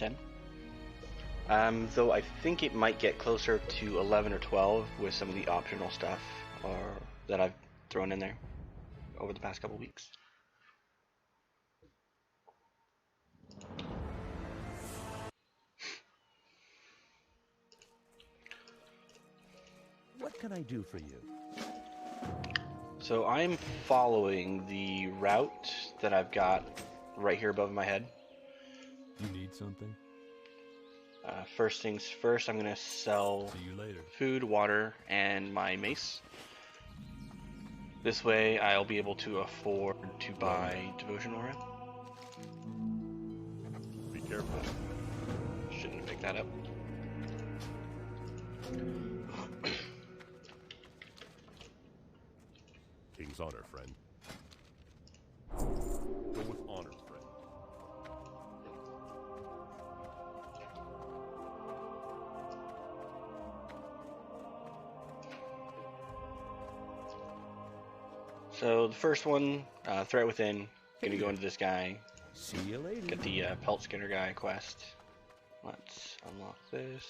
10. Though I think it might get closer to 11 or 12 with some of the optional stuff that I've thrown in there over the past couple weeks. What can I do for you? So I'm following the route that I've got right here above my head. You need something? First things first, I'm going to sell food, water, and my mace. This way I'll be able to afford to buy Devotion Aura. Be careful. Shouldn't have picked that up. King's honor, friend. Go with honor, friend. So the first one, Threat Within, gonna go into this guy. See you later. Get the Pelt Skinner guy quest. Let's unlock this.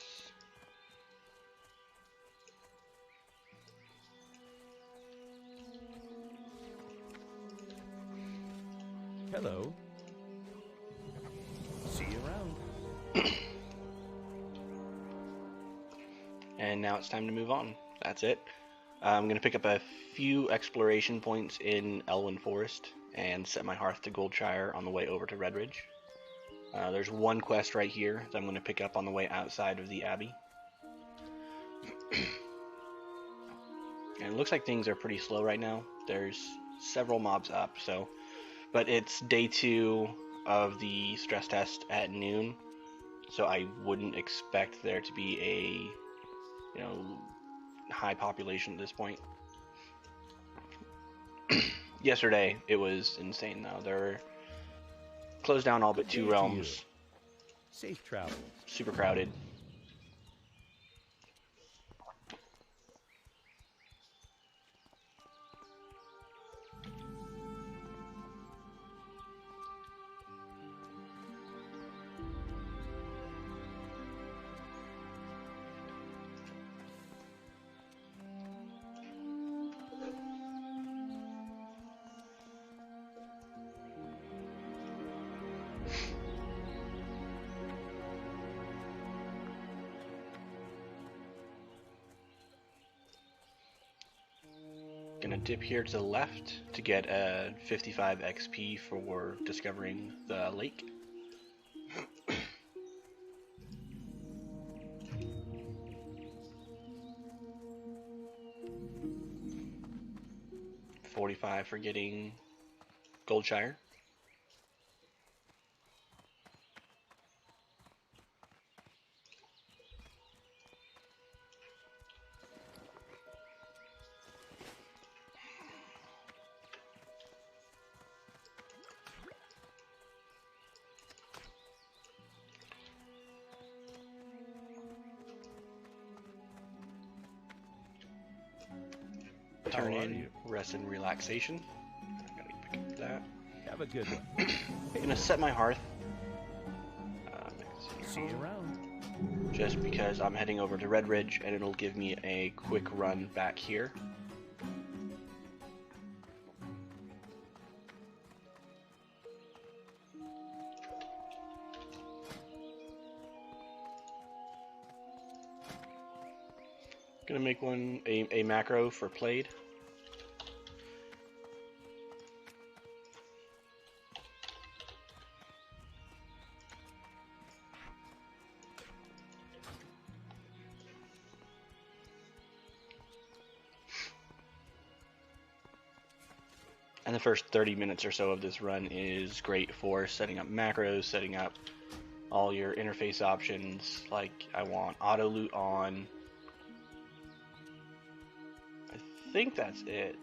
Hello. See you around. And now it's time to move on. That's it. I'm going to pick up a few exploration points in Elwyn Forest and set my hearth to Goldshire on the way over to Redridge. There's one quest right here that I'm going to pick up on the way outside of the Abbey. And it looks like things are pretty slow right now. There's several mobs up, but it's day 2 of the stress test at noon, so I wouldn't expect there to be a high population at this point. Yesterday it was insane though. There were closed down all but 2 realms. Safe travels. Super crowded. Gonna dip here to the left to get a 55 XP for discovering the lake. $45 for getting Goldshire. Turn in rest and relaxation. I'm gonna pick up that. Have a good one. I'm gonna set my hearth. See you around. Just because I'm heading over to Redridge and it'll give me a quick run back here. Gonna make one a macro for Played. And the first 30 minutes or so of this run is great for setting up macros, setting up all your interface options. Like I want auto loot on. I think that's it.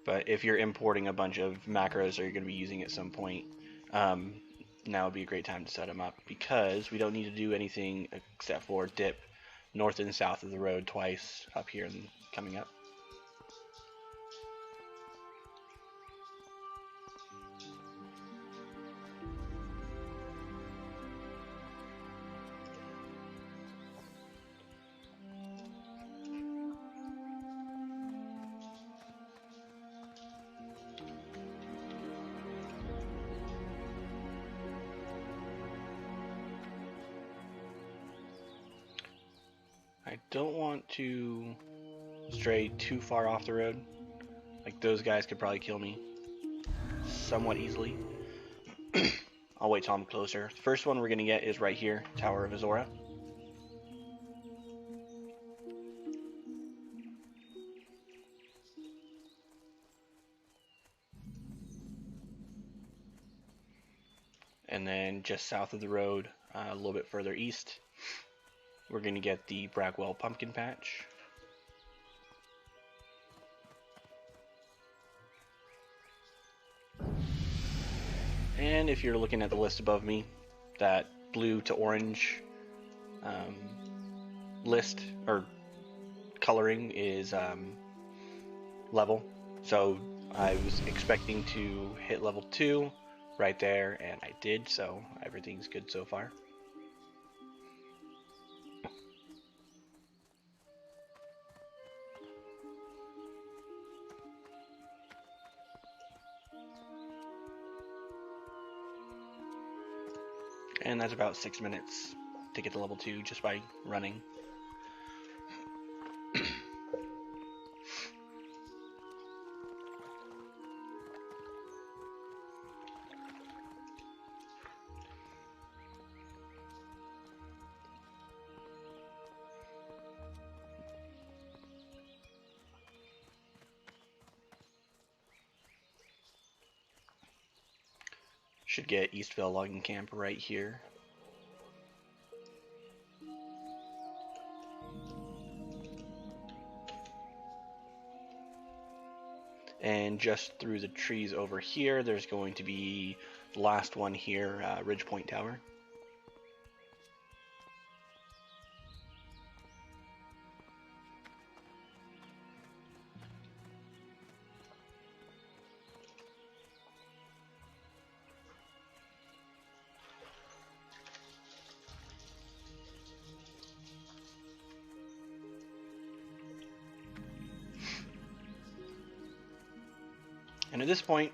But if you're importing a bunch of macros or you're going to be using at some point, now would be a great time to set them up, because we don't need to do anything except for dip north and south of the road twice up here in coming up. I don't want to stray too far off the road. Like, those guys could probably kill me somewhat easily. I'll wait till I'm closer. The first one we're going to get is right here, Tower of Azora. And then just south of the road, a little bit further east, we're going to get the Bragwell Pumpkin Patch. And if you're looking at the list above me, that blue to orange list or coloring is level. So I was expecting to hit level 2 right there, and I did, so everything's good so far. And that's about 6 minutes to get to level 2 just by running. Should get Eastvale Logging Camp right here. And just through the trees over here, there's going to be the last one here, Ridge Point Tower. And at this point,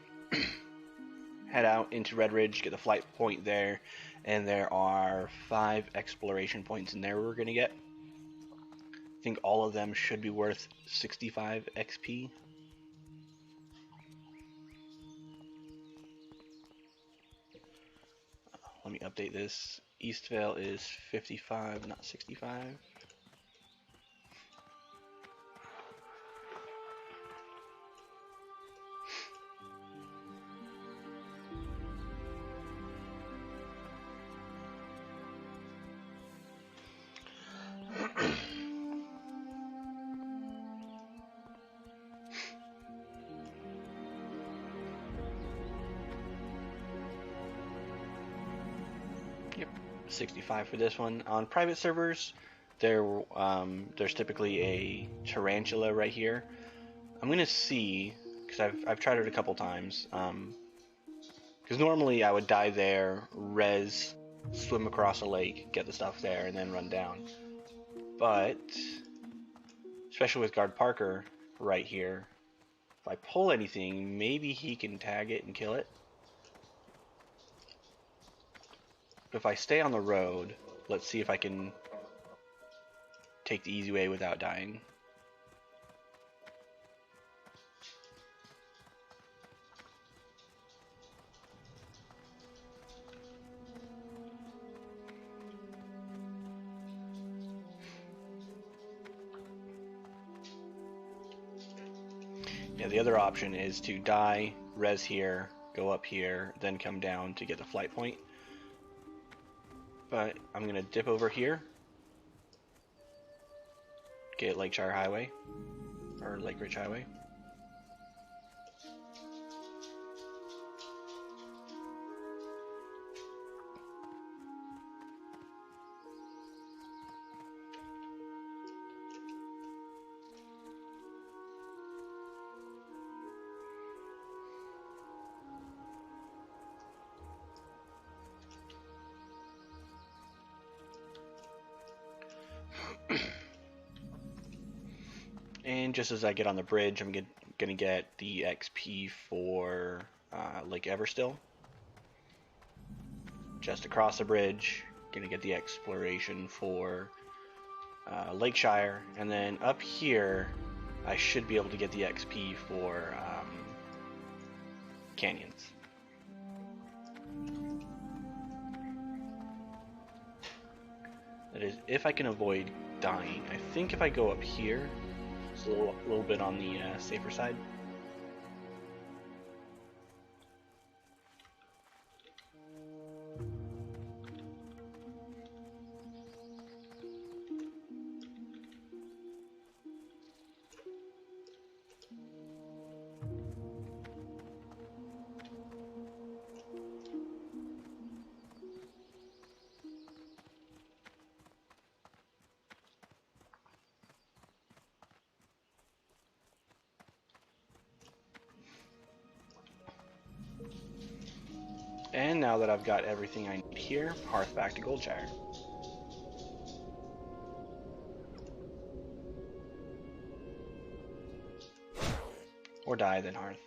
head out into Red Ridge, get the flight point there, and there are 5 exploration points in there we're going to get. I think all of them should be worth 65 XP. Let me update this. Eastvale is 55, not 65. Yep, 65 for this one. On private servers, there's typically a tarantula right here. I'm gonna see, because I've tried it a couple times. Because normally I would die there, res, swim across a lake, get the stuff there, and then run down. But especially with Guard Parker right here, if I pull anything, maybe he can tag it and kill it. But if I stay on the road, let's see if I can take the easy way without dying. Yeah, the other option is to die, res here, go up here, then come down to get the flight point. But I'm gonna dip over here, get Lakeshire Highway, or Lake Ridge Highway. And just as I get on the bridge, I'm gonna get the XP for Lake Everstill. Just across the bridge, gonna get the exploration for Lakeshire, and then up here, I should be able to get the XP for Canyons. That is, if I can avoid dying. I think if I go up here, it's a little bit on the safer side. And now that I've got everything I need here, Hearth back to Goldshire. Or die, then Hearth.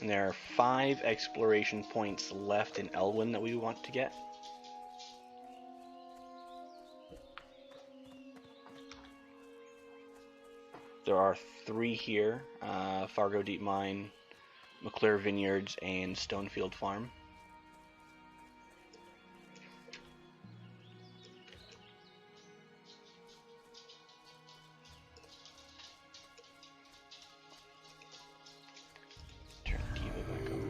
And there are 5 exploration points left in Elwyn that we want to get. There are 3 here, Fargo Deep Mine, McClure Vineyards, and Stonefield Farm. Turn Diva back on.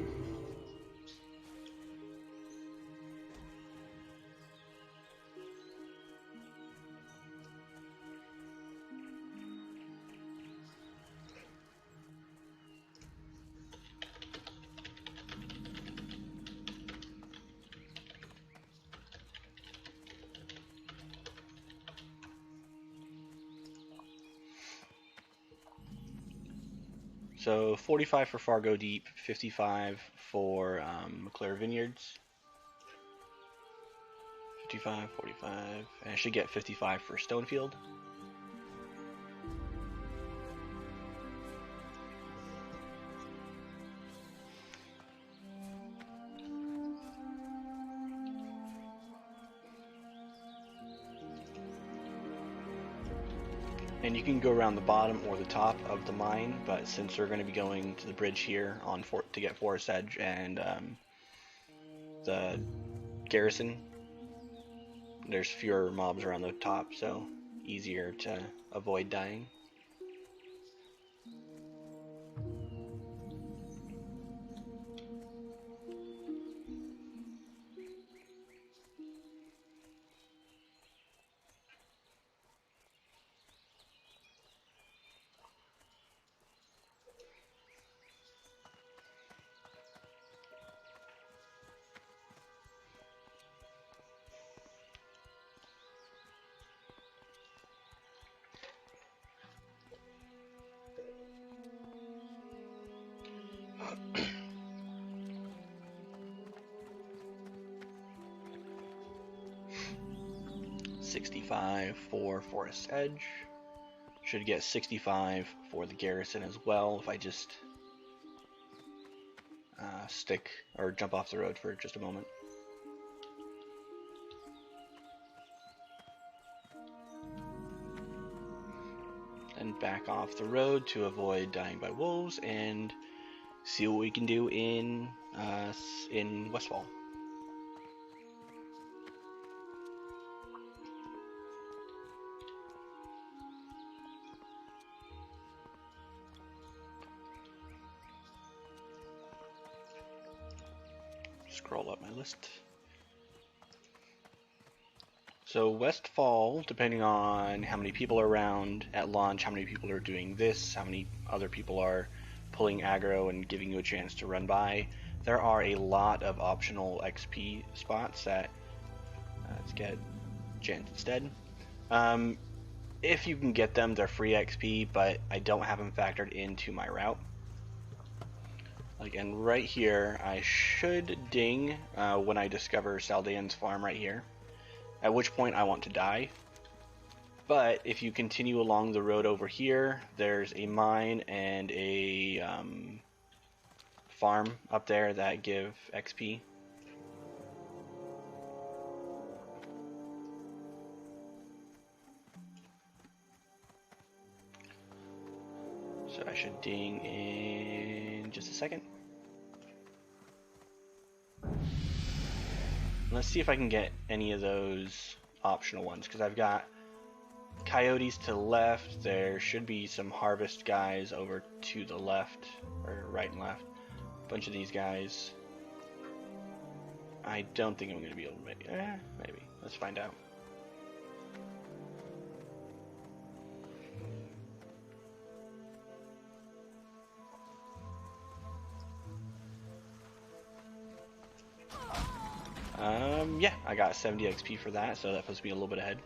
So 45 for Fargo Deep, 55 for McClure Vineyards. 55, 45, and I should get 55 for Stonefield. And you can go around the bottom or the top of the mine, but since we're going to be going to the bridge here on to get Forest Edge and the garrison, there's fewer mobs around the top, so easier to avoid dying. $65 for Forest Edge. Should get 65 for the garrison as well if I just stick or jump off the road for just a moment. And back off the road to avoid dying by wolves and see what we can do in Westfall. Scroll up my list. So Westfall, depending on how many people are around at launch, how many people are doing this, how many other people are pulling aggro and giving you a chance to run by, there are a lot of optional XP spots that let's get Jant instead. If you can get them, they're free XP, but I don't have them factored into my route. And right here, I should ding when I discover Saldan's farm right here, at which point I want to die. But if you continue along the road over here, there's a mine and a farm up there that give XP. So I should ding in just a second. Let's see if I can get any of those optional ones, because I've got coyotes to the left. There should be some harvest guys over to the left, or right and left. A bunch of these guys. I don't think I'm going to be able to make maybe. Let's find out. Yeah, I got 70 XP for that, so that puts me a little bit ahead.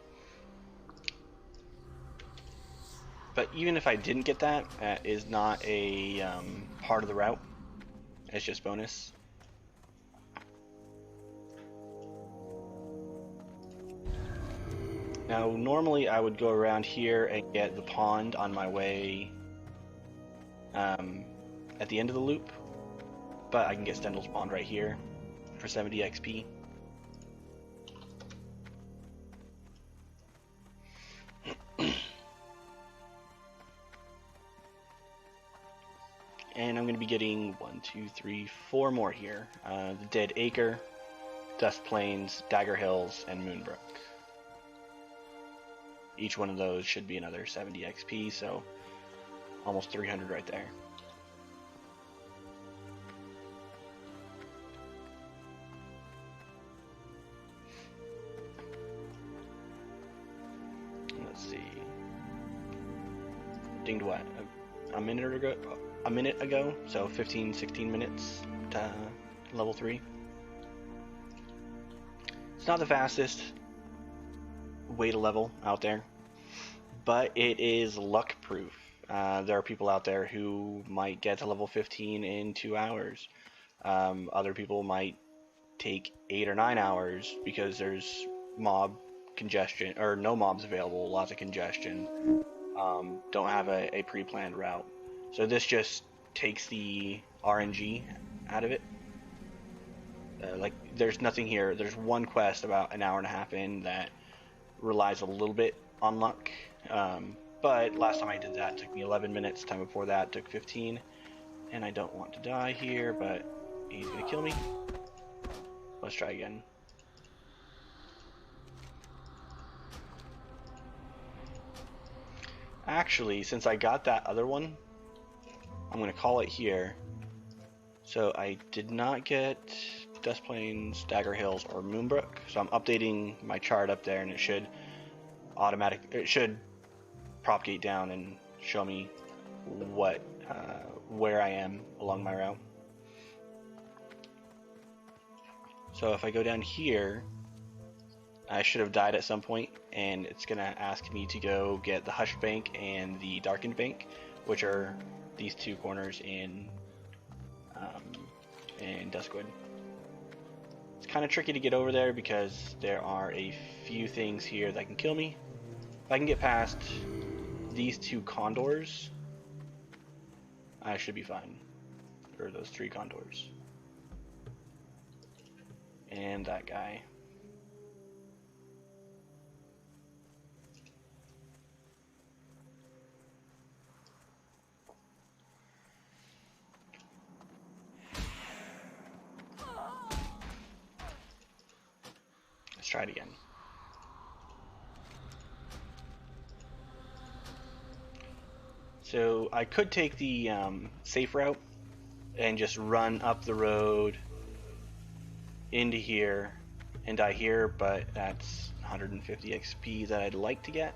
But even if I didn't get that, that is not a part of the route. It's just bonus. Now, normally I would go around here and get the pond on my way at the end of the loop, but I can get Stendhal's Pond right here for 70 XP. And I'm going to be getting 1, 2, 3, 4 more here. The Dead Acre, Dust Plains, Dagger Hills, and Moonbrook. Each one of those should be another 70 XP, so almost 300 right there. Let's see. Dinged what? A minute ago? A minute ago, so 15-16 minutes to level 3. It's not the fastest way to level out there, but it is luck proof. There are people out there who might get to level 15 in 2 hours. Other people might take 8 or 9 hours because there's mob congestion, or no mobs available, lots of congestion, don't have a pre-planned route. So this just takes the RNG out of it. Like, there's nothing here. There's one quest about an hour and a half in that relies a little bit on luck. But last time I did that, it took me 11 minutes. Time before that, it took 15. And I don't want to die here, but he's going to kill me. Let's try again. Actually, since I got that other one, I'm going to call it here. So I did not get Dust Plains, Dagger Hills, or Moonbrook. So I'm updating my chart up there, and it should propagate down and show me where I am along my route. So if I go down here, I should have died at some point, and it's going to ask me to go get the Hushed Bank and the Darkened Bank, which are these two corners in Duskwood. It's kind of tricky to get over there because there are a few things here that can kill me. If I can get past these two condors, I should be fine. Or those 3 condors. And that guy. Let's try it again. So I could take the safe route and just run up the road into here and die here, but that's 150 XP that I'd like to get.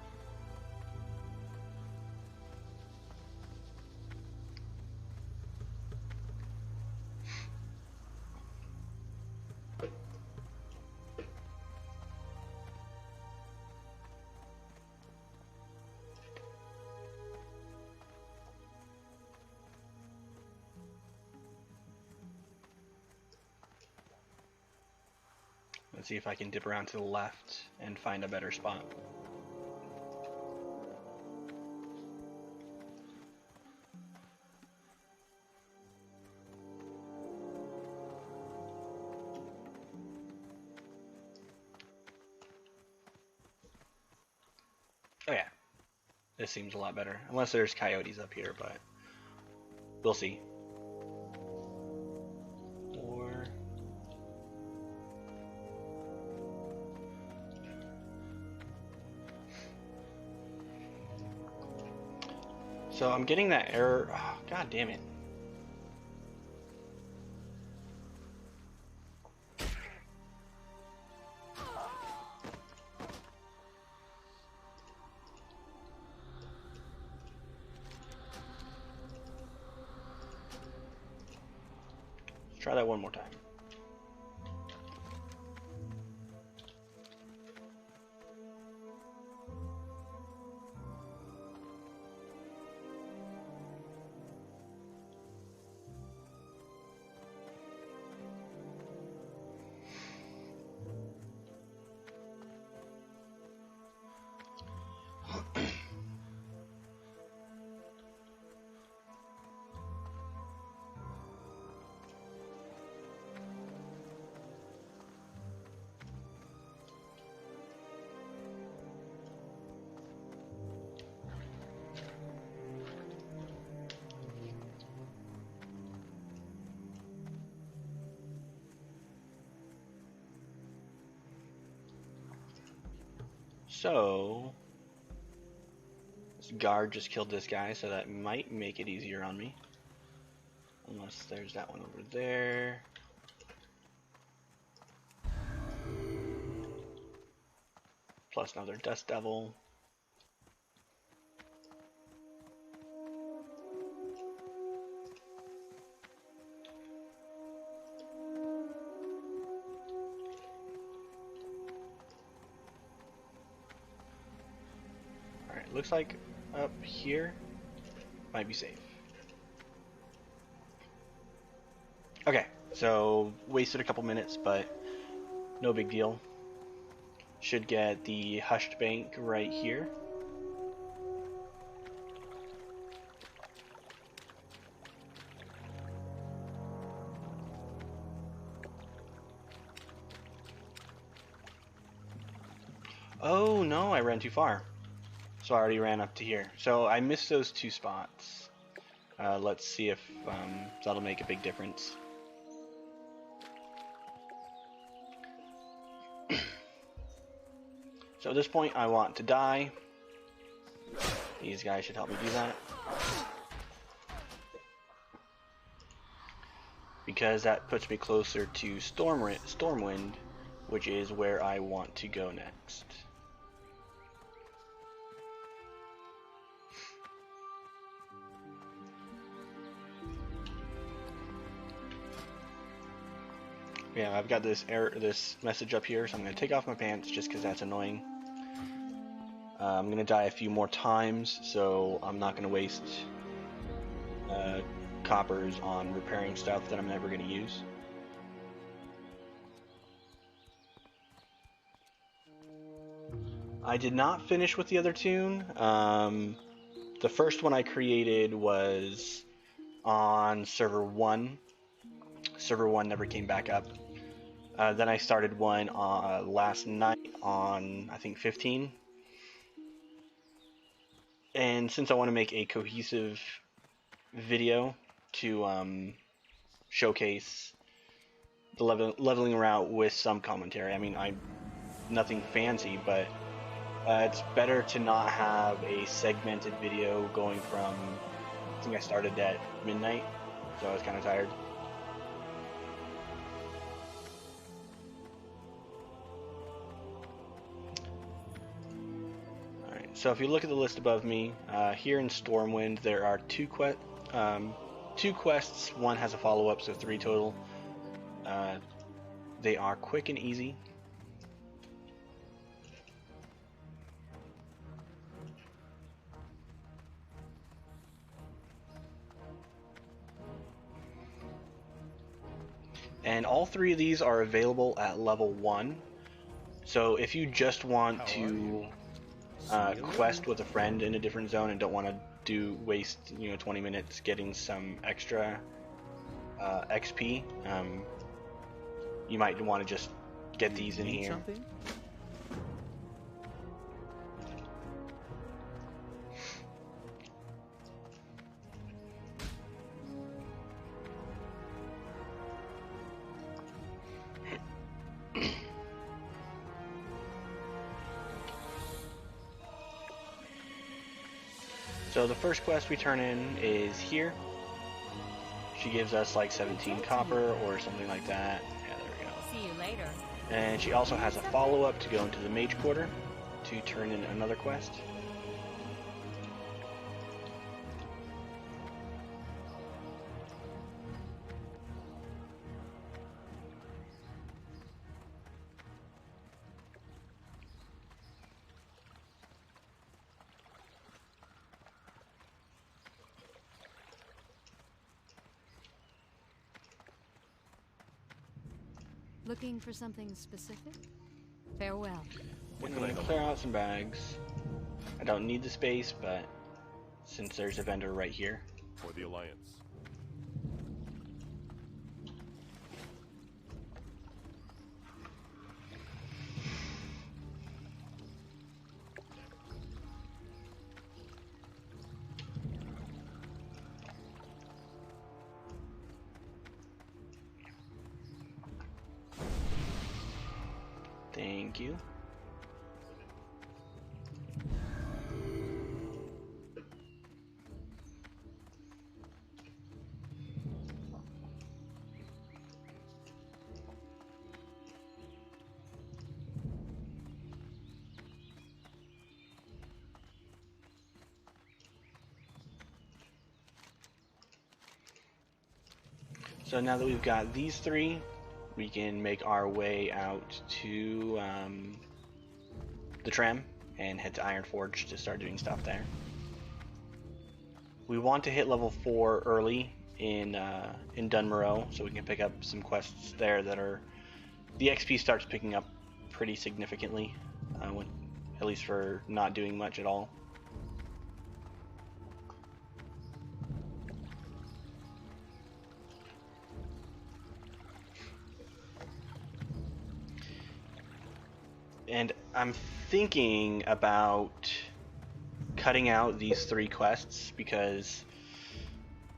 Let's see if I can dip around to the left and find a better spot. Oh yeah, this seems a lot better. Unless there's coyotes up here, but we'll see. Or... So I'm getting that error. Oh, God damn it. Let's try that one more time. So, this guard just killed this guy, so that might make it easier on me. Unless there's that one over there. Plus another Dust Devil. Alright, looks like up here might be safe. Okay, so wasted a couple minutes, but no big deal. Should get the Hushed Bank right here. Oh no, I ran too far. So I already ran up to here. So I missed those two spots. Let's see if that'll make a big difference. So at this point I want to die. These guys should help me do that. Because that puts me closer to Stormwind, which is where I want to go next. Yeah, I've got this message up here, so I'm going to take off my pants just because that's annoying. I'm going to die a few more times, so I'm not going to waste coppers on repairing stuff that I'm never going to use. I did not finish with the other tune. The first one I created was on server 1. Server 1 never came back up. Then I started one last night on, I think, 15. And since I want to make a cohesive video to showcase the leveling route with some commentary, I mean, nothing fancy, but it's better to not have a segmented video going from, I think I started at midnight, so I was kind of tired. So if you look at the list above me, here in Stormwind there are two quests. One has a follow-up, so 3 total. They are quick and easy. And all 3 of these are available at level 1. So if you just want to quest with a friend in a different zone and don't want to waste 20 minutes getting some extra XP, you might want to just get these in Need here. something? So the first quest we turn in is here. She gives us like 17 copper or something like that. Yeah, there we go. See you later. And she also has a follow-up to go into the Mage Quarter to turn in another quest. Looking for something specific? Farewell. I'm going to clear out some bags. I don't need the space, but since there's a vendor right here. For the Alliance. Thank you. So now that we've got these 3, we can make our way out to the tram and head to Ironforge to start doing stuff there. We want to hit level 4 early in Dunmoreau, so we can pick up some quests there that are... The XP starts picking up pretty significantly, at least for not doing much at all. And I'm thinking about cutting out these 3 quests because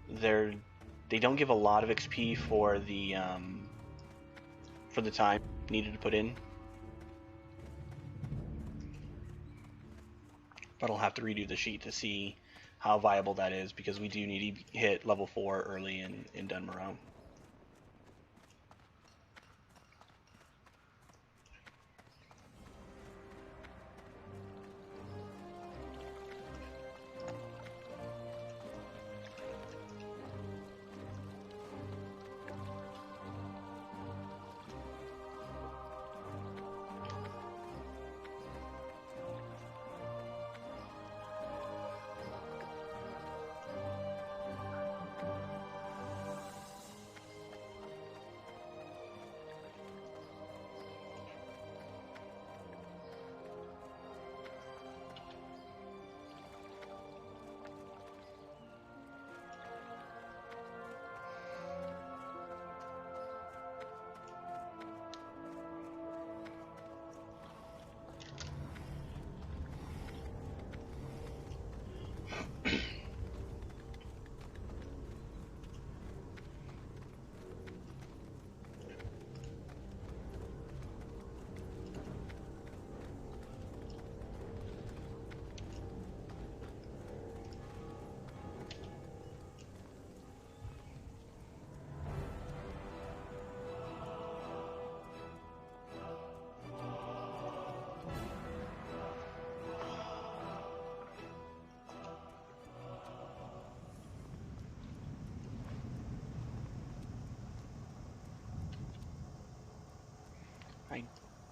they don't give a lot of XP for the time needed to put in. But I'll have to redo the sheet to see how viable that is because we do need to hit level 4 early in Dunmoreau.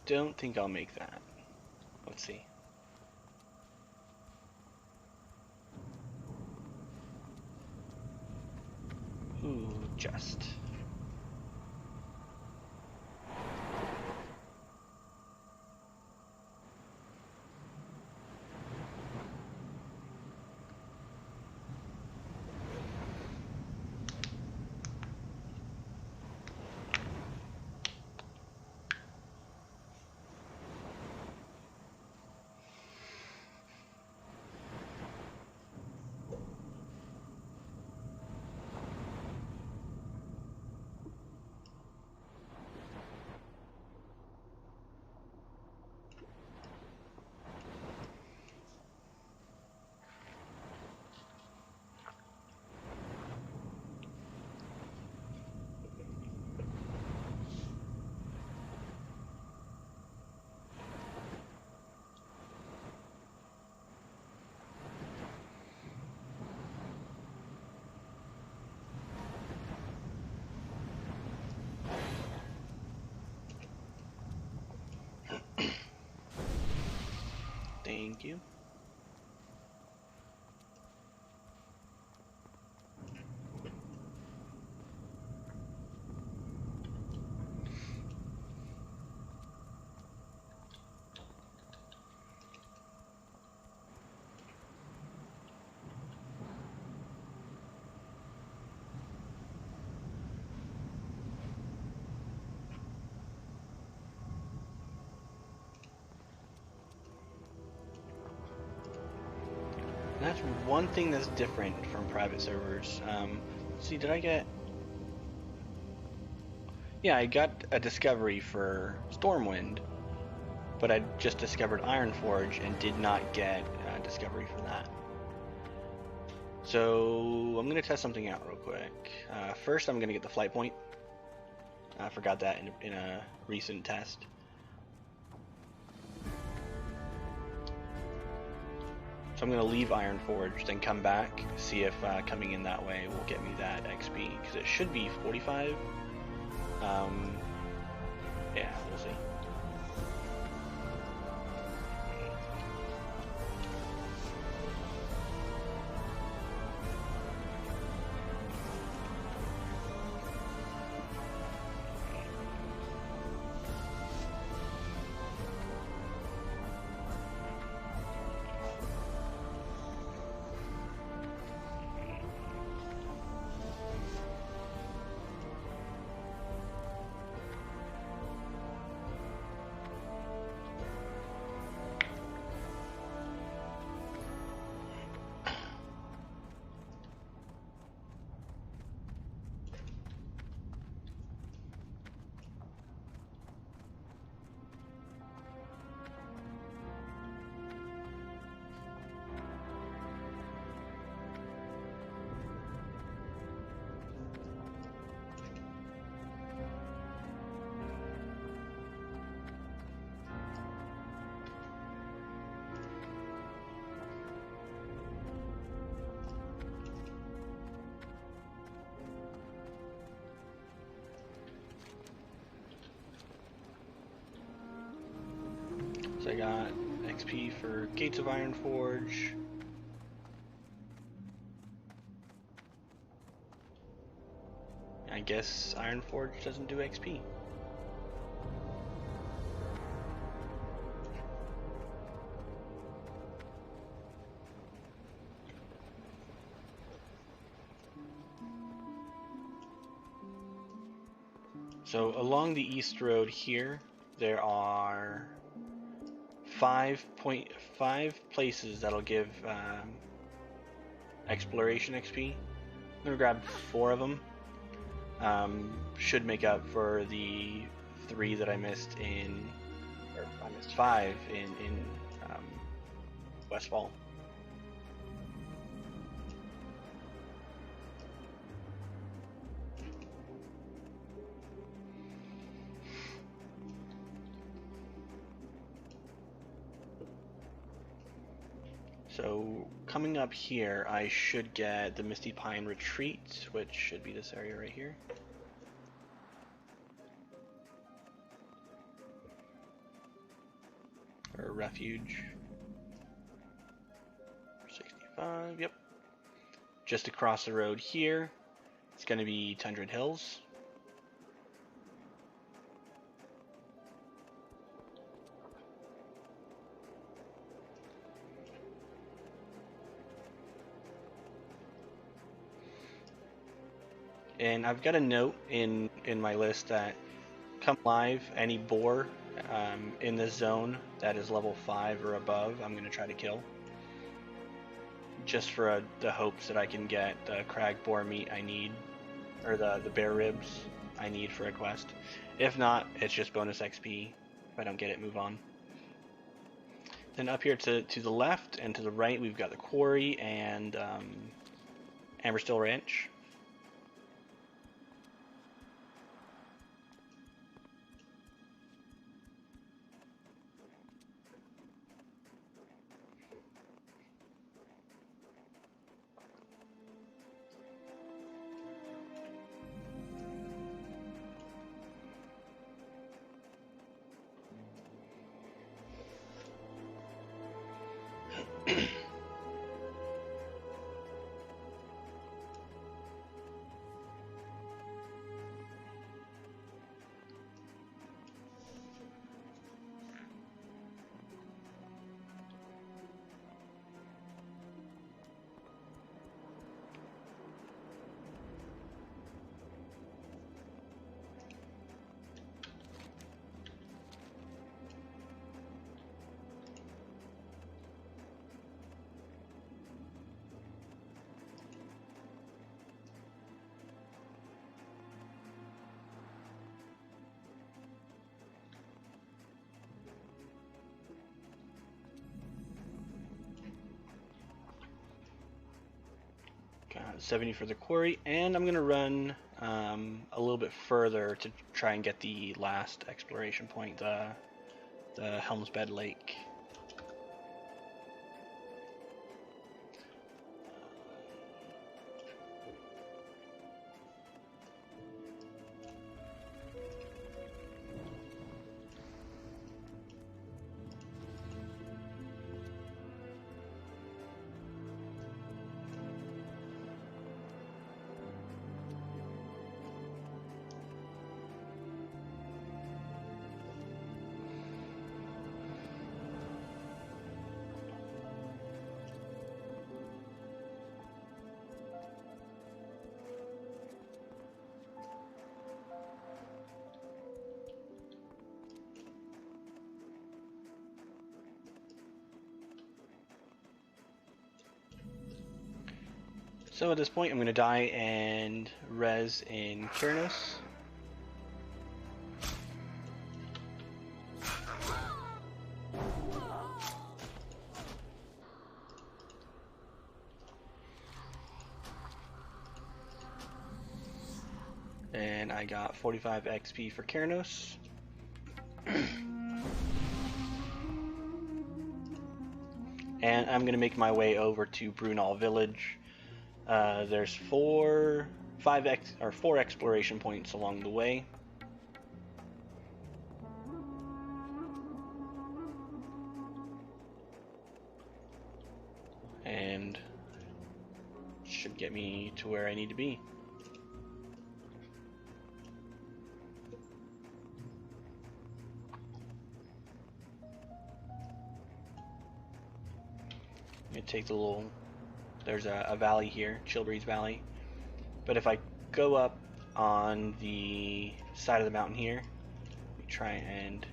don't think I'll make that. Let's see. Ooh, just. Thank you. That's one thing that's different from private servers. See, did I get... Yeah, I got a discovery for Stormwind, but I just discovered Ironforge and did not get a discovery for that. So I'm going to test something out real quick. First, I'm going to get the flight point. I forgot that in a recent test. So I'm going to leave Ironforge, then come back, see if coming in that way will get me that XP, because it should be 45. Yeah, we'll see. So I got XP for Gates of Ironforge. I guess Ironforge doesn't do XP. So along the east road here, there are 5.5 places that'll give exploration XP. I'm gonna grab 4 of them. Should make up for the 3 that I missed in, or I missed 5 in Westfall. So coming up here, I should get the Misty Pine Retreat, which should be this area right here. refuge. 65, yep. Just across the road here, it's going to be Sentinel Hills. And I've got a note in my list that come live, any boar in this zone that is level 5 or above, I'm going to try to kill. Just for the hopes that I can get the crag boar meat I need, or the bear ribs I need for a quest. If not, it's just bonus XP. If I don't get it, move on. Then up here to the left and to the right, we've got the quarry and Amberstill Ranch. Got 70 for the quarry, and I'm going to run a little bit further to try and get the last exploration point, the Helm's Bed Lake. So at this point, I'm going to die and res in Kyrnos. And I got 45 XP for Kyrnos. And I'm going to make my way over to Brunel Village. There's 4 exploration points along the way. And should get me to where I need to be. I'm gonna take the little, there's a valley here, Chillbreeze Valley. But if I go up on the side of the mountain here, let me try and,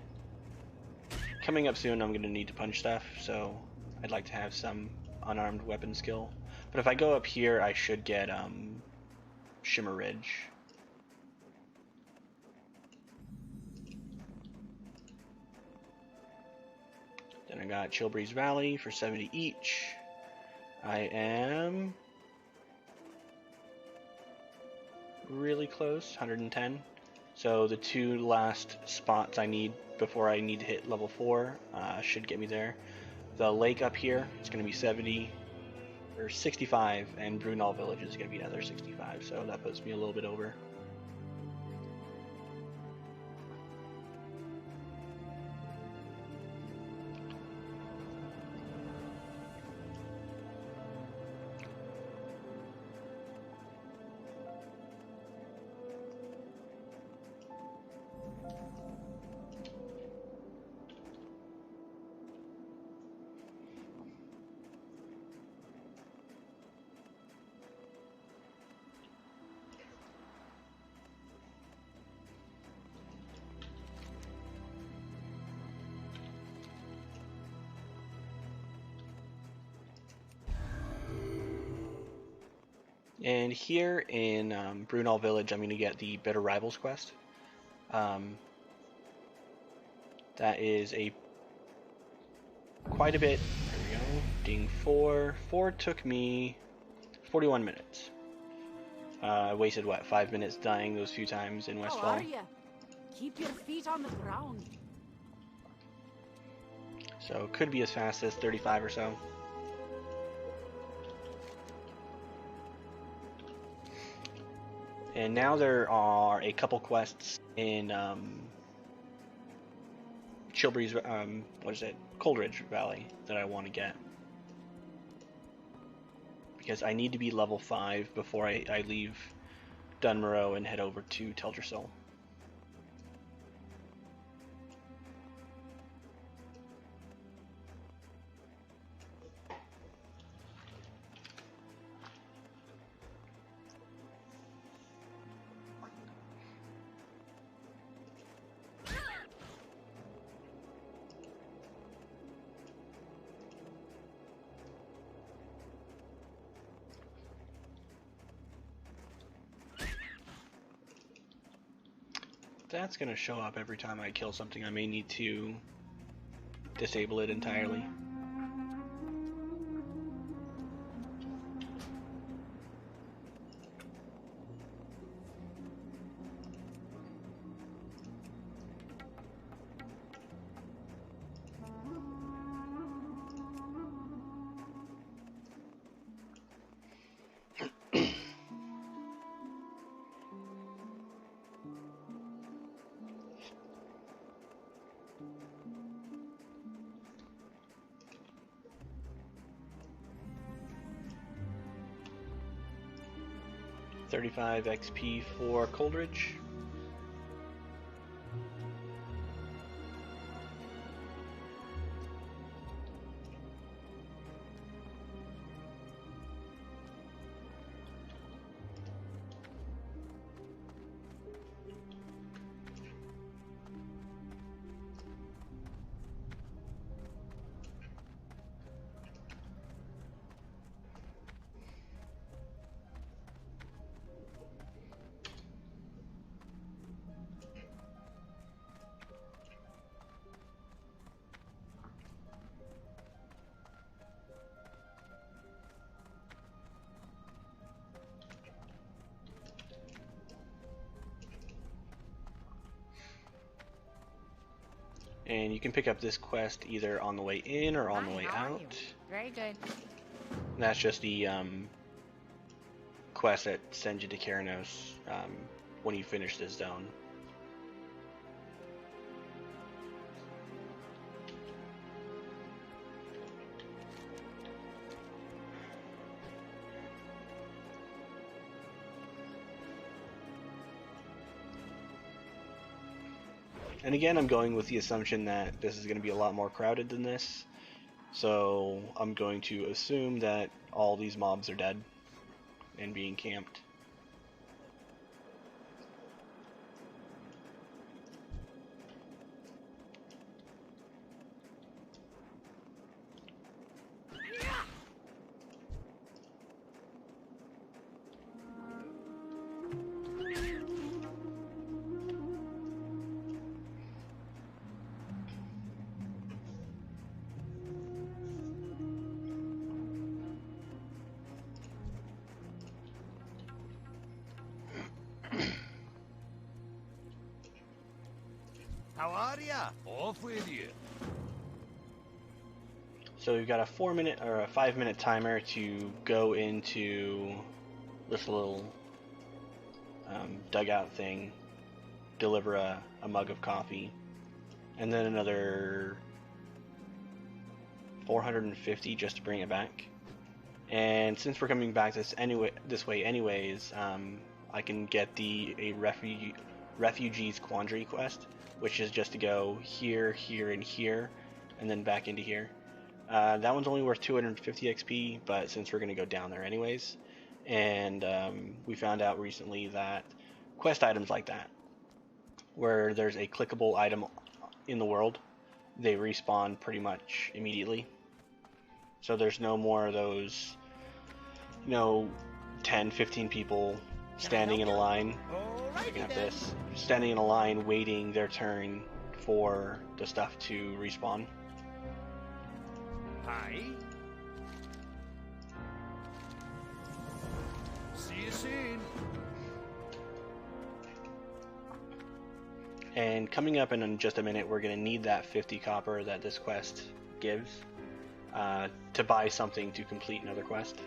coming up soon I'm gonna need to punch stuff, so I'd like to have some unarmed weapon skill. But if I go up here, I should get Shimmer Ridge. Then I got Chillbreeze Valley for 70 each. I am really close, 110. So the 2 last spots I need before I need to hit level 4 should get me there. The lake up here is going to be 70 or 65, and Brunel Village is going to be another 65. So that puts me a little bit over. And here in Brunel Village, I'm going to get the Bitter Rivals quest. That is quite a bit. There we go. Ding 4. 4 took me 41 minutes. I wasted, what, 5 minutes dying those few times in Westfall. How are you? Keep your feet on the ground. So could be as fast as 35 or so. And now there are a couple quests in Chilbreeze, what is it? Coldridge Valley that I want to get. Because I need to be level 5 before I leave Dunmorrow and head over to Teldrassil. That's going to show up every time I kill something. I may need to disable it entirely. $35 XP for Coldridge. And you can pick up this quest either on the way in or on the Hi, way how are you? out. Very good. That's just the quest that sends you to Keranos when you finish this zone. And again, I'm going with the assumption that this is going to be a lot more crowded than this. So I'm going to assume that all these mobs are dead and being camped. How are ya? Off with you. So we've got a 4-minute or a 5-minute timer to go into this little dugout thing, deliver a mug of coffee, and then another 450 just to bring it back. And since we're coming back this way anyways, I can get a refugees quandary quest, which is just to go here, here, and here, and then back into here. That one's only worth 250 XP, but since we're going to go down there anyways, and we found out recently that quest items like that, where there's a clickable item in the world, they respawn pretty much immediately. So there's no more of those, 10, 15 people standing in a line. You can have this. Standing in a line waiting their turn for the stuff to respawn. Hi. See you soon. And coming up in just a minute, we're going to need that 50 copper that this quest gives to buy something to complete another quest.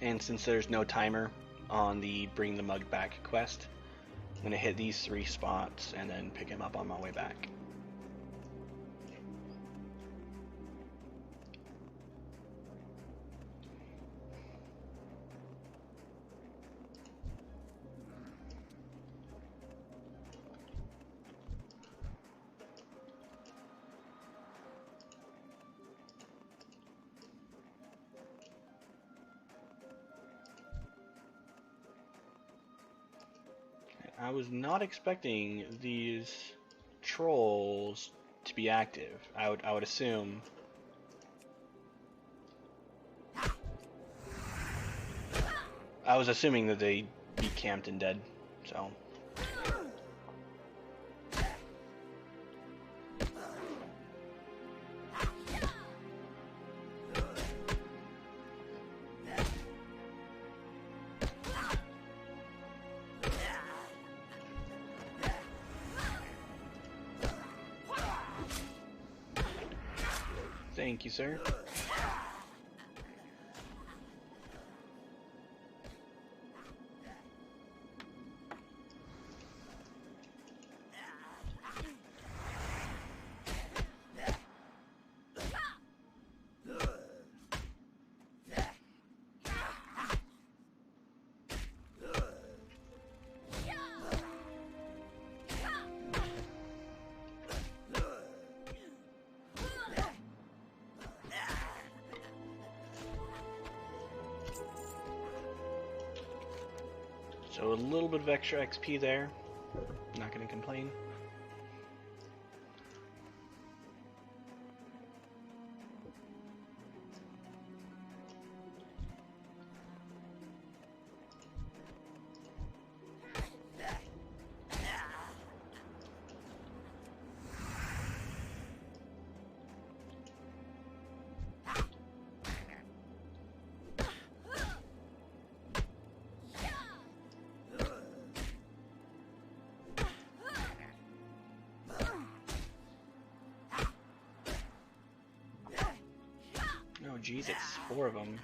And since there's no timer on the Bring the Mug Back quest, I'm going to hit these 3 spots and then pick him up on my way back. I was not expecting these trolls to be active. I would assume. I was assuming that they'd be camped and dead, so. Thank you, sir. So a little bit of extra XP there. Not going to complain. Oh geez, it's 4 of them.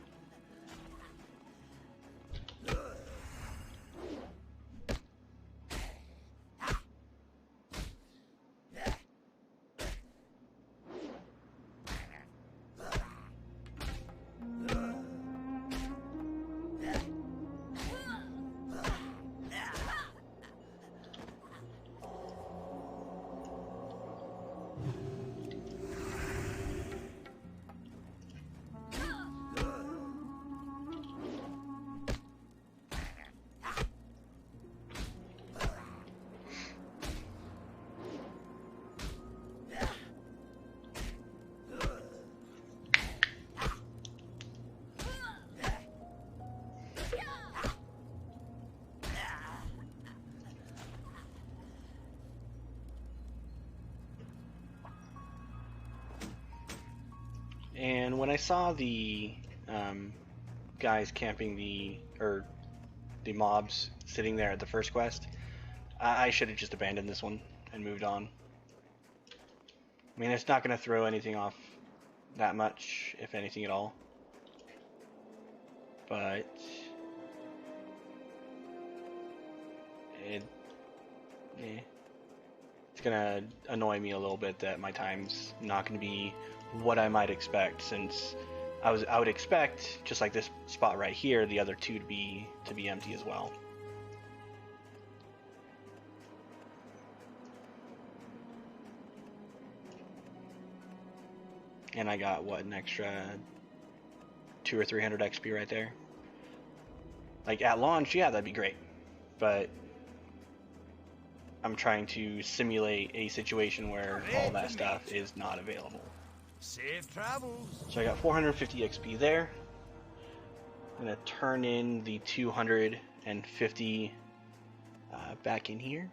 And when I saw the guys camping the mobs sitting there at the first quest, I should have just abandoned this one and moved on. I mean, it's not going to throw anything off that much, if anything at all. But it's going to annoy me a little bit that my time's not going to be what I might expect, since I would expect, just like this spot right here, the other two to be empty as well. And I got what, an extra 200 or 300 XP right there. Like at launch, yeah, that'd be great, but I'm trying to simulate a situation where all that stuff is not available. Safe travels. So I got 450 XP there. I'm gonna turn in the 250 back in here.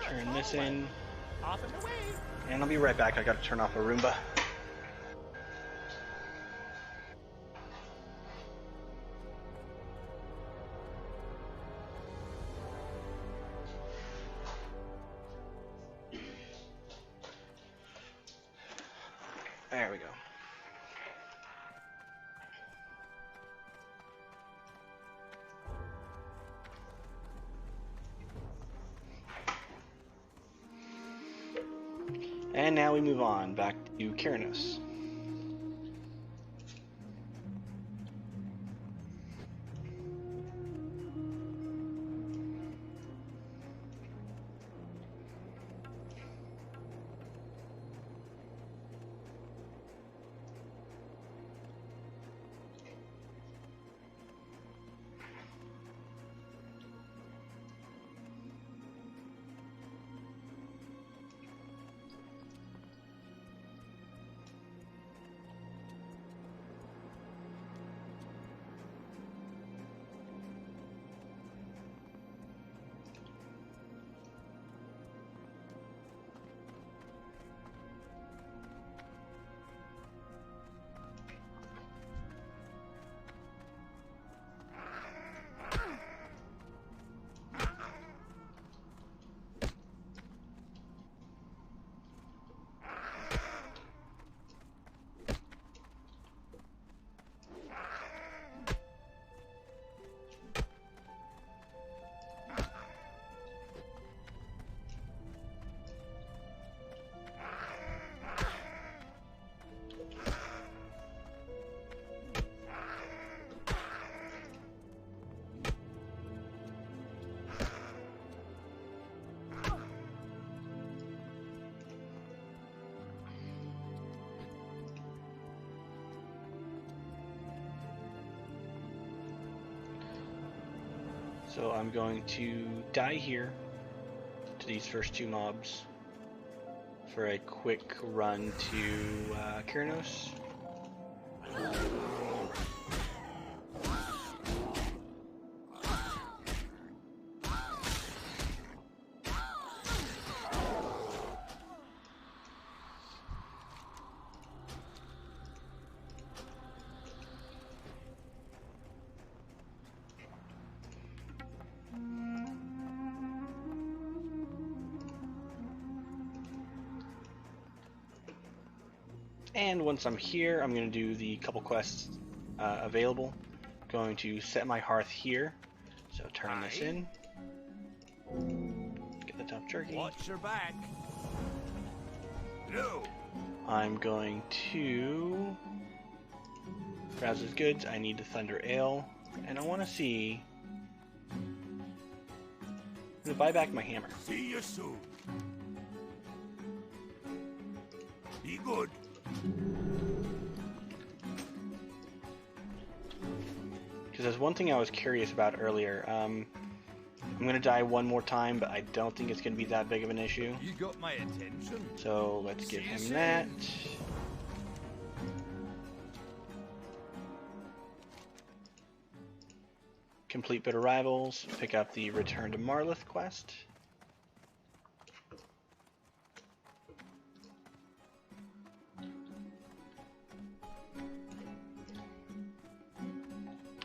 Turn this in, Off and away. and I'll be right back. I gotta turn off a Roomba. There we go. And now we move on back to Keranos. So I'm going to die here to these first two mobs for a quick run to Keranos. And once I'm here, I'm going to do the couple quests available. Going to set my hearth here. So turn this in. Get the tough jerky. Watch your back. No. I'm going to browse his goods. I need the Thunder Ale. And I want to see... I'm going to buy back my hammer. See you soon. Be good. Because there's one thing I was curious about earlier. I'm going to die one more time, but I don't think it's going to be that big of an issue. You got my attention. So let's give him that. complete bit of rivals, pick up the Return to Marlith quest.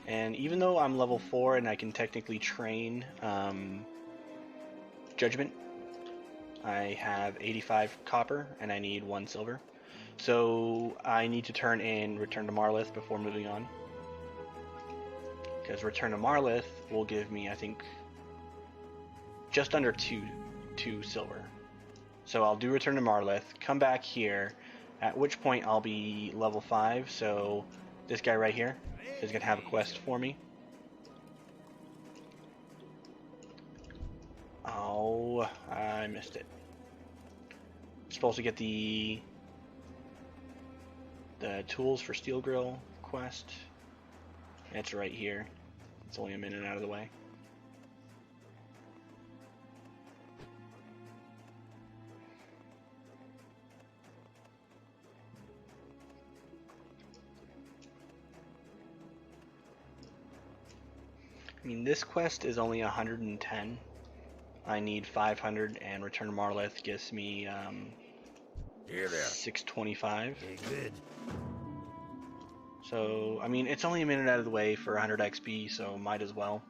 And even though I'm level 4 and I can technically train Judgment, I have 85 copper and I need 1 silver. So I need to turn in Return to Marlith before moving on. Because Return to Marlith will give me, I think, just under 2 silver. So I'll do Return to Marlith, come back here, at which point I'll be level 5, so this guy right here is going to have a quest for me. Oh, I missed it. I'm supposed to get the tools for Steel Grill quest. It's right here. It's only a minute out of the way. I mean, this quest is only 110. I need 500, and Return to Marlith gives me Here there. 625. Hey, good. So, I mean, it's only a minute out of the way for 100 XP, so might as well.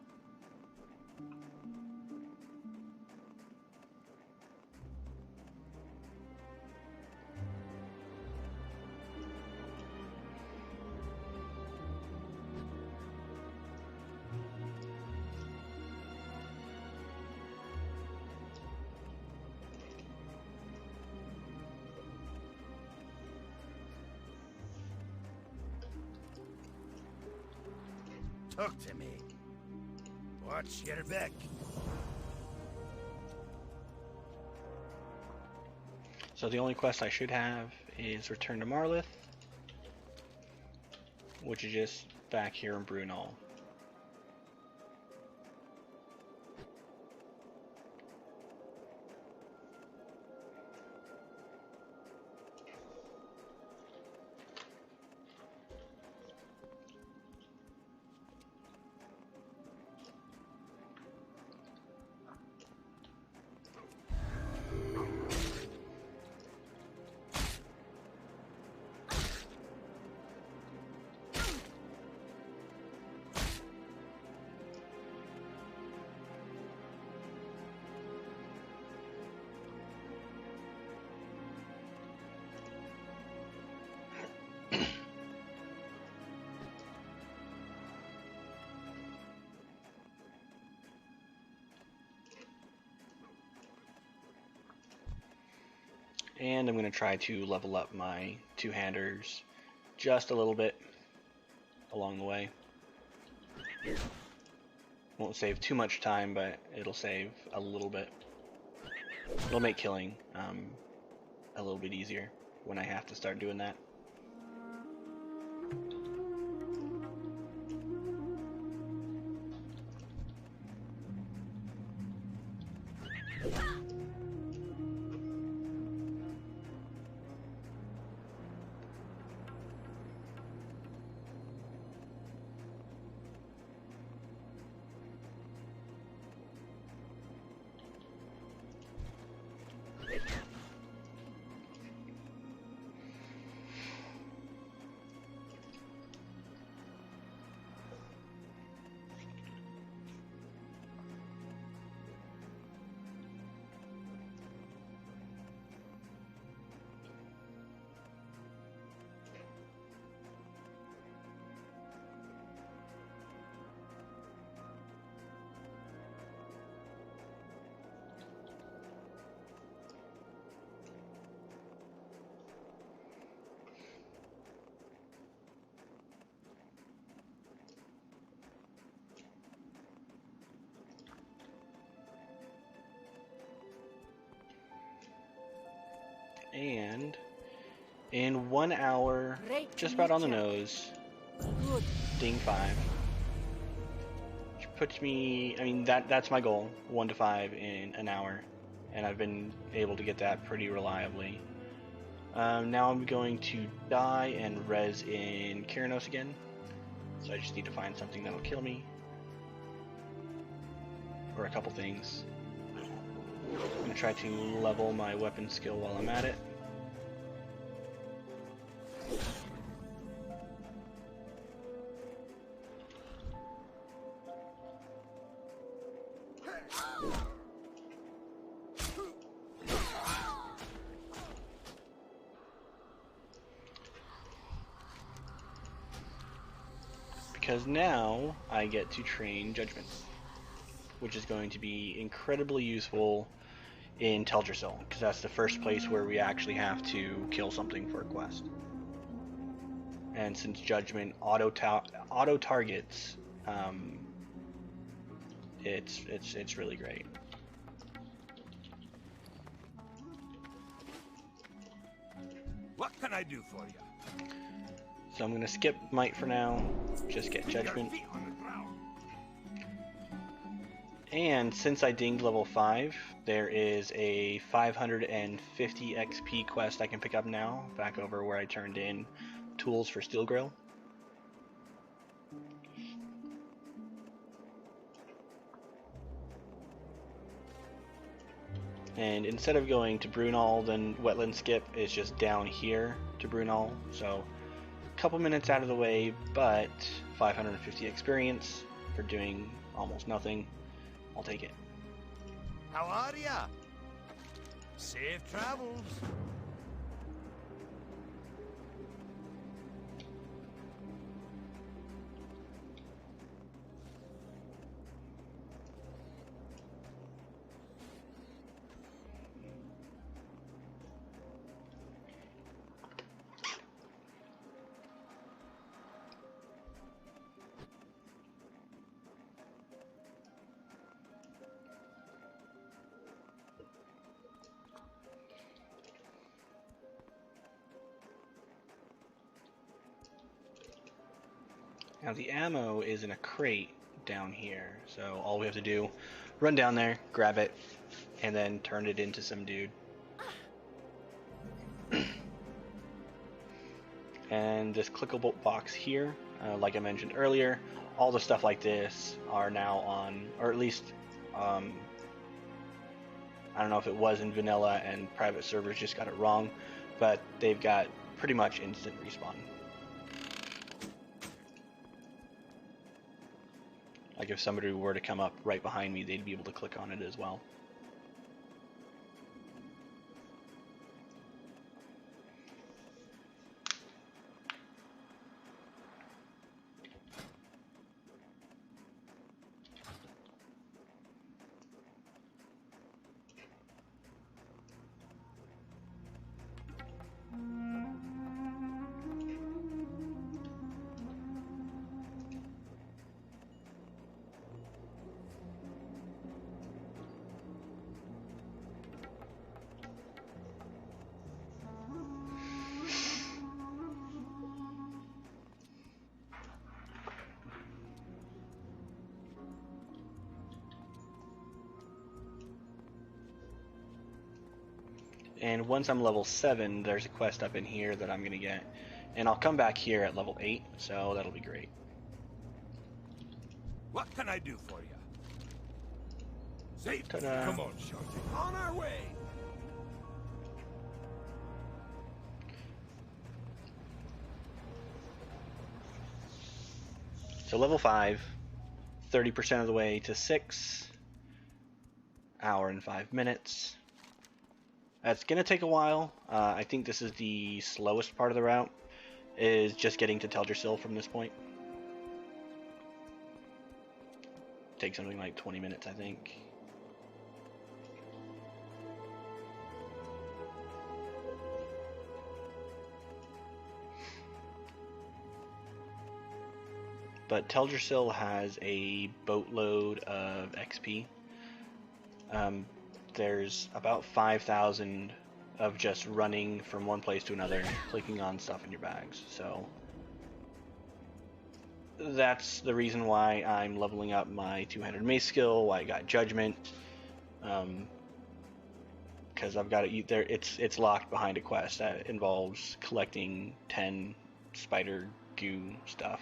Talk to me. Watch your back. So the only quest I should have is Return to Marlith, which is just back here in Brunel. And I'm going to try to level up my two-handers just a little bit along the way. Won't save too much time, but it'll save a little bit. It'll make killing a little bit easier when I have to start doing that. And in 1 hour, Great to just about on the meet ya. nose, Good. ding 5. Which puts me, I mean, that's my goal, 1 to 5 in an hour. And I've been able to get that pretty reliably. Now I'm going to die and res in Kyranos again. So I just need to find something that'll kill me. or a couple things. I'm going to try to level my weapon skill while I'm at it. Because now I get to train Judgment, which is going to be incredibly useful in Teldrassil, because that's the first place where we actually have to kill something for a quest. And since Judgment auto targets, it's really great. What can I do for you? So I'm gonna skip Might for now, just get Judgment. Your feet on the ground. And since I dinged level 5, there is a 550 XP quest I can pick up now, back over where I turned in tools for Steel Grill. And instead of going to Brunel, then Wetland Skip is just down here to Brunel, so a couple minutes out of the way, but 550 experience for doing almost nothing. I'll take it. How are ya? Safe travels. Now the ammo is in a crate down here, so all we have to do, run down there, grab it, and then turn it into some dude. And this clickable box here, like I mentioned earlier, all the stuff like this are now on, or at least, I don't know if it was in vanilla and private servers just got it wrong, but they've got pretty much instant respawn. Like if somebody were to come up right behind me, they'd be able to click on it as well. And once I'm level 7, there's a quest up in here that I'm going to get. And I'll come back here at level 8, so that'll be great. What can I do for you? Safe. Ta-da. Come on, Shorty. On our way. So level 5, 30% of the way to 6, hour and 5 minutes. That's going to take a while. I think this is the slowest part of the route, is just getting to Teldrassil from this point. Takes something like 20 minutes, I think. But Teldrassil has a boatload of XP. There's about 5,000 of just running from one place to another, clicking on stuff in your bags. So that's the reason why I'm leveling up my two-handed mace skill, why I got Judgment. Because I've got it there. It's locked behind a quest that involves collecting 10 spider goo stuff.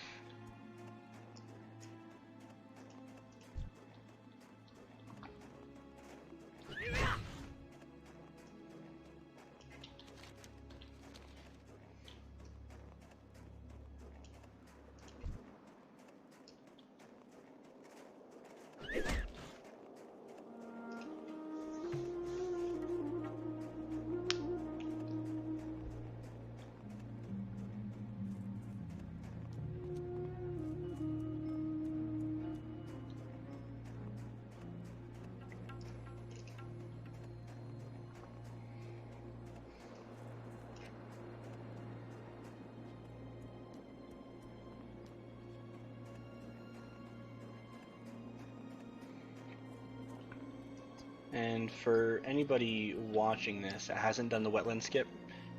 And for anybody watching this that hasn't done the wetland skip,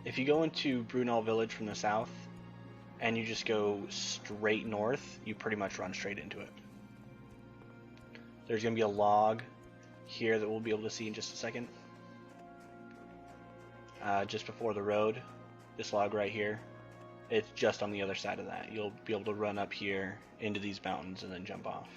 if you go into Brunel Village from the south and you just go straight north, you pretty much run straight into it. There's going to be a log here that we'll be able to see in just a second. Just before the road, this log right here, it's just on the other side of that. You'll be able to run up here into these mountains and then jump off.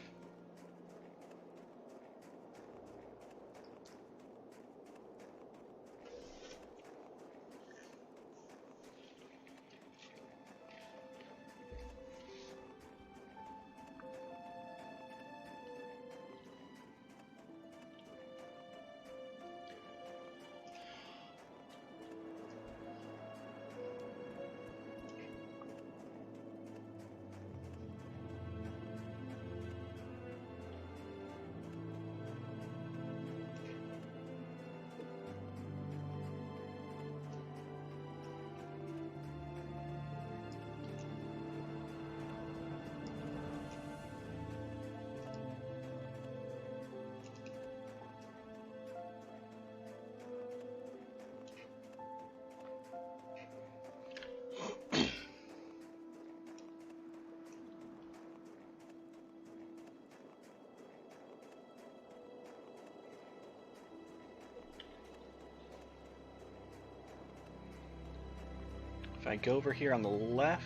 If I go over here on the left,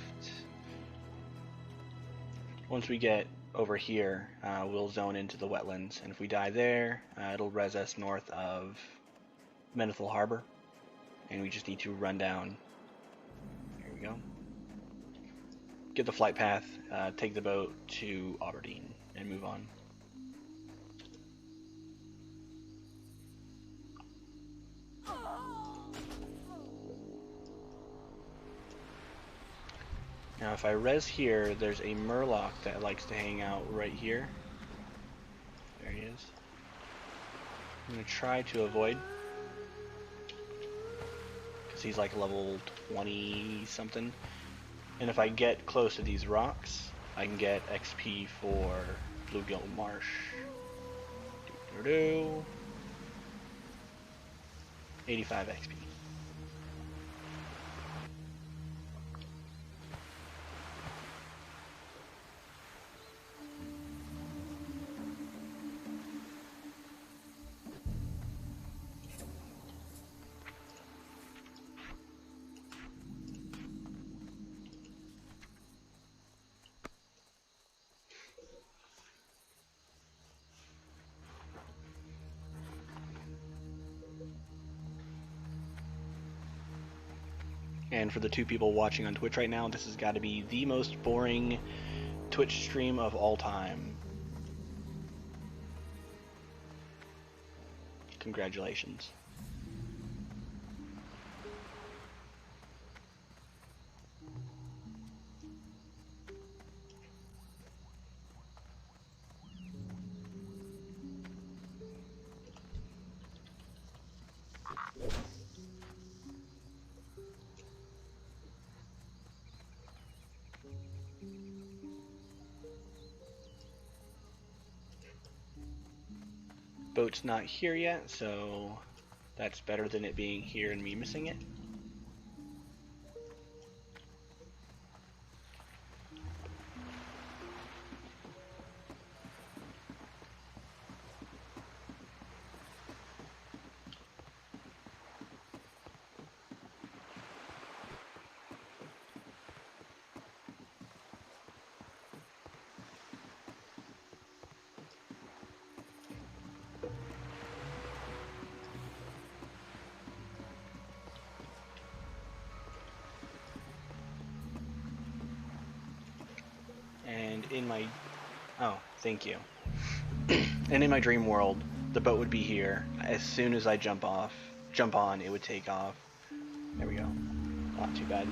once we get over here, we'll zone into the wetlands, and if we die there, it'll res us north of Menethil Harbor, and we just need to run down. Here we go. Get the flight path, take the boat to Aberdeen, and move on. Now if I res here, there's a Murloc that likes to hang out right here. There he is. I'm going to try to avoid, because he's like level 20 something. And if I get close to these rocks, I can get XP for Bluegill Marsh. 85 XP. And for the 2 people watching on Twitch right now, this has got to be the most boring Twitch stream of all time. Congratulations. Boat's not here yet, so that's better than it being here and me missing it. And in my, oh, thank you. And in my dream world, the boat would be here. As soon as I jump on, it would take off. There we go. Not too bad.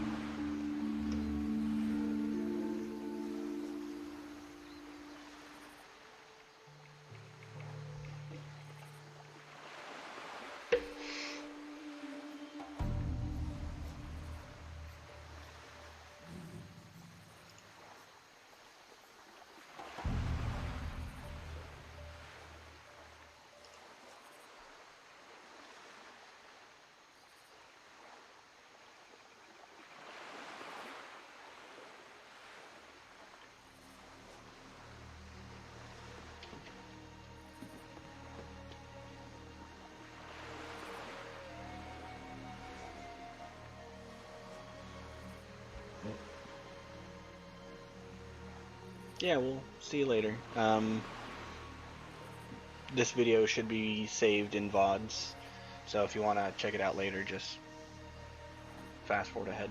Yeah, we'll see you later. This video should be saved in VODs, so if you want to check it out later, just fast forward ahead.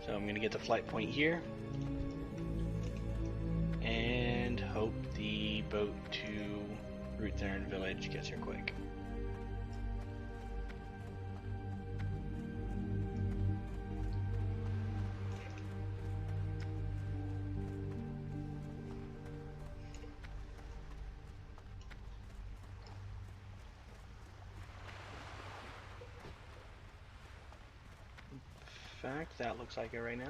So I'm going to get the flight point here and hope the boat to Root Theron Village gets here quick. In fact, that looks like it right now.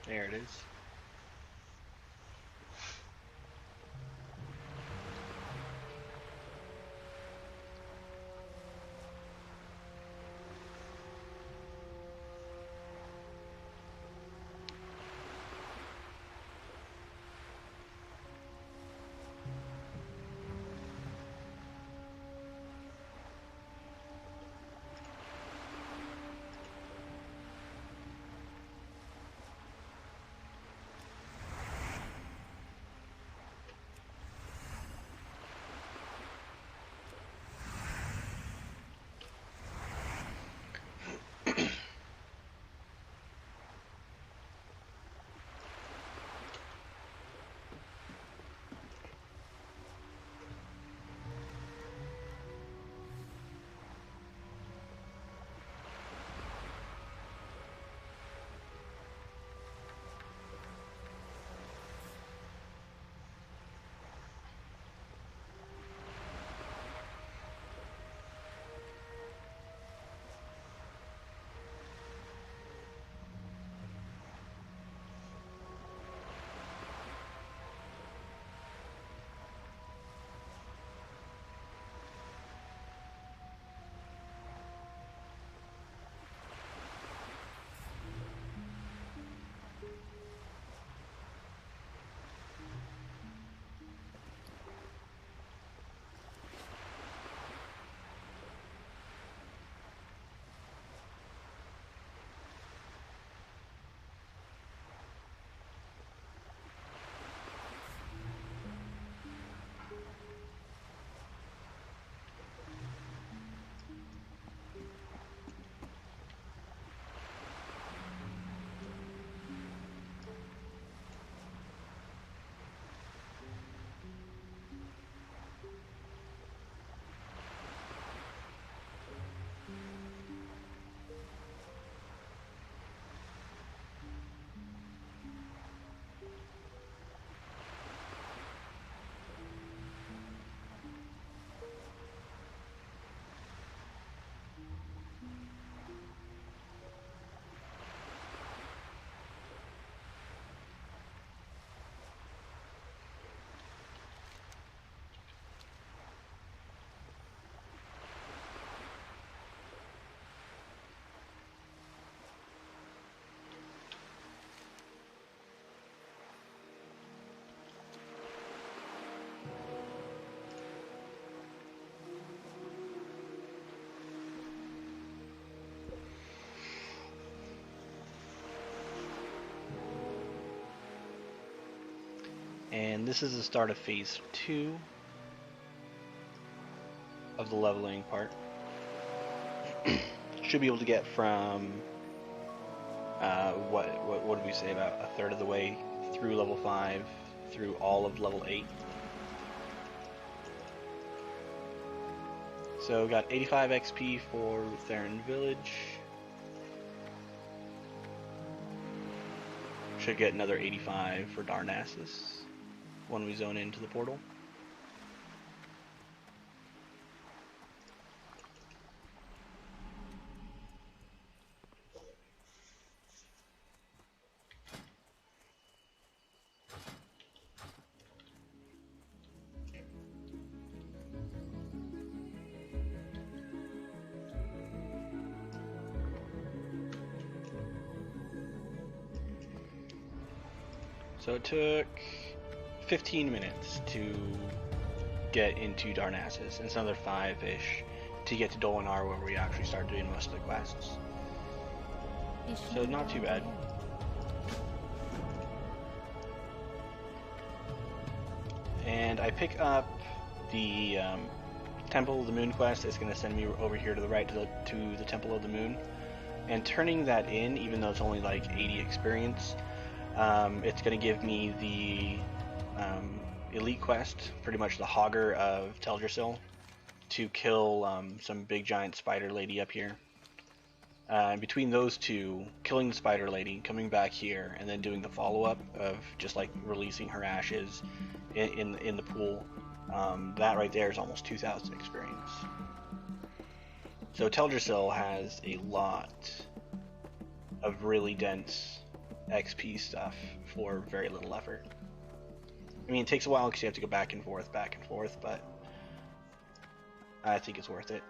There it is. And this is the start of phase 2 of the leveling part. Should be able to get from what did we say, about a third of the way through level 5 through all of level 8. So got 85 XP for Theron Village. Should get another 85 for Darnassus when we zone into the portal. So it took 15 minutes to get into Darnassus, and it's another 5-ish to get to Dolinar, where we actually start doing most of the quests. So not too bad. And I pick up the Temple of the Moon quest. It's going to send me over here to the right to the Temple of the Moon. And turning that in, even though it's only like 80 experience, it's going to give me the elite quest, pretty much the Hogger of Teldrassil, to kill some big giant spider lady up here. And between those two, killing the spider lady, coming back here, and then doing the follow-up of just like releasing her ashes in the pool, that right there is almost 2,000 experience. So Teldrassil has a lot of really dense XP stuff for very little effort. I mean, it takes a while because you have to go back and forth, but I think it's worth it.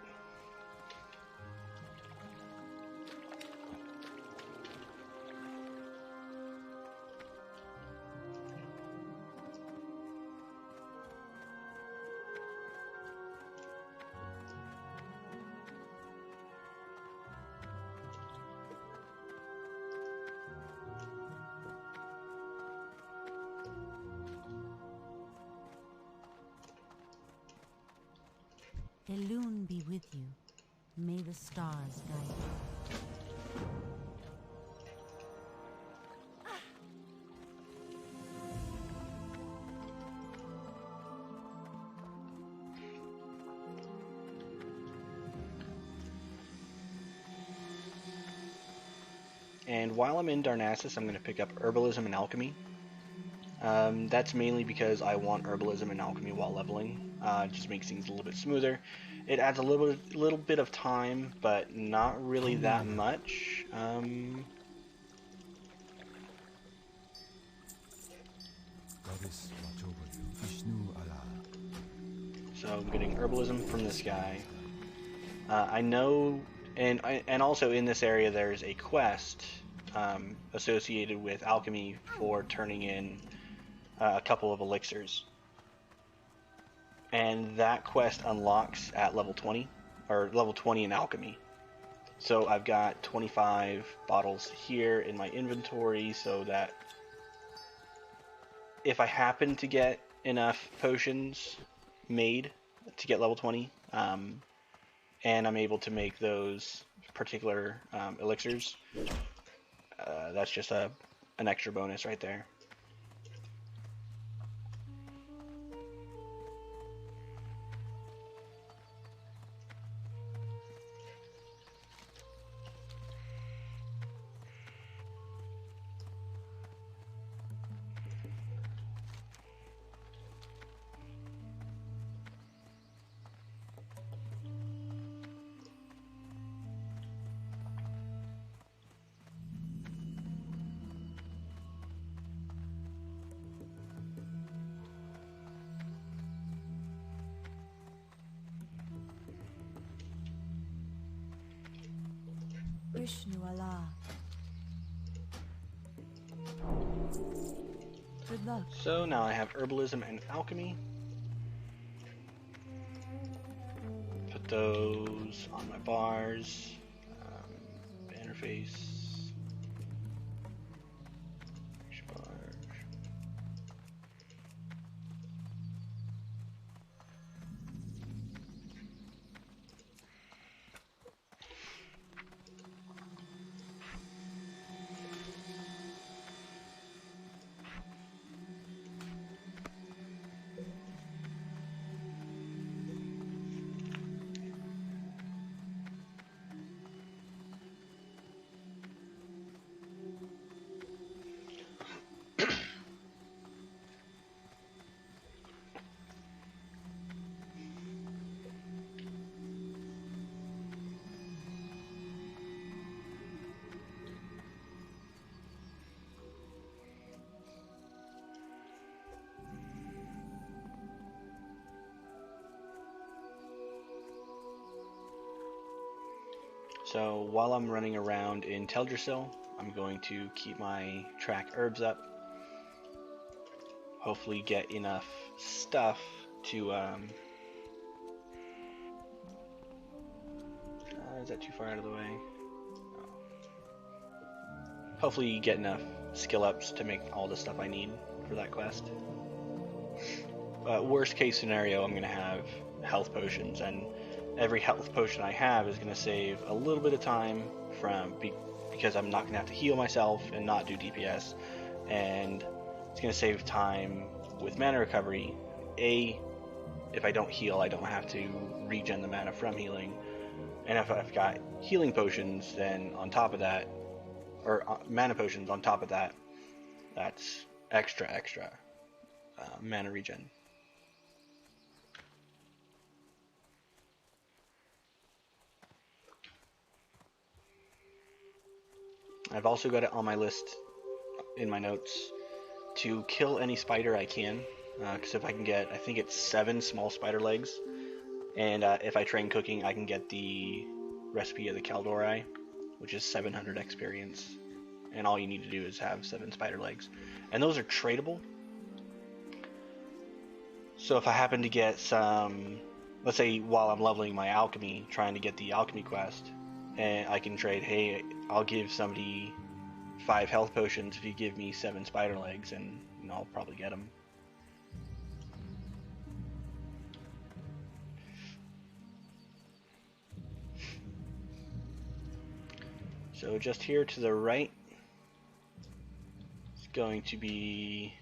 The Elune be with you. May the stars guide you. And while I'm in Darnassus, I'm going to pick up Herbalism and Alchemy. That's mainly because I want Herbalism and Alchemy while leveling. It just makes things a little bit smoother. It adds a little bit of time, but not really that much. So I'm getting Herbalism from this guy. I know, and also in this area there's a quest associated with alchemy for turning in a couple of elixirs. And that quest unlocks at level 20, or level 20 in alchemy. So I've got 25 bottles here in my inventory, so that if I happen to get enough potions made to get level 20, and I'm able to make those particular elixirs, that's just an extra bonus right there. Vishnu Allah. Good luck. So now I have Herbalism and Alchemy. Put those on my bars. Interface. So while I'm running around in Teldrassil, I'm going to keep my track herbs up. Hopefully get enough stuff to, is that too far out of the way? Oh. Hopefully get enough skill ups to make all the stuff I need for that quest. Worst case scenario, I'm going to have health potions, and every health potion I have is going to save a little bit of time because I'm not going to have to heal myself and not do DPS, and it's going to save time with mana recovery. If I don't heal, I don't have to regen the mana from healing, and if I've got healing potions, then on top of that, or mana potions on top of that, that's extra mana regen. I've also got it on my list in my notes to kill any spider I can, because if I can get, I think it's 7 small spider legs, and if I train cooking, I can get the recipe of the Kaldori, which is 700 experience, and all you need to do is have 7 spider legs, and those are tradable. So if I happen to get some, let's say while I'm leveling my alchemy, trying to get the alchemy quest, and I can trade, hey, I'll give somebody 5 health potions if you give me 7 spider legs, and I'll probably get them. So just here to the right is going to be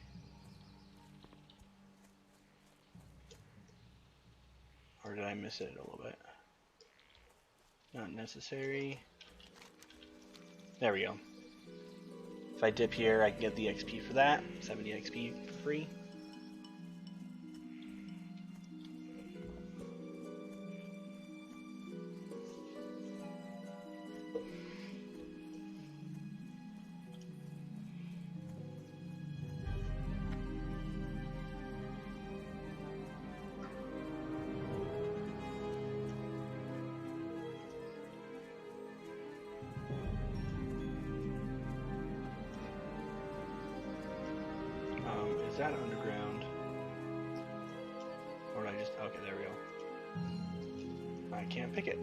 or did I miss it a little bit? Not necessary. There we go. If I dip here, I can get the XP for that. 70 XP for free. Is that underground? Or did I just... Okay, there we go. I can't pick it.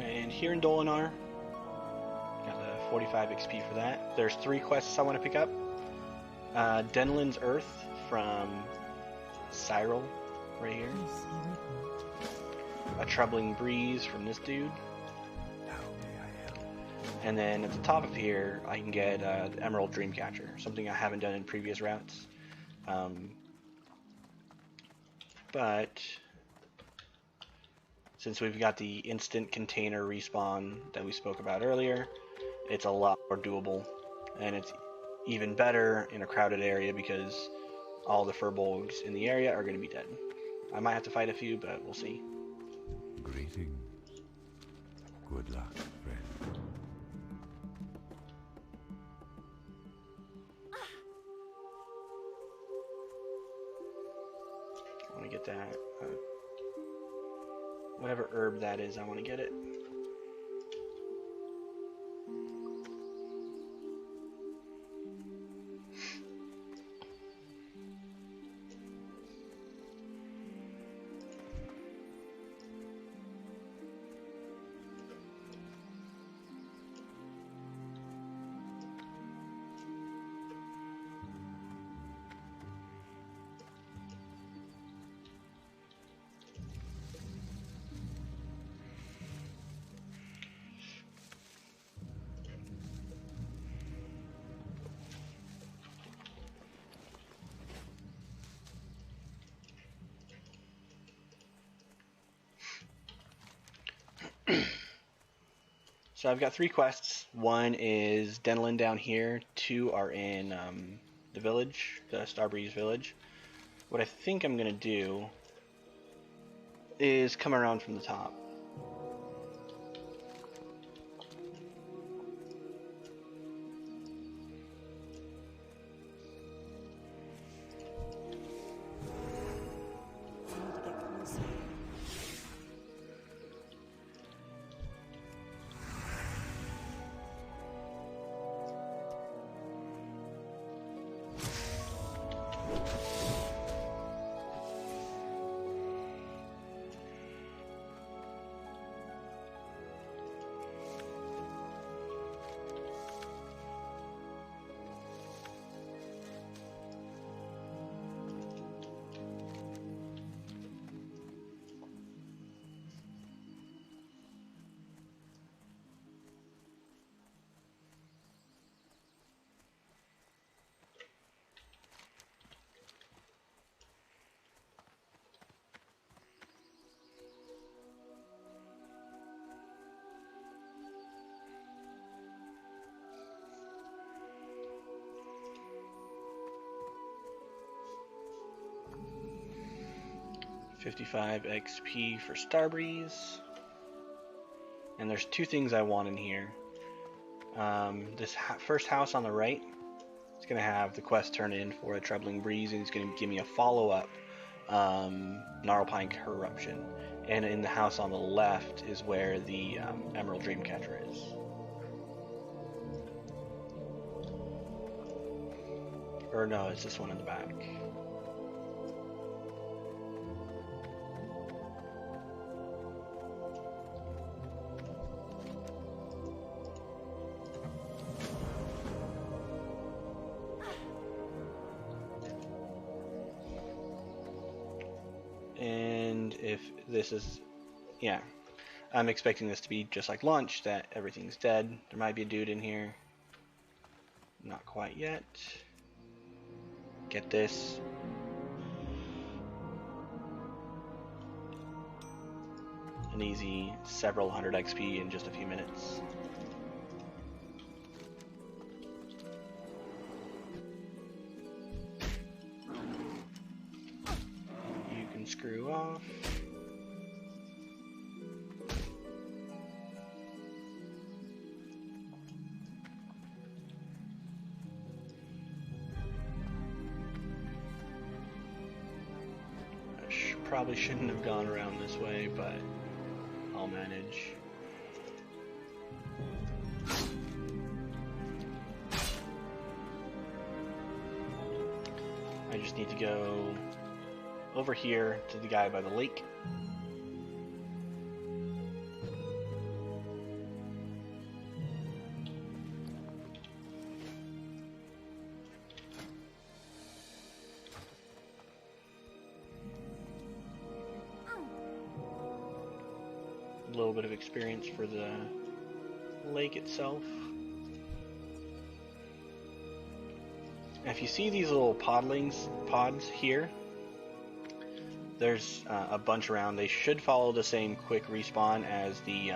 And here in Dolinar, got a 45 XP for that. There's 3 quests I want to pick up. Denlin's Earth from Cyril, right here. A Troubling Breeze from this dude. And then at the top of here, I can get the Emerald Dreamcatcher, something I haven't done in previous routes. But since we've got the instant container respawn that we spoke about earlier, it's a lot more doable, and it's even better in a crowded area because all the furbolgs in the area are going to be dead. I might have to fight a few, but we'll see. Greetings. Good luck, friend. I want to get that. Whatever herb that is, I want to get it. So I've got 3 quests. One is Denlin down here. 2 are in the village, the Starbreeze village. What I think I'm going to do is come around from the top. I need to get closer. $55 XP for Starbreeze. And there's 2 things I want in here. This first house on the right, it's going to have the quest turn in for a Troubling Breeze, and it's going to give me a follow-up Gnarlpine Corruption. And in the house on the left is where the Emerald Dreamcatcher is. Or no, it's this one in the back. And if this is, yeah, I'm expecting this to be just like launch, that everything's dead. There might be a dude in here. Not quite yet. Get this. An easy several hundred XP in just a few minutes. You can screw off. Probably shouldn't have gone around this way, but I'll manage. I just need to go over here to the guy by the lake. A little bit of experience for the lake itself. If you see these little pods here, there's a bunch around. They should follow the same quick respawn as the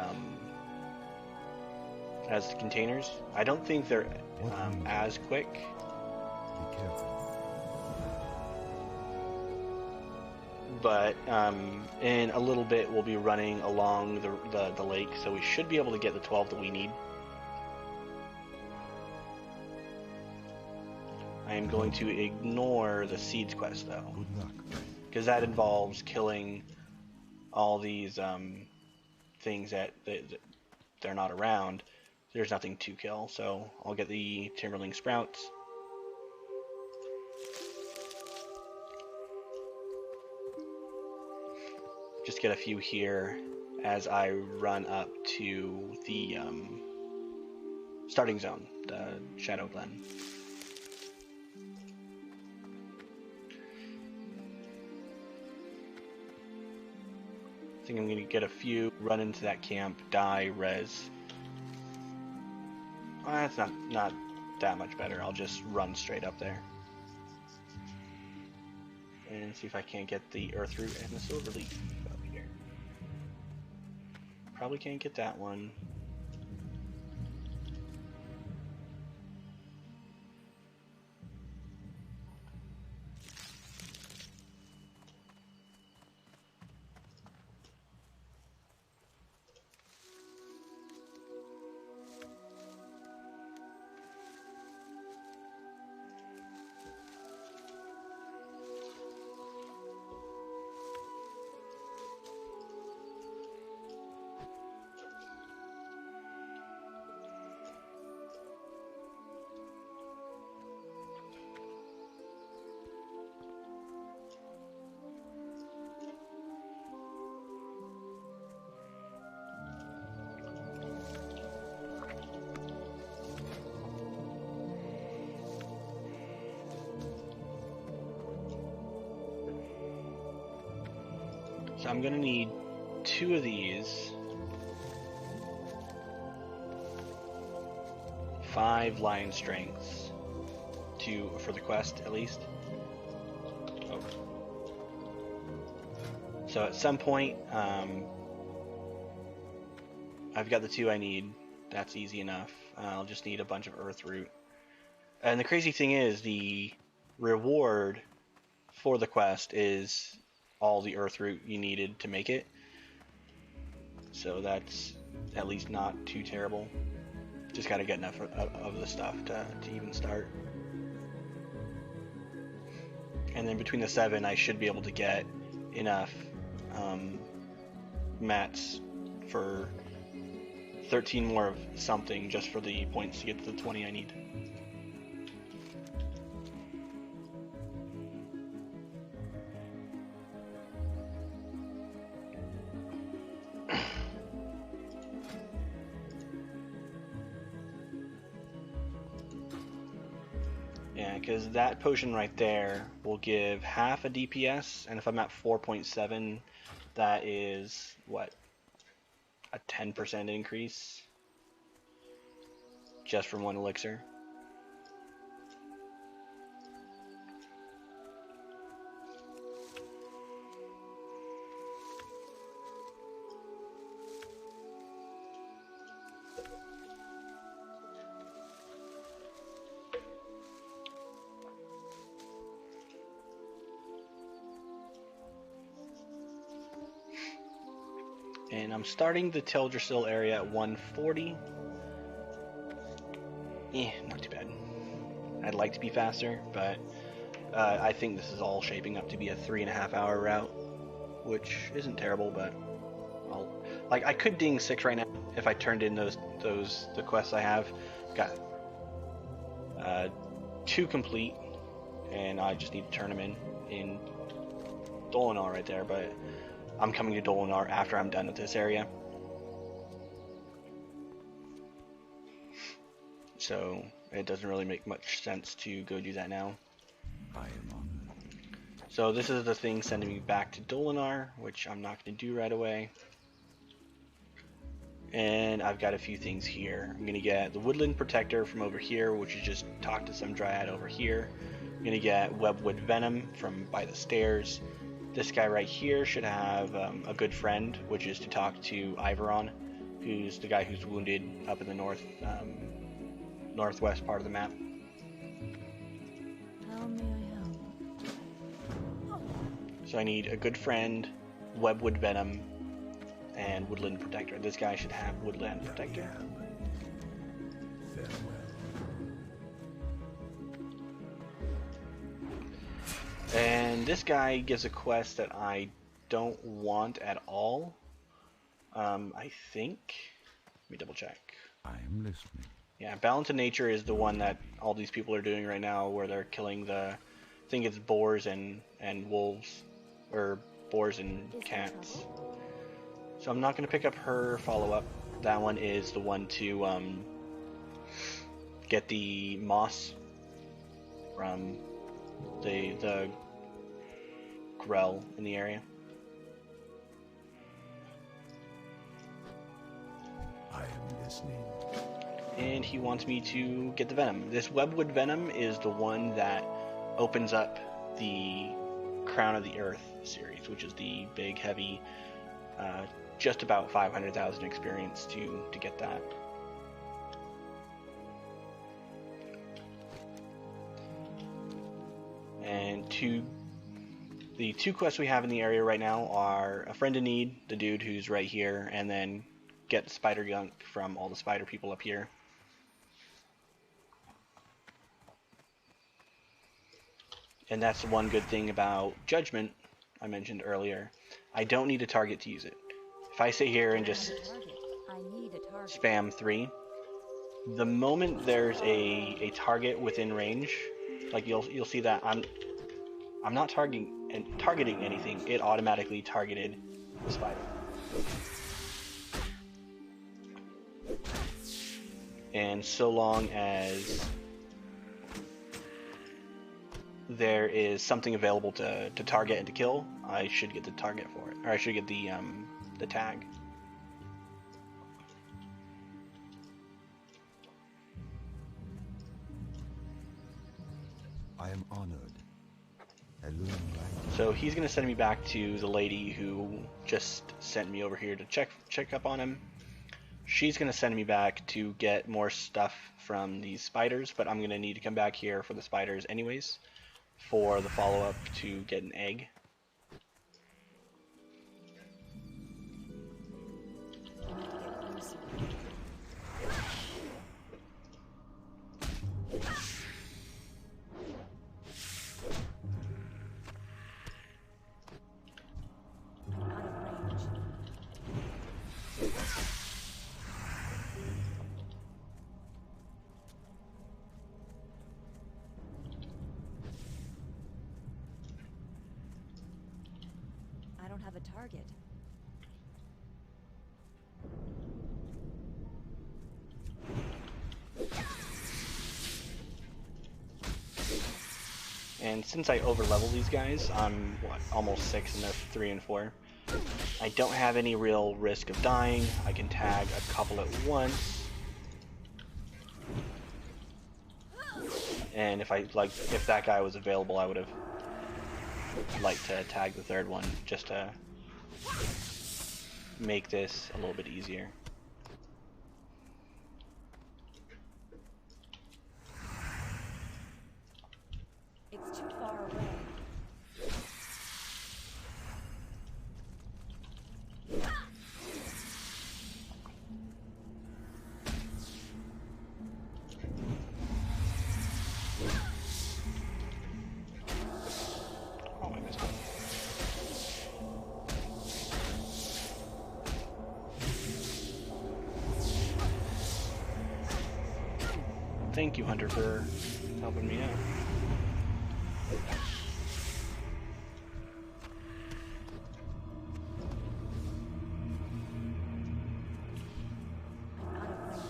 containers. I don't think they're as quick. Be careful. But in a little bit we'll be running along the lake, so we should be able to get the 12 that we need. I am going to ignore the Seeds quest though, Good luck. because that involves killing all these things that they're not around. There's nothing to kill, so I'll get the Timberling Sprouts. Just get a few here as I run up to the starting zone, the Shadow Glen. I think I'm going to get a few, run into that camp, die, res. Well, that's not that much better. I'll just run straight up there. And see if I can't get the Earth Root and the Silver Leaf up here. Probably can't get that one. So I'm gonna need 2 of these. 5 lion strengths for the quest at least. Oh. So at some point, I've got the 2 I need. That's easy enough. I'll just need a bunch of earth root. And the crazy thing is, the reward for the quest is all the earth root you needed to make it. So that's at least not too terrible. Just gotta get enough of the stuff to even start. And then between the 7, I should be able to get enough mats for 13 more of something just for the points to get to the 20 I need. Yeah, because that potion right there will give half a DPS, and if I'm at 4.7, that is, what, a 10% increase just from 1 elixir. And I'm starting the Teldrassil area at 140. Not too bad. I'd like to be faster, but I think this is all shaping up to be a 3.5 hour route, which isn't terrible, but I could ding 6 right now if I turned in the quests I have. Got 2 complete, and I just need to turn them in Dolinar right there, but I'm coming to Dolinar after I'm done with this area. So it doesn't really make much sense to go do that now. I am honored. So this is the thing sending me back to Dolinar, which I'm not going to do right away. And I've got a few things here. I'm going to get the Woodland Protector from over here, which is just talk to some Dryad over here. I'm going to get Webwood Venom from by the stairs. This guy right here should have a good friend, which is to talk to Iveron, who's the guy who's wounded up in the northwest part of the map. How may I help? So I need a good friend, Webwood Venom, and Woodland Protector. This guy should have Woodland Protector. Farewell. And this guy gives a quest that I don't want at all. I think. Let me double check. I am listening. Yeah, Balance of Nature is the one that all these people are doing right now, where they're killing I think it's boars and wolves, or boars and cats. So I'm not going to pick up her follow-up. That one is the one to get the moss from the Grell in the area. I am listening. And he wants me to get the venom. This Webwood Venom is the one that opens up the Crown of the Earth series, which is the big, heavy, just about 500,000 experience to get that. And the 2 quests we have in the area right now are A Friend in Need, the dude who's right here, and then get spider gunk from all the spider people up here. And that's the one good thing about Judgment I mentioned earlier. I don't need a target to use it. If I sit here and just I need a target. spam 3, the moment there's a target within range, like you'll see that I'm not targeting anything. It automatically targeted the spider. And so long as there is something available to target and to kill, I should get the target for it, or I should get the tag. I am honored. Right. So he's gonna send me back to the lady who just sent me over here to check up on him. She's gonna send me back to get more stuff from these spiders, but I'm gonna need to come back here for the spiders anyways, for the follow-up to get an egg. I don't have a target. And since I overlevel these guys, I'm almost 6 and they're 3 and 4. I don't have any real risk of dying. I can tag a couple at once. And if that guy was available, I would have liked to tag the third one just to make this a little bit easier. It's too far away. Oh, I missed one. Thank you, Hunter, for helping me out. I'm out of range.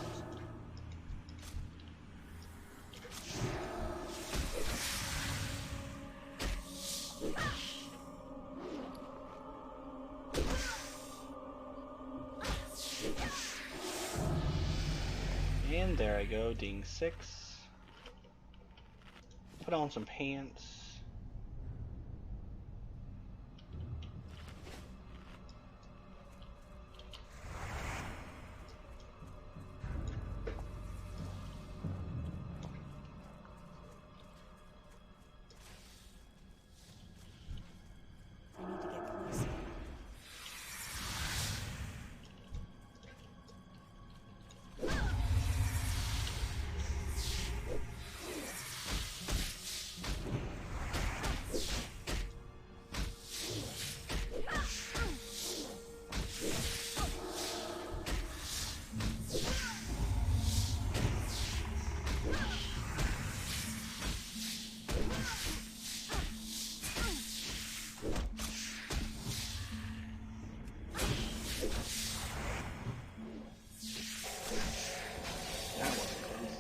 And there I go, ding 6. Put on some pants. I need to get closer. That wasn't close.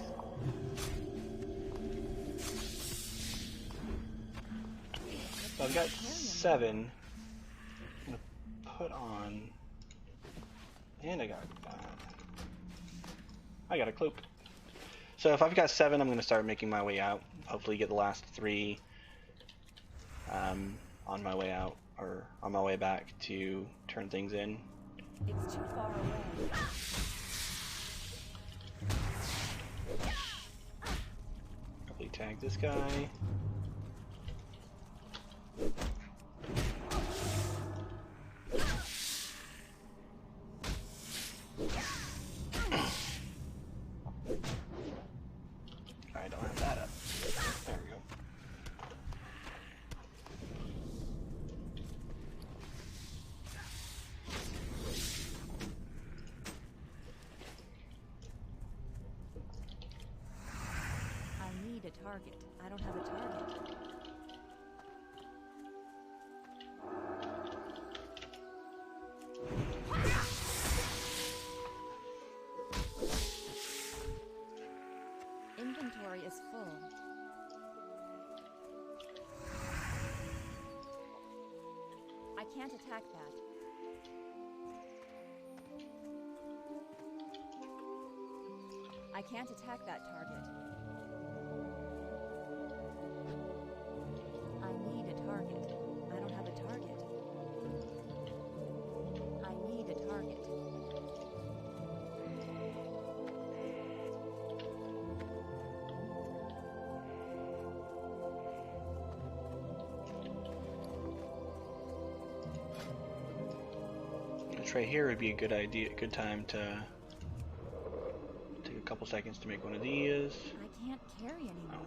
So I've got 7. I'm gonna put on, and I got a cloak. So if I've got 7, I'm gonna start making my way out. Hopefully get the last 3 on my way out, or on my way back to turn things in. It's too far away. Probably tag this guy. I don't have that up. There we go. I need a target. I don't have a target. Inventory is full. can't attack that. I can't attack that target. I need a target. I don't have a target. I need a target. This right here would be a good time to take a couple seconds to make one of these. I can't carry anymore.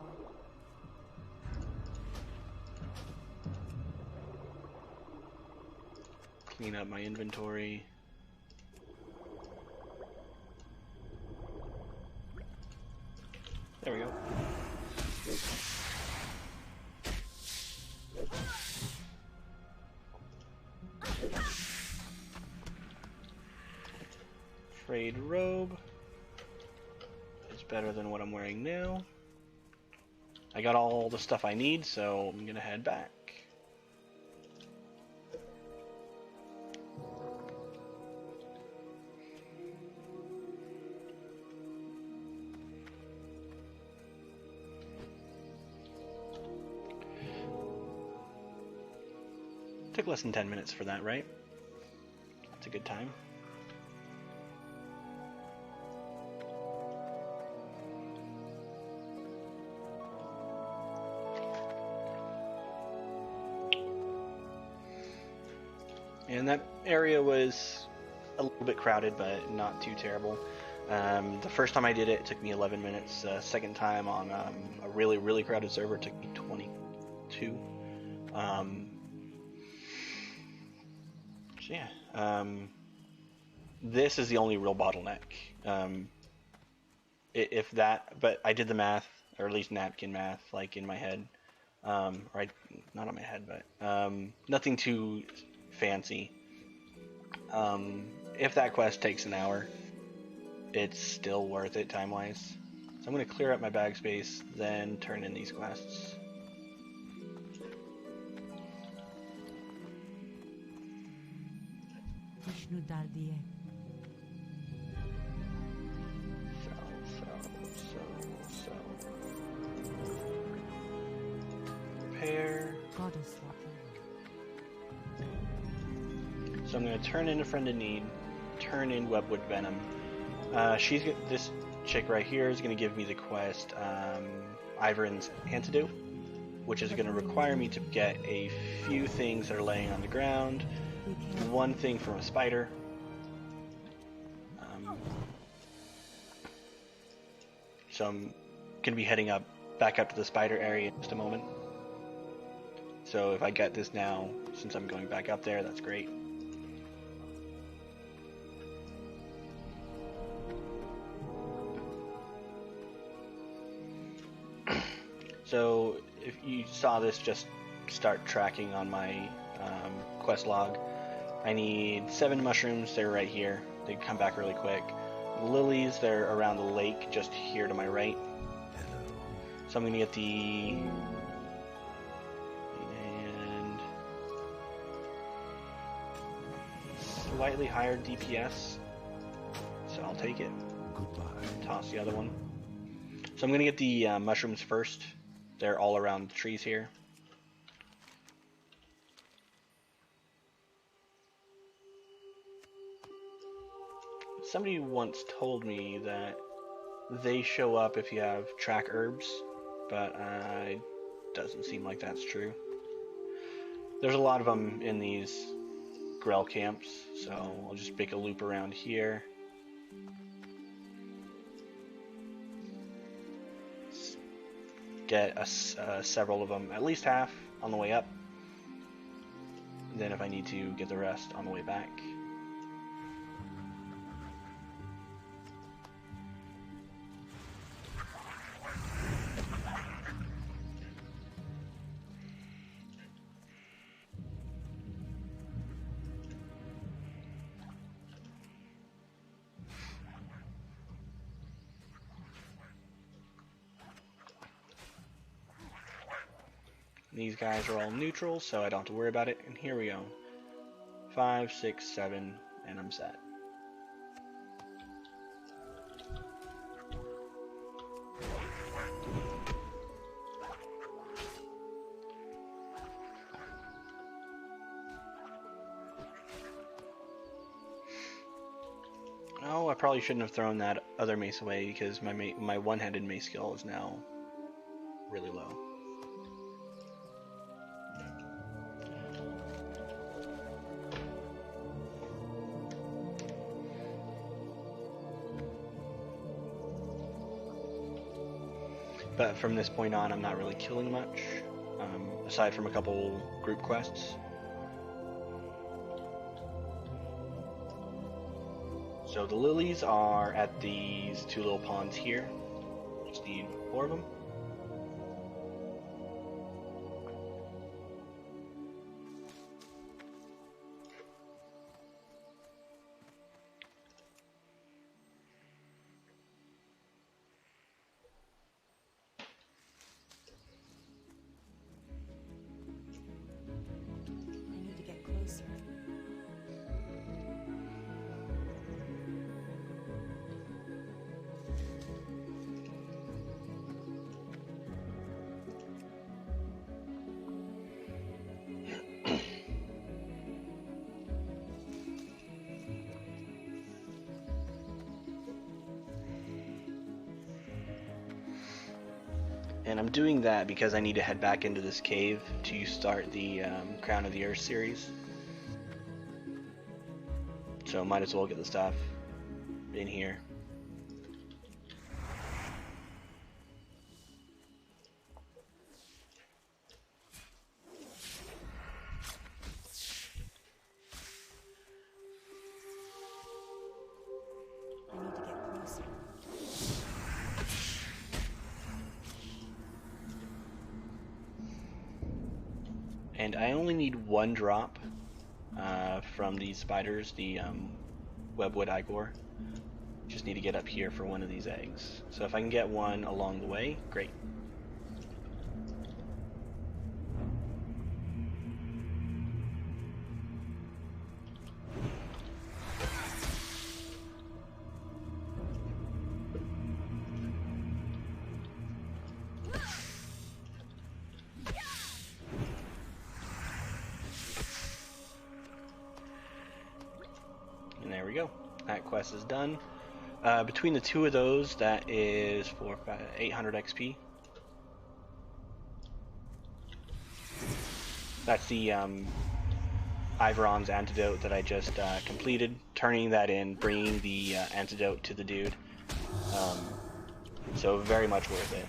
Clean up my inventory. There we go. Frayed robe. It's better than what I'm wearing now. I got all the stuff I need, so I'm gonna head back. Took less than 10 minutes for that, right? That's a good time. And that area was a little bit crowded, but not too terrible. The first time I did it, it took me 11 minutes. Second time on a really, really crowded server, it took me 22. So yeah, this is the only real bottleneck. If that, but I did the math, or at least napkin math, like in my head, not on my head, but nothing too fancy. If that quest takes an hour, it's still worth it time-wise. So I'm going to clear up my bag space, then turn in these quests. Repair. So I'm going to turn in a friend in need, turn in Webwood Venom. This chick right here is going to give me the quest Iverin's Antidote, which is going to require me to get a few things that are laying on the ground, one thing from a spider. So I'm going to be heading back up to the spider area in just a moment. So if I get this now, since I'm going back up there, that's great. So if you saw this just start tracking on my quest log, I need 7 mushrooms. They're right here. They come back really quick. The lilies, they're around the lake just here to my right. So I'm going to get the... and slightly higher DPS. So I'll take it. Goodbye. Toss the other one. So I'm going to get the mushrooms first. They're all around the trees here. Somebody once told me that they show up if you have track herbs, but it doesn't seem like that's true. There's a lot of them in these Grell camps, so I'll just make a loop around here. Get several of them, at least half, on the way up. And then if I need to, get the rest on the way back. These guys are all neutral, so I don't have to worry about it. And here we go. 5, 6, 7, and I'm set. Oh, I probably shouldn't have thrown that other mace away because my one-handed mace skill is now really low. But from this point on, I'm not really killing much, aside from a couple group quests. So the lilies are at these two little ponds here. Just need 4 of them. I need to get closer. And I'm doing that because I need to head back into this cave to start the Crown of the Earth series. So might as well get the stuff in here. I need to get closer. And I only need 1 drop from these spiders, the webwood igor. Just need to get up here for one of these eggs. So if I can get one along the way, great. And there we go. That quest is done. Between the two of those, that is 800 XP. That's the Iveron's antidote that I just completed. Turning that in, bringing the antidote to the dude. So very much worth it.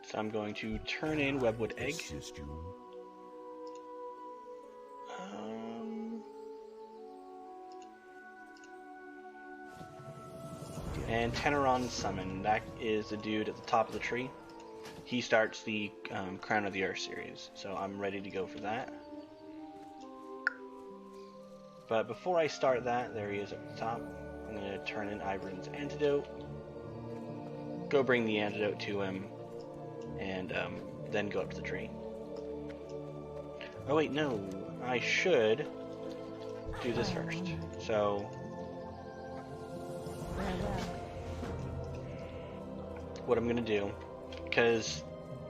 So I'm going to turn in webwood egg. Assist you. And Teneron Summon. That is the dude at the top of the tree. He starts the Crown of the Earth series, so I'm ready to go for that. But before I start that, there he is at the top. I'm going to turn in Ivern's antidote. Go bring the antidote to him. And then go up to the tree. Oh wait, no. I should do this first. So what I'm going to do, because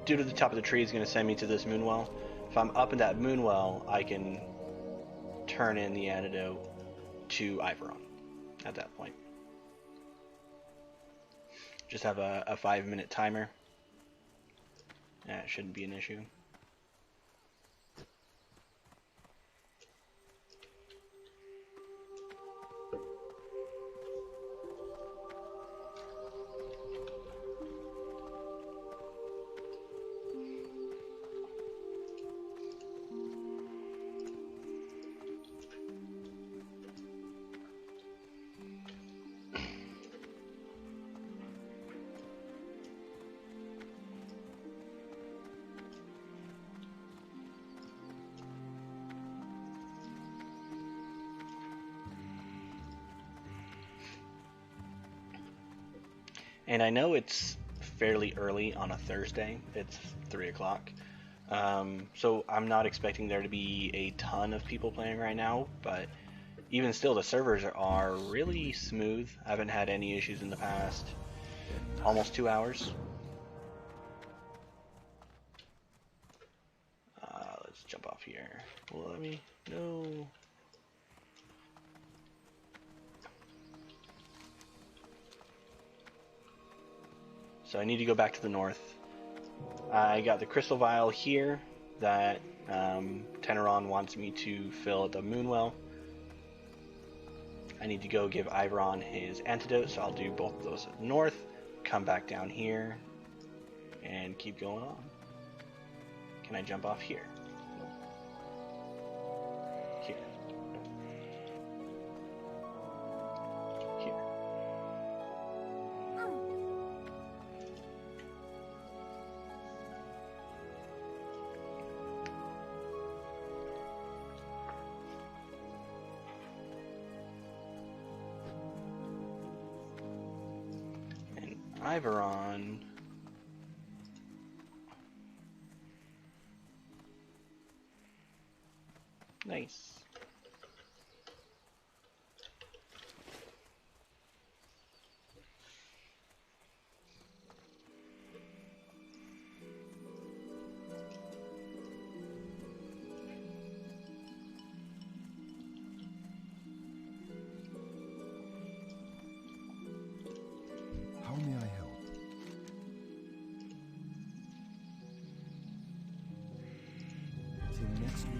due to the top of the tree is going to send me to this moonwell. If I'm up in that moonwell, I can turn in the antidote to Iveron at that point. Just have a 5-minute timer. That shouldn't be an issue. And I know it's fairly early on a Thursday. It's 3 o'clock. So I'm not expecting there to be a ton of people playing right now, but even still, the servers are really smooth. I haven't had any issues in the past almost 2 hours. Let's jump off here. Let me know. So I need to go back to the north. I got the crystal vial here that Teneron wants me to fill at the Moonwell. I need to go give Iveron his antidote, so I'll do both of those at the north, come back down here, and keep going on. Can I jump off here? Here. Here. Iveron. Nice. How may I help? Till next week.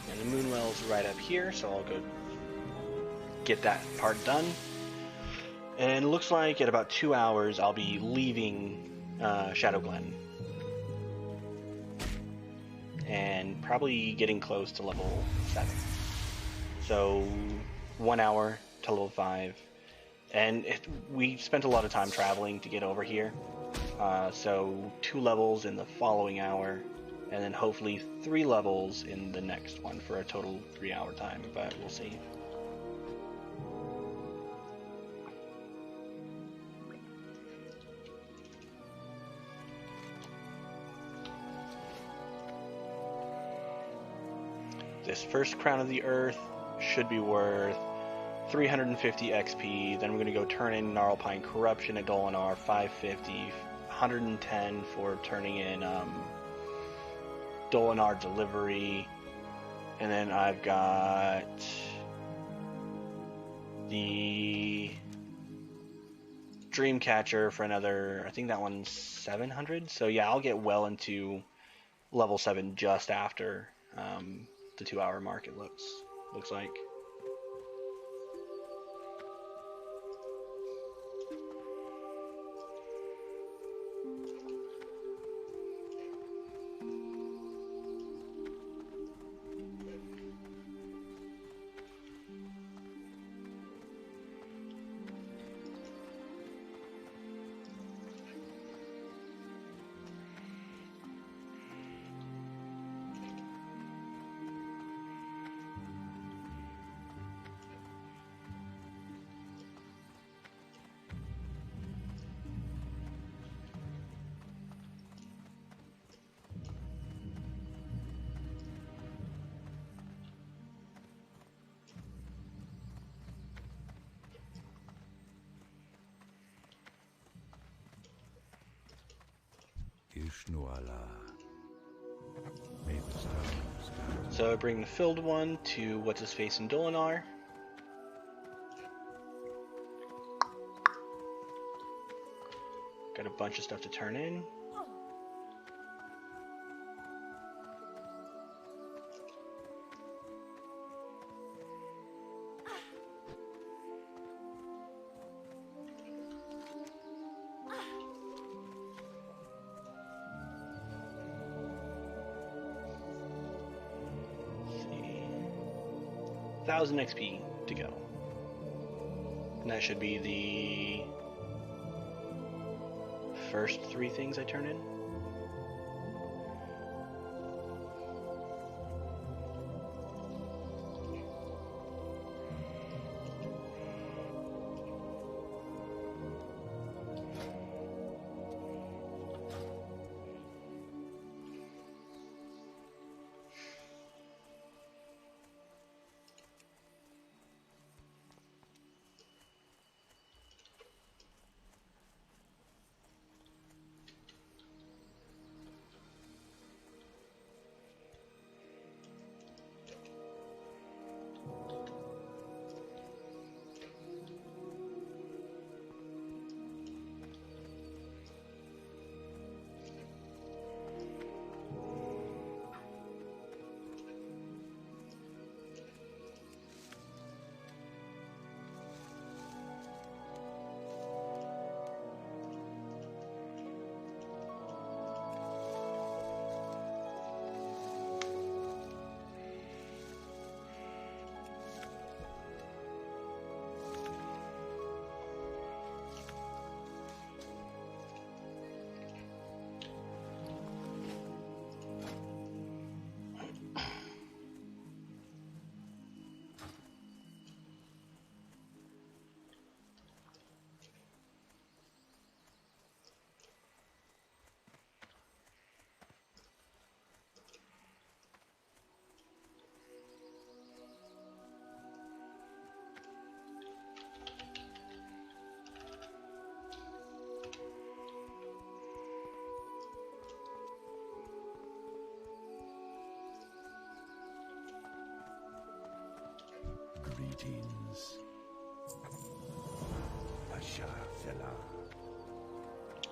And the Moonwell's right up here, so I'll go get that part done. And it looks like at about 2 hours I'll be leaving Shadow Glen. And probably getting close to level 7. So 1 hour to level 5. And we spent a lot of time traveling to get over here. So 2 levels in the following hour, and then hopefully 3 levels in the next one for a total 3-hour time, but we'll see. This first Crown of the Earth should be worth 350 XP. Then we're going to go turn in Gnarlpine Corruption at Dolinar, 550, 110 for turning in Dolinar Delivery. And then I've got the Dreamcatcher for another, I think that one's 700. So yeah, I'll get well into level 7 just after the 2-hour mark, it looks like. Shnuala. May the stars guide So I bring the filled one to what's his face in Dolinar. Got a bunch of stuff to turn in. Let's see. 1,000 XP to go. And that should be the first 3 things I turn in. greetings. Asha Fela.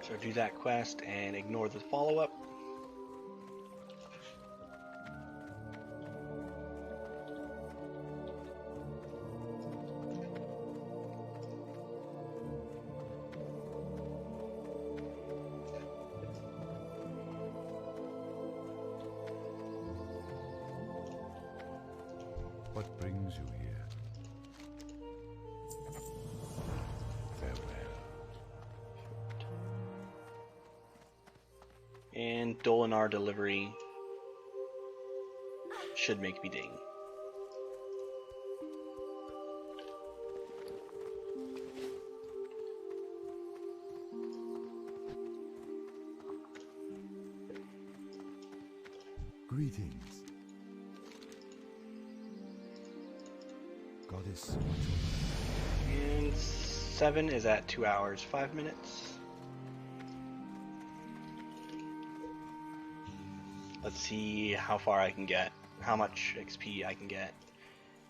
So do that quest and ignore the follow-up. What brings you here? Farewell. And Dolinar delivery should make me ding. Greetings. Goddess. And 7 is at 2 hours, 5 minutes. Let's see how far I can get, how much XP I can get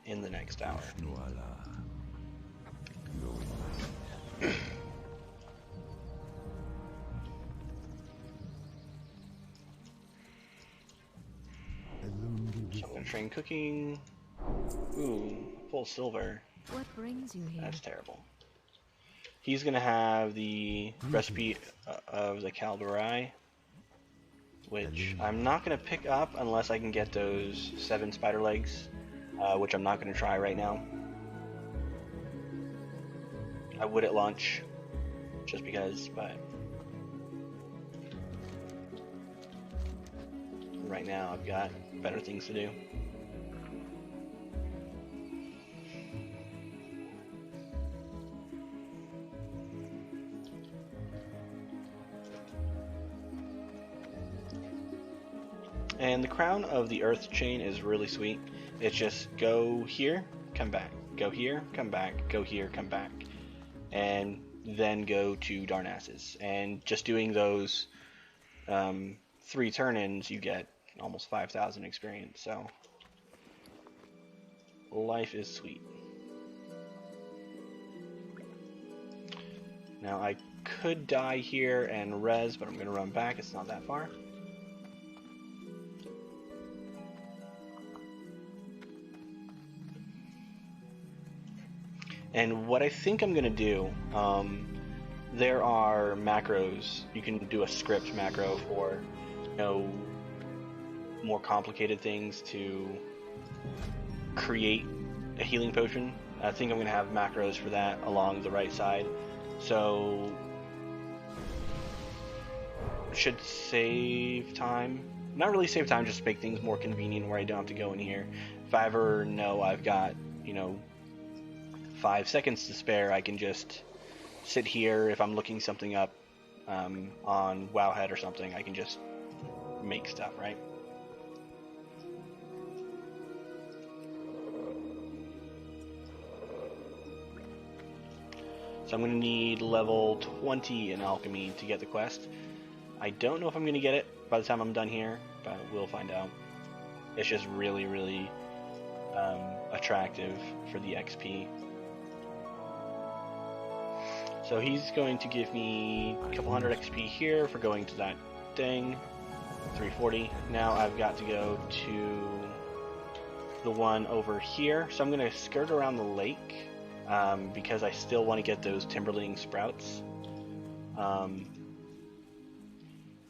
in the next hour. Shnuala. Go So I'm gonna train cooking. Ooh, full silver. What brings you here? That's terrible. He's gonna have the recipe of the Calderai, which I'm not gonna pick up unless I can get those 7 spider legs, which I'm not gonna try right now. I would at lunch, just because, but right now I've got better things to do. And the crown of the earth chain is really sweet. It's just go here, come back, go here, come back, go here, come back, and then go to Darnassus. And just doing those 3 turn-ins, you get almost 5,000 experience. So life is sweet. Now I could die here and res, but I'm going to run back. It's not that far. And what I think I'm going to do, there are macros. You can do a script macro for, you know, more complicated things to create a healing potion. I think I'm going to have macros for that along the right side. So, should save time. Not really save time, just make things more convenient where I don't have to go in here. If I ever know I've got, you know, 5 seconds to spare, I can just sit here. If I'm looking something up on Wowhead or something, I can just make stuff, right? So I'm going to need level 20 in alchemy to get the quest. I don't know if I'm going to get it by the time I'm done here, but we'll find out. It's just really, really attractive for the XP. So he's going to give me a couple hundred XP here for going to that thing. 340. Now I've got to go to the one over here. So I'm going to skirt around the lake because I still want to get those Timberling sprouts.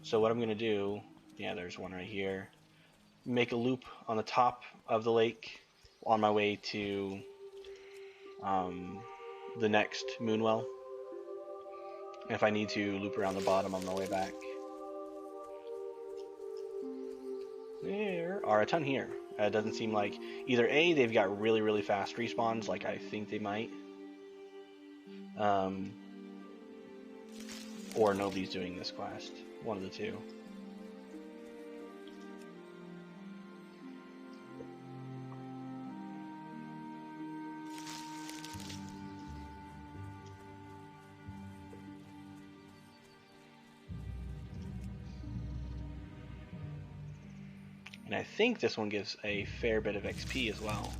So what I'm going to do, yeah, there's one right here. Make a loop on the top of the lake on my way to the next Moonwell. And if I need to, loop around the bottom on the way back. There are a ton here. It doesn't seem like either A, they've got really, really fast respawns, like I think they might, or nobody's doing this quest. One of the two. And I think this one gives a fair bit of XP as well.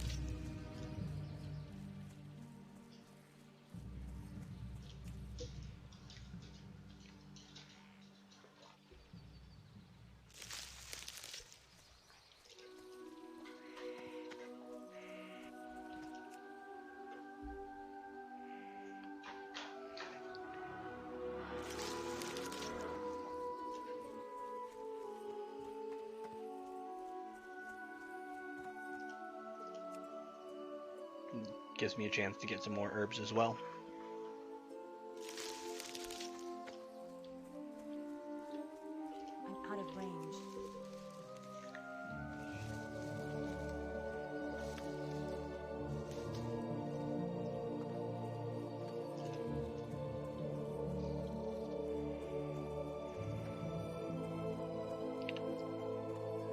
Gives me a chance to get some more herbs as well. I'm out of range.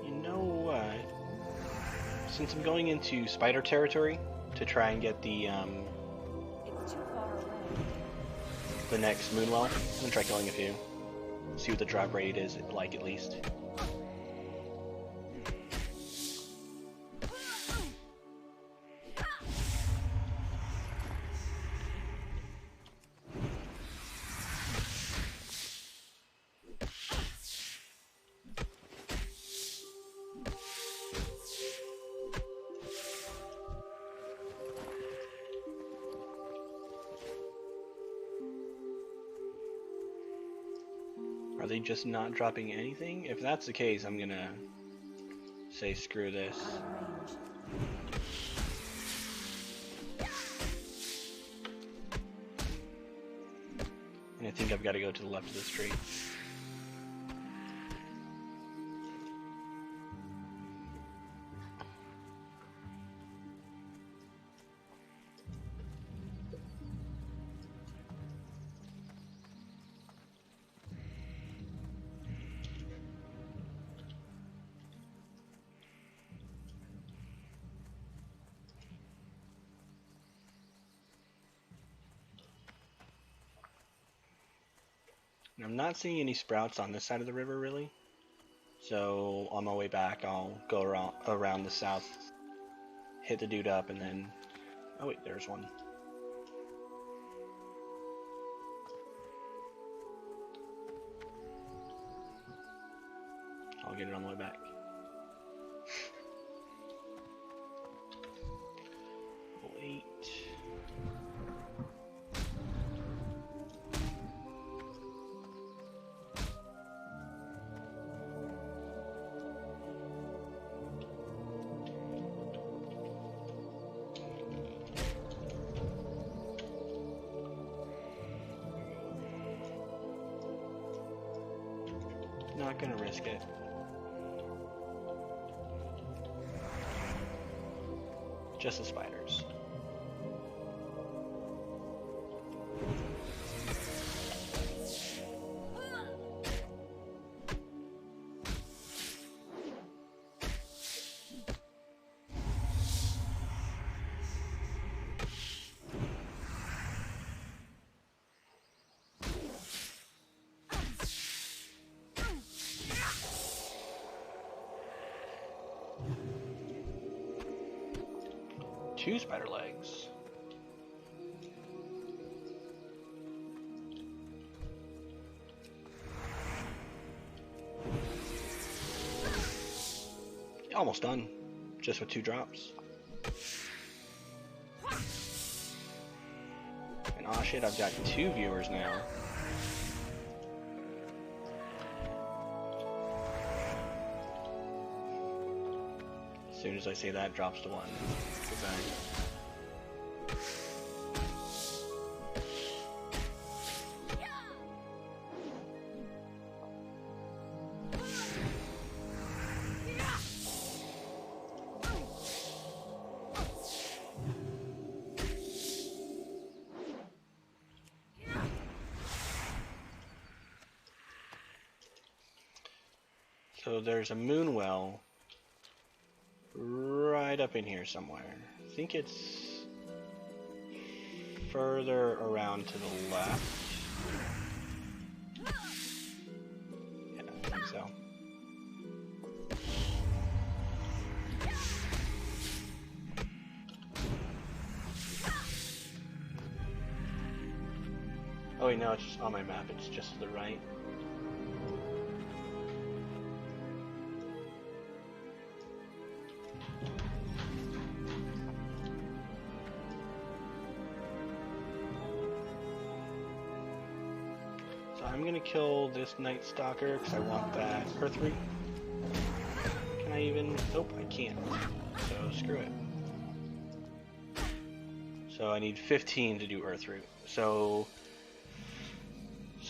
You know what? Since I'm going into spider territory to try and get the It's too far away. the next Moonwell, I'm gonna try killing a few. See what the drop rate is like at least. Are they just not dropping anything? If that's the case, I'm gonna say screw this. Out of range. And I think I've got to go to the left of the street. I'm not seeing any sprouts on this side of the river, really. So on my way back, I'll go around the south, hit the dude up, and then... Oh wait, there's one. I'll get it on the way back. Wait. Not gonna risk it. Just the spiders. Two spider legs. Almost done. Just with 2 drops. And aw shit, I've got 2 viewers now. As soon as I say that, it drops to 1. Goodbye. So there's a moon well right up in here somewhere. I think it's further around to the left. Yeah, I think so. Oh wait, no, it's just on my map, it's just to the right. I'm gonna kill this Night Stalker because I want that Earth Root. Can I even? Nope, I can't. So screw it. So I need 15 to do Earth Root. So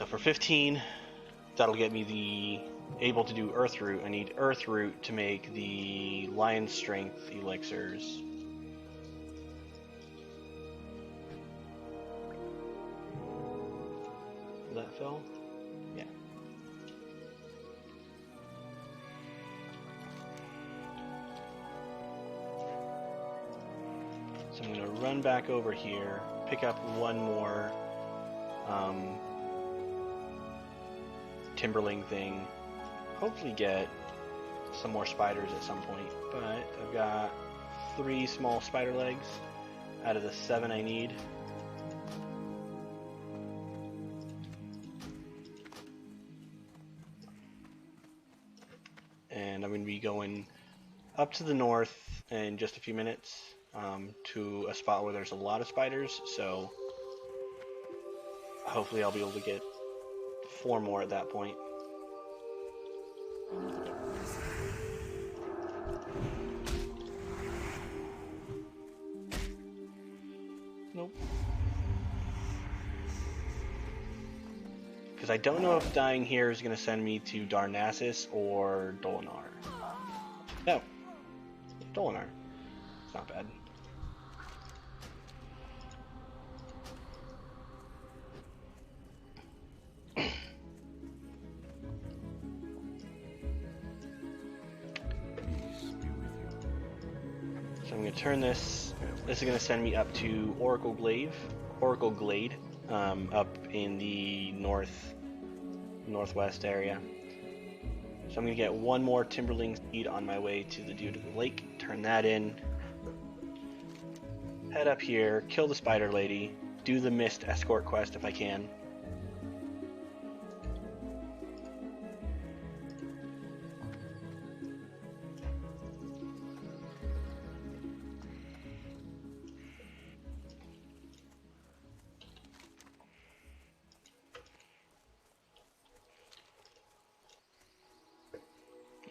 for 15, that'll get me able to do Earth Root. I need Earth Root to make the Lion Strength elixirs. Did that fill? Yeah. So I'm going to run back over here, pick up one more Timberling thing, hopefully get some more spiders at some point, but I've got 3 small spider legs out of the 7 I need. And I'm going to be going up to the north in just a few minutes to a spot where there's a lot of spiders, so hopefully I'll be able to get 4 more at that point. Nope. Because I don't know if dying here is going to send me to Darnassus or Dolinar. No. Dolinar. It's not bad. So I'm going to turn this. This is going to send me up to Oracle Glade, up in the northwest area. So I'm going to get one more Timberling seed on my way to the Dude of the Lake, turn that in, head up here, kill the spider lady, do the mist escort quest if I can.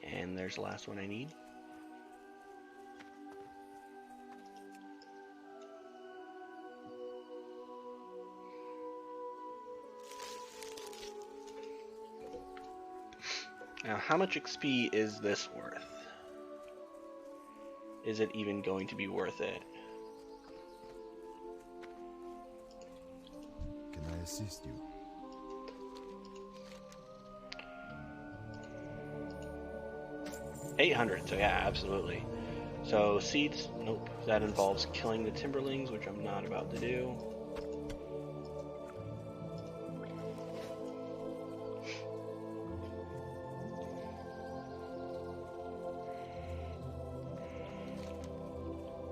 And there's the last one I need. Now, how much XP is this worth? Is it even going to be worth it? Can I assist you? $800, so yeah, absolutely. So seeds, nope. That involves killing the Timberlings, which I'm not about to do.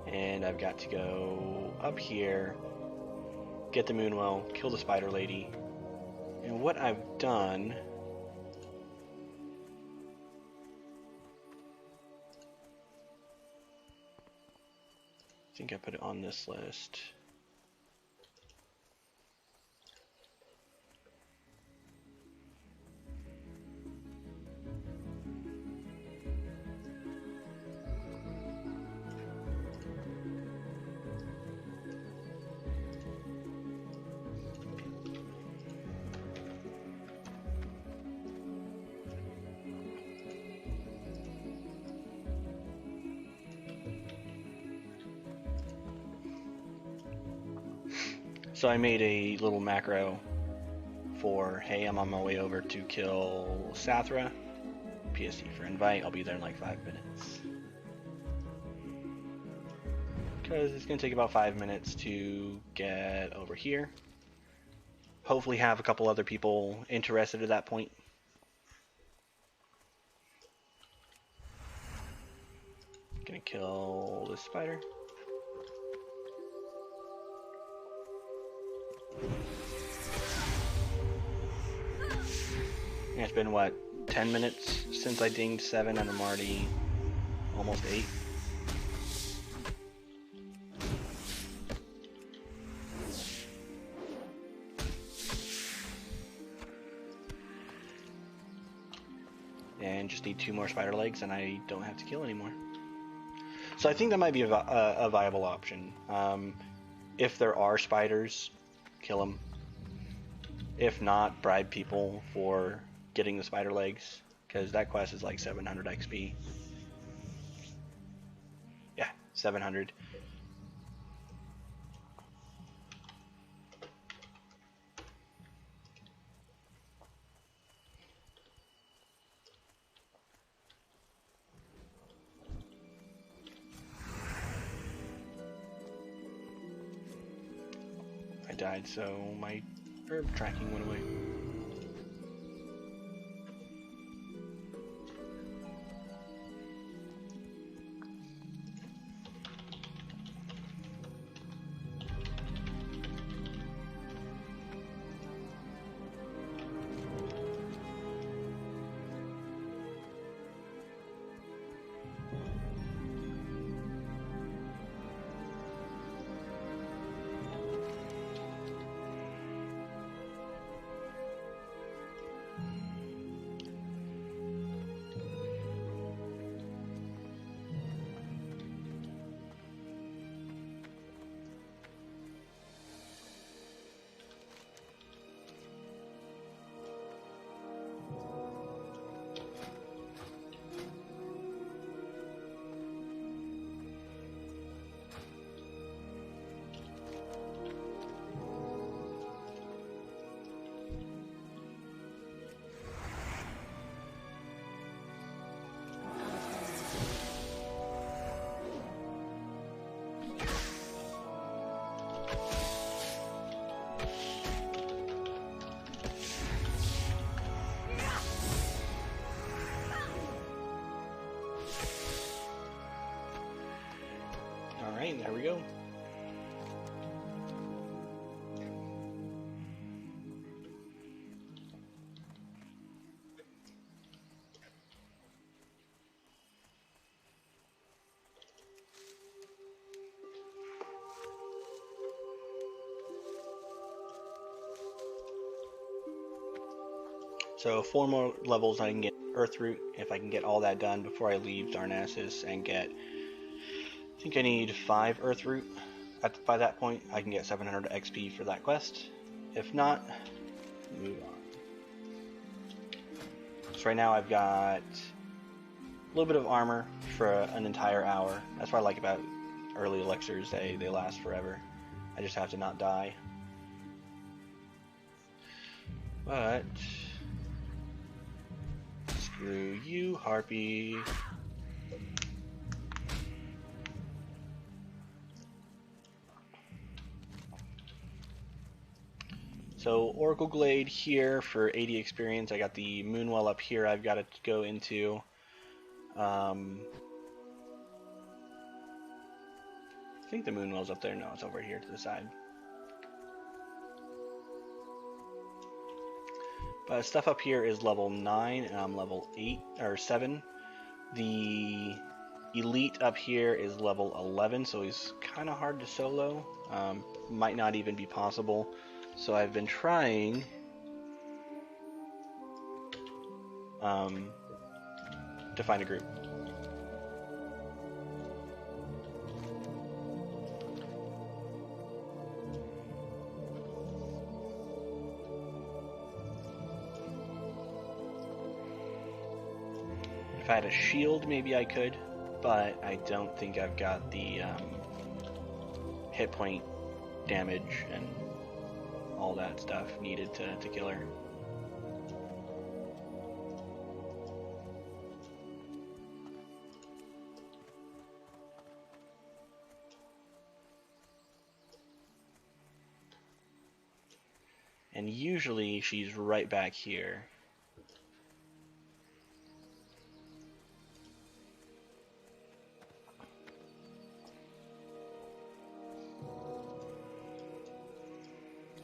And I've got to go up here, get the Moonwell, kill the Spider Lady. And what I've done... I think I put it on this list. So I made a little macro for, hey, I'm on my way over to kill Sathra. PSD for invite, I'll be there in like 5 minutes. Because it's going to take about 5 minutes to get over here. Hopefully have a couple other people interested at that point. Gonna kill this spider. Yeah, it's been, what, 10 minutes since I dinged 7 and I'm already almost 8. And just need 2 more spider legs and I don't have to kill anymore. So I think that might be a viable option. If there are spiders, kill them. If not, bribe people for getting the spider legs, because that quest is like 700 XP. Yeah, 700. I died, so my herb tracking went away. So 4 more levels I can get Earthroot if I can get all that done before I leave Darnassus and get, I think I need 5 Earthroot. By that point I can get 700 XP for that quest. If not, move on. So right now I've got a little bit of armor for an entire hour. That's what I like about early elixirs, they last forever. I just have to not die. But screw you, Harpy. So Oracle Glade here for 80 experience. I got the Moonwell up here I've got to go into. I think the Moonwell's up there. No, it's over here to the side. But stuff up here is level 9 and I'm level 8 or 7. The Elite up here is level 11, so he's kind of hard to solo. Might not even be possible. So I've been trying to find a group. If I had a shield, maybe I could, but I don't think I've got the hit point damage and all that stuff needed to kill her. And usually she's right back here.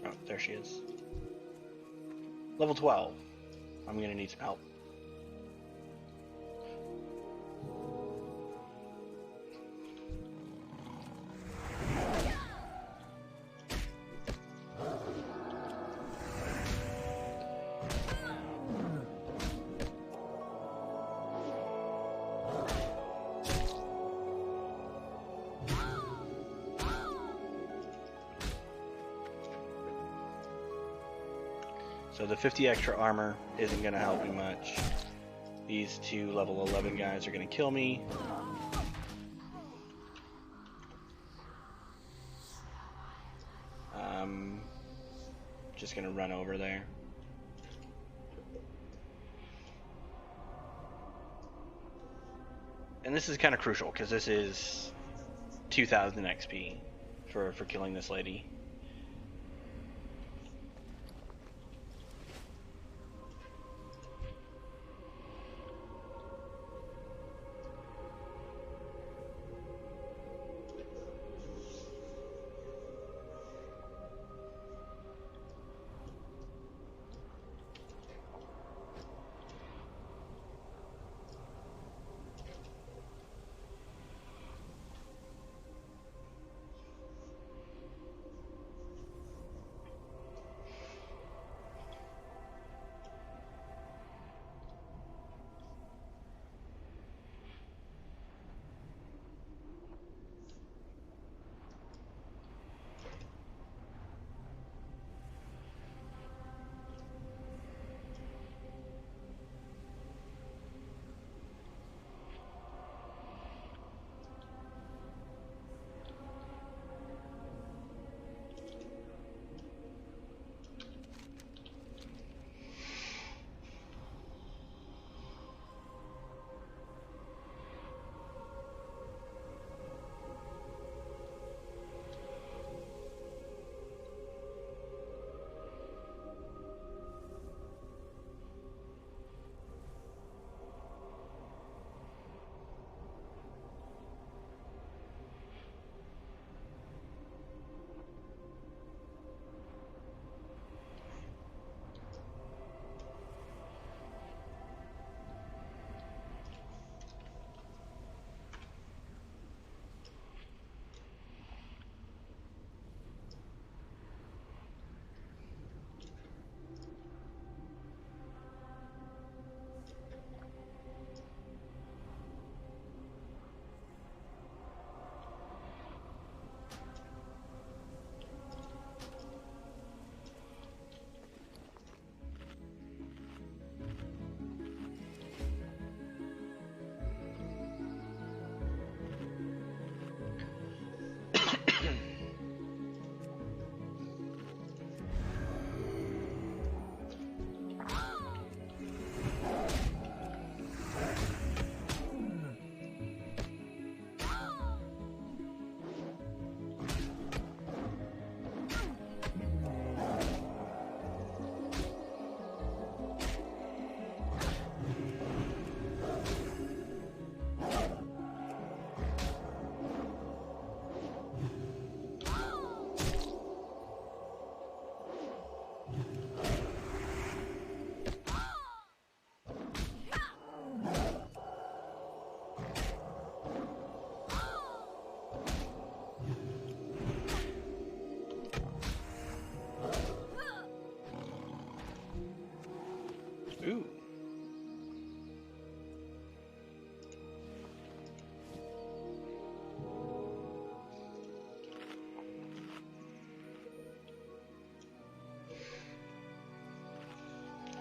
Oh, there she is. Level 12. I'm gonna need some help. So the 50 extra armor isn't going to help me much. These two level 11 guys are going to kill me. Just going to run over there. And this is kind of crucial because this is 2,000 XP for killing this lady.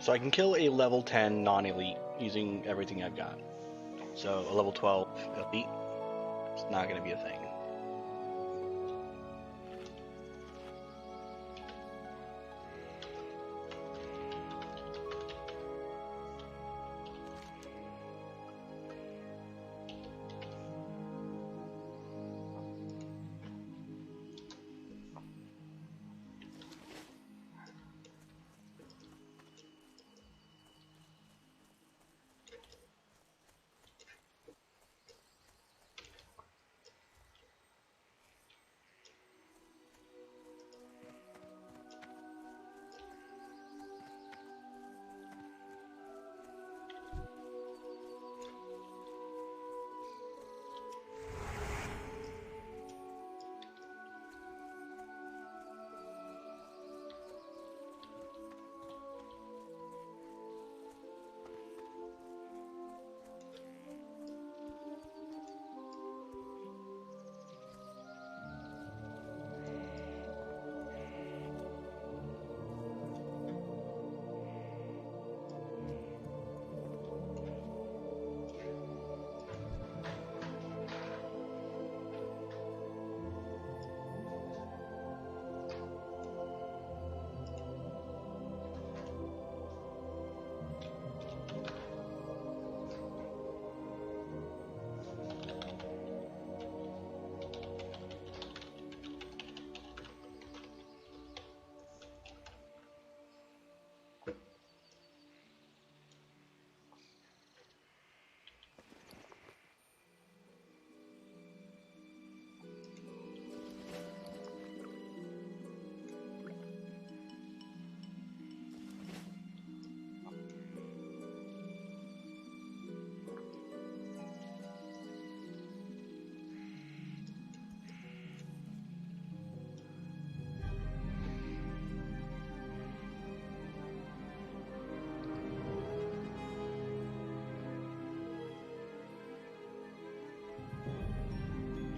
So I can kill a level 10 non-elite using everything I've got. So a level 12 elite, it's not going to be a thing.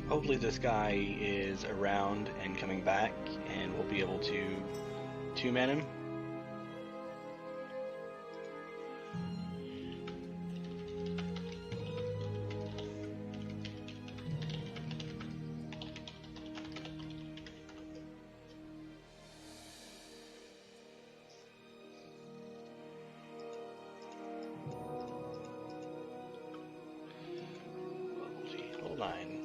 Hopefully this guy is around and coming back, and we'll be able to two-man him. Level 9.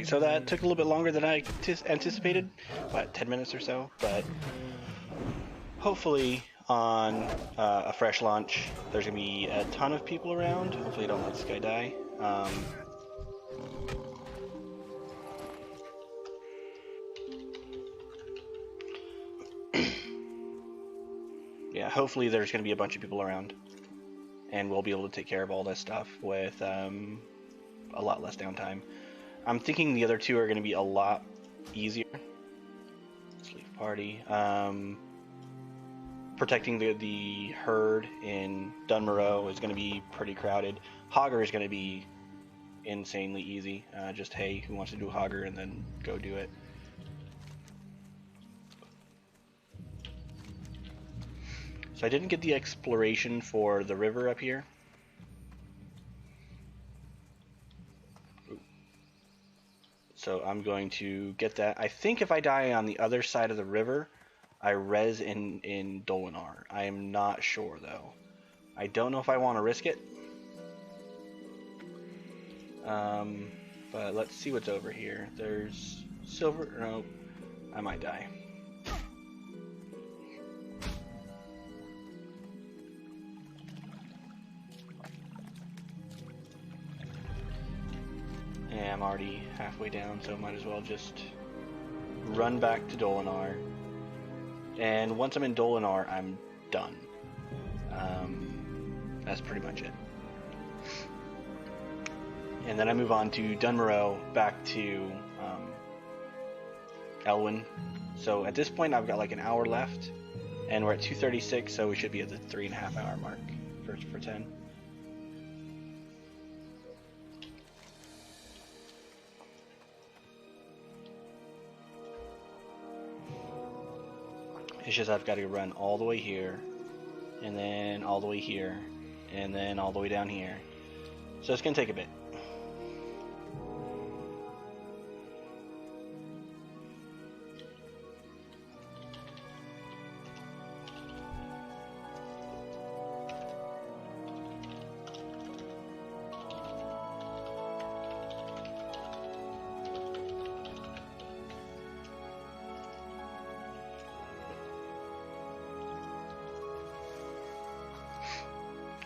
Alright, so that took a little bit longer than I anticipated, about 10 minutes or so, but hopefully on a fresh launch there's going to be a ton of people around. Hopefully I don't let this guy die. Yeah, hopefully there's going to be a bunch of people around, and we'll be able to take care of all this stuff with a lot less downtime. I'm thinking the other two are going to be a lot easier. Let's leave party. Protecting the herd in Dunmoreau is going to be pretty crowded. Hogger is going to be insanely easy. Just, hey, who wants to do Hogger, and then go do it. So I didn't get the exploration for the river up here. So I'm going to get that. I think if I die on the other side of the river, I res in Dolinar. I am not sure though. I don't know if I want to risk it. But let's see what's over here. There's silver. No, I might die. Yeah, I'm already halfway down, so might as well just run back to Dolinar. And once I'm in Dolinar, I'm done. That's pretty much it. And then I move on to Dunmoreau, back to Elwyn. So at this point, I've got like an hour left, and we're at 2:36, so we should be at the 3.5 hour mark for 10. It's just I've got to run all the way here, and then all the way here, and then all the way down here. So it's going to take a bit.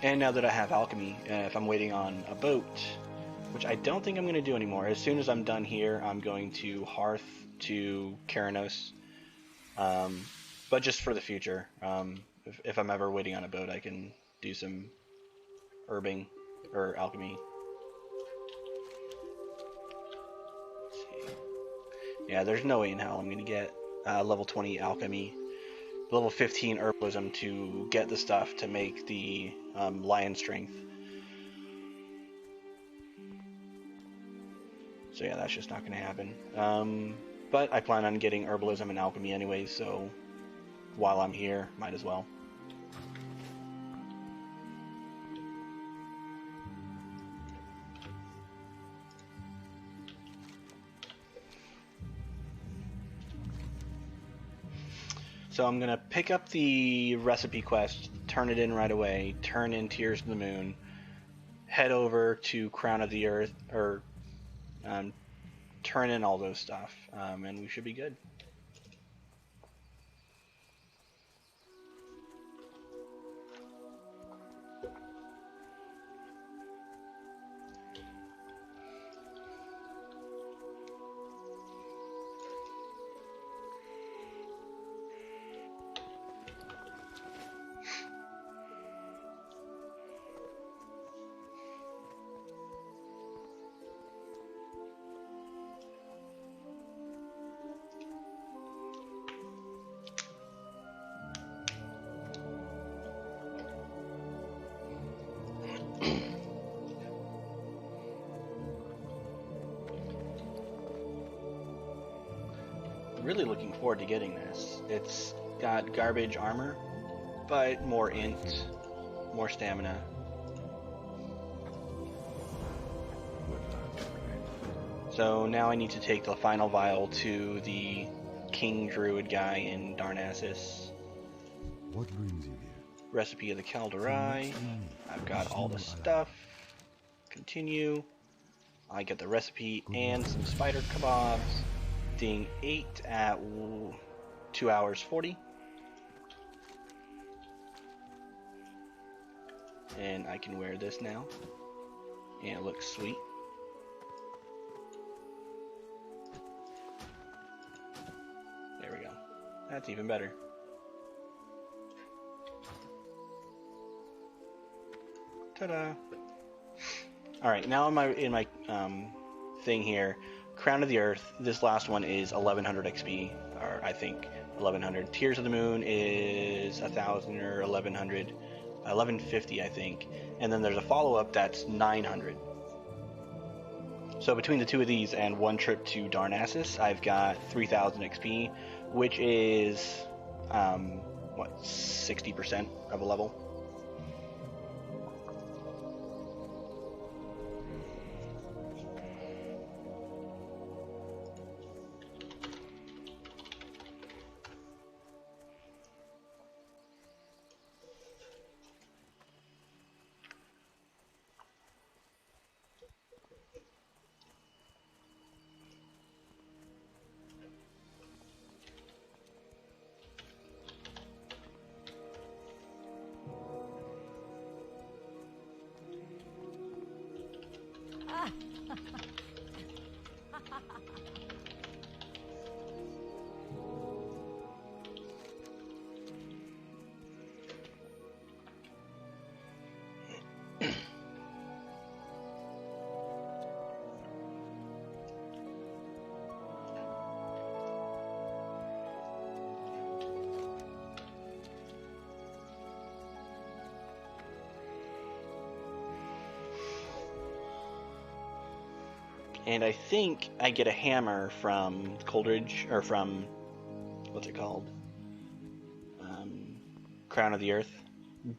And now that I have alchemy, if I'm waiting on a boat, which I don't think I'm going to do anymore, as soon as I'm done here, I'm going to Hearth to Keranos. But just for the future, if I'm ever waiting on a boat, I can do some herbing or alchemy. Let's see. Yeah, there's no way in hell I'm going to get level 20 alchemy, level 15 herbalism to get the stuff to make the lion strength. So yeah, that's just not going to happen. But I plan on getting herbalism and alchemy anyway, so while I'm here, might as well. So I'm going to pick up the recipe quest, turn it in right away, turn in Tears of the Moon, head over to Crown of the Earth, or turn in all those stuff, and we should be good. Really looking forward to getting this. It's got garbage armor, but more int, more stamina. So now I need to take the final vial to the King Druid guy in Darnassus. What brings you here? Recipe of the Calderai. I've got all the stuff. Continue. I get the recipe and some spider kebabs. Ding 8 at 2 hours 40. And I can wear this now. And it looks sweet. There we go. That's even better. Ta-da! Alright, now in my thing here, Crown of the Earth, this last one is 1100 XP, or I think 1100. Tears of the Moon is 1000 or 1100, 1150 I think, and then there's a follow-up that's 900. So between the two of these and one trip to Darnassus, I've got 3000 XP, which is, what, 60% of a level? And I think I get a hammer from Coldridge, or from, what's it called? Crown of the Earth.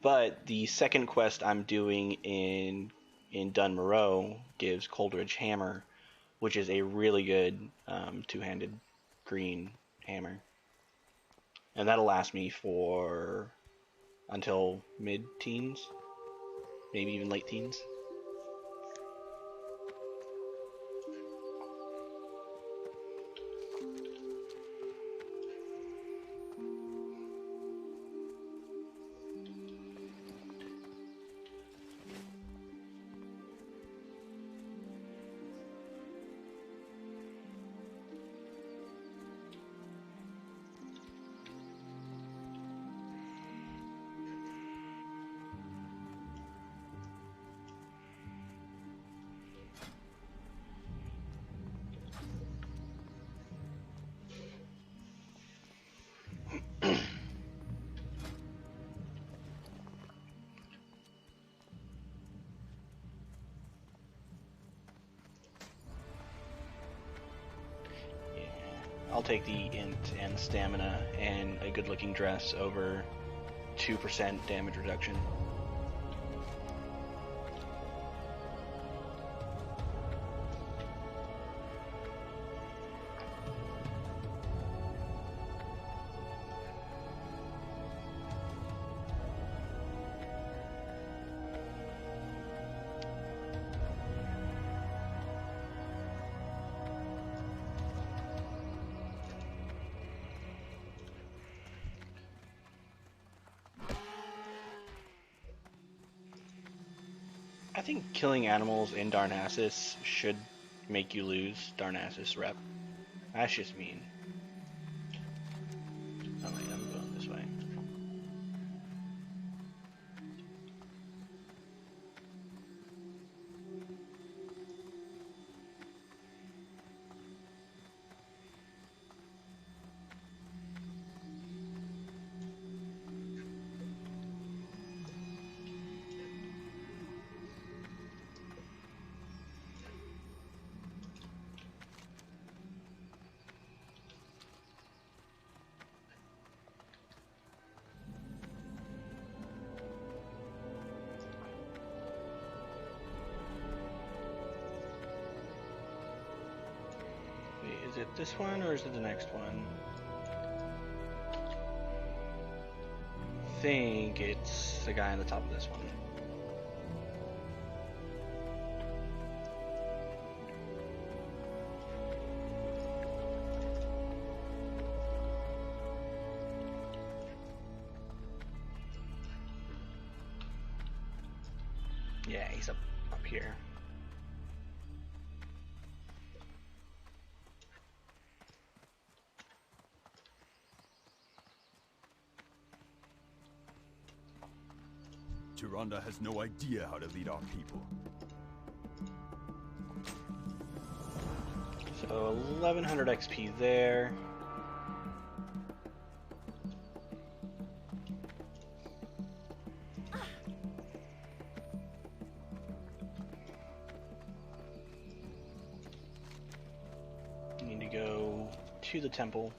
But the second quest I'm doing in Dun Moreau gives Coldridge Hammer, which is a really good two-handed green hammer. And that'll last me for until mid-teens, maybe even late teens. I'll take the int and stamina and a good looking dress over 2% damage reduction. I think killing animals in Darnassus should make you lose Darnassus rep. That's just mean. Oh wait, I'm going this way. Is it this one or is it the next one? I think it's the guy on the top of this one. Yeah, he's up here. Tyrande has no idea how to lead our people. So 1100 XP there. Need to go to the temple.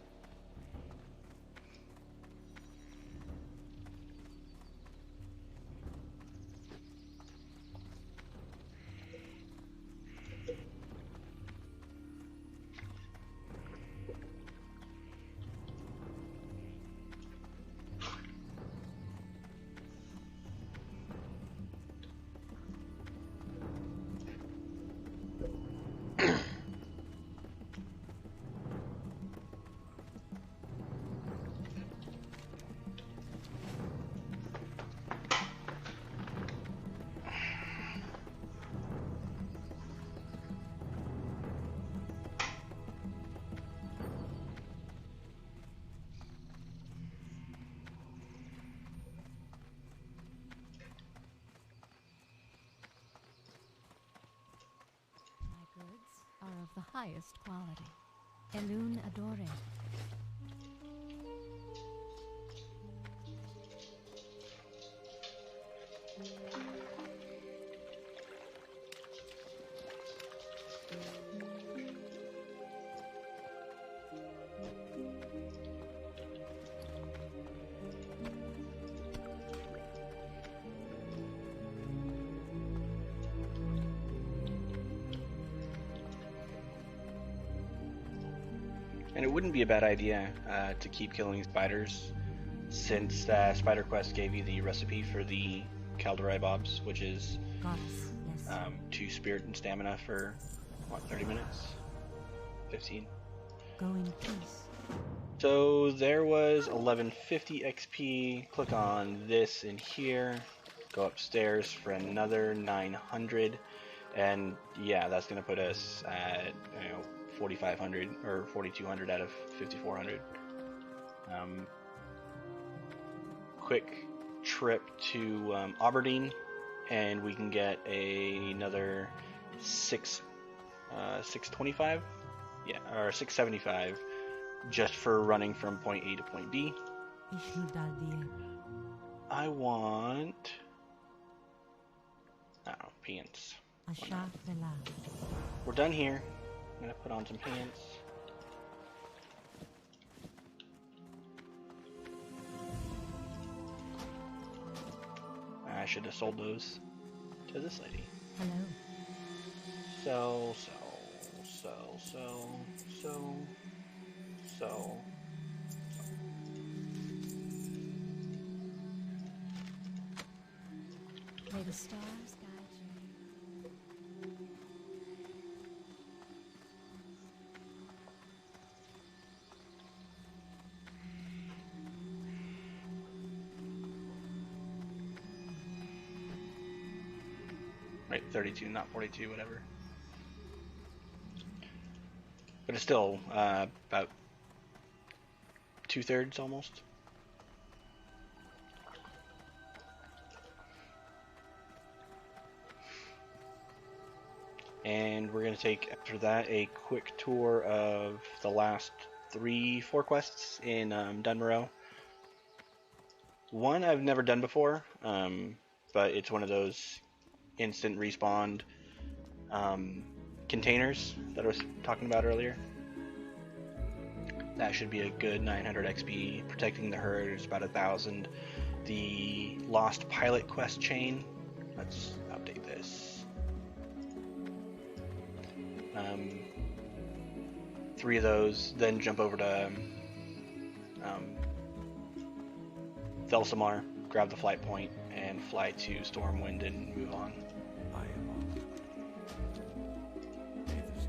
My goods are of the highest quality. Elune Adore. And it wouldn't be a bad idea to keep killing spiders, since Spider Quest gave you the recipe for the Calderai Bobs, which is Goddess, yes. 2 spirit and stamina for, what, 30 minutes? 15? Go in peace. So there was 1150 XP. Click on this in here. Go upstairs for another 900. And yeah, that's going to put us at 4,500 or 4,200 out of 5,400. Quick trip to Aberdeen, and we can get another 625, yeah, or 675, just for running from point A to point B. I want, pants. We're done here. I'm gonna put on some pants. I should have sold those to this lady. Hello. So. May the stars guide you. Right, 32, not 42, whatever. But it's still about 2/3 almost. And we're going to take, after that, a quick tour of the last 3-4 quests in Dunmoreau. One I've never done before, but it's one of those instant respawn containers that I was talking about earlier. That should be a good 900 XP. Protecting the herd is about 1,000. The Lost Pilot quest chain, let's update this. 3 of those, then jump over to Thelsamar, grab the flight point, and fly to Stormwind and move on. I am on. May the stars.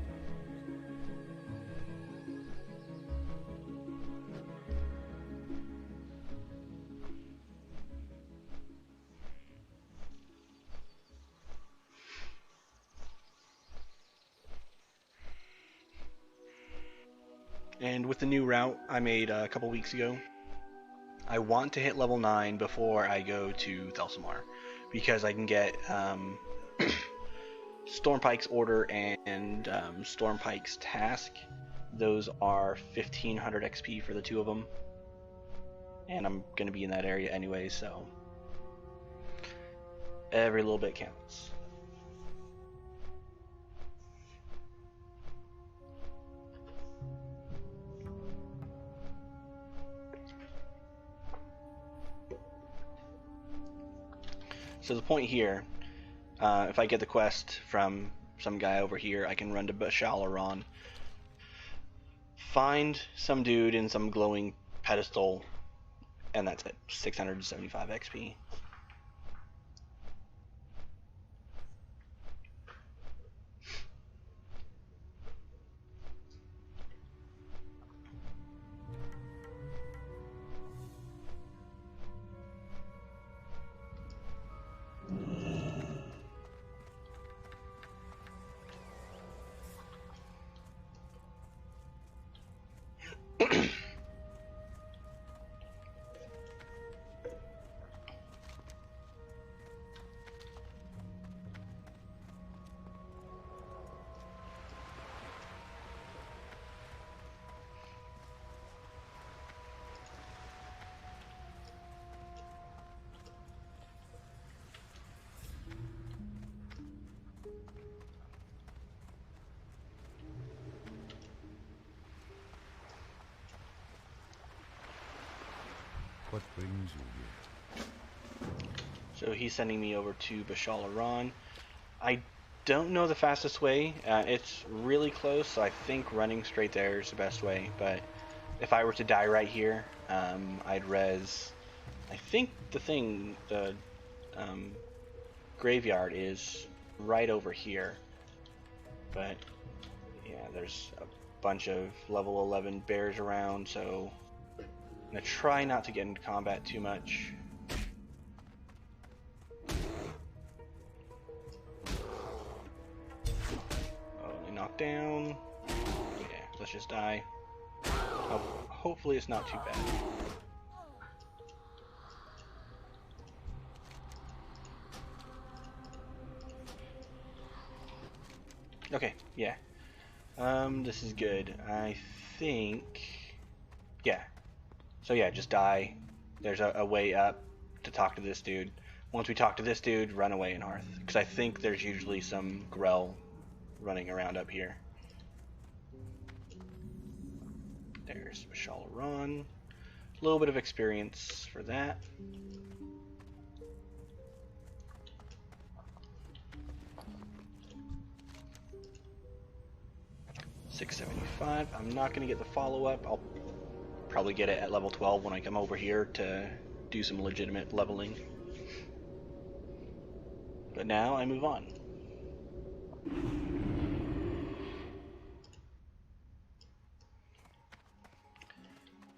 And with the new route I made a couple weeks ago, I want to hit level 9 before I go to Thelsamar, because I can get Stormpike's Order and Stormpike's Task. Those are 1500 XP for the two of them, and I'm going to be in that area anyway, so every little bit counts. So the point here, if I get the quest from some guy over here, I can run to Bashalaron, find some dude in some glowing pedestal, and that's it. 675 XP. What brings you here? So he's sending me over to Bashalaron. I don't know the fastest way. It's really close, so I think running straight there is the best way. But if I were to die right here, I'd res. I think the graveyard is right over here. But yeah, there's a bunch of level 11 bears around, so I'm gonna try not to get into combat too much. Only knocked down. Yeah, let's just die. Oh, hopefully it's not too bad. Okay, yeah. This is good. I think... Yeah. So yeah, just die. There's a way up to talk to this dude. Once we talk to this dude, run away in Hearth. Because I think there's usually some Grell running around up here. There's Bashalaron. A little bit of experience for that. $675. I'm not going to get the follow-up. I'll probably get it at level 12 when I come over here to do some legitimate leveling. But now I move on.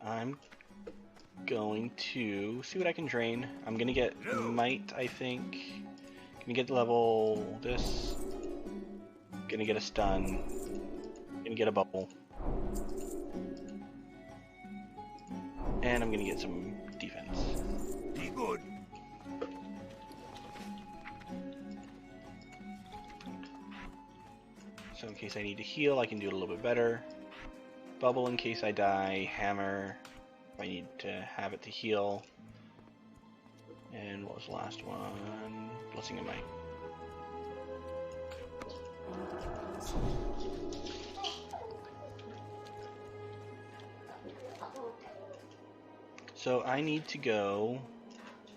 I'm going to see what I can drain. I'm going to get Might, I think. Going to get level this. Going to get a stun. Going to get a bubble. And I'm going to get some defense. Be good. So in case I need to heal, I can do it a little bit better. Bubble in case I die. Hammer if I need to have it to heal. And what was the last one? Blessing of Might. So I need to go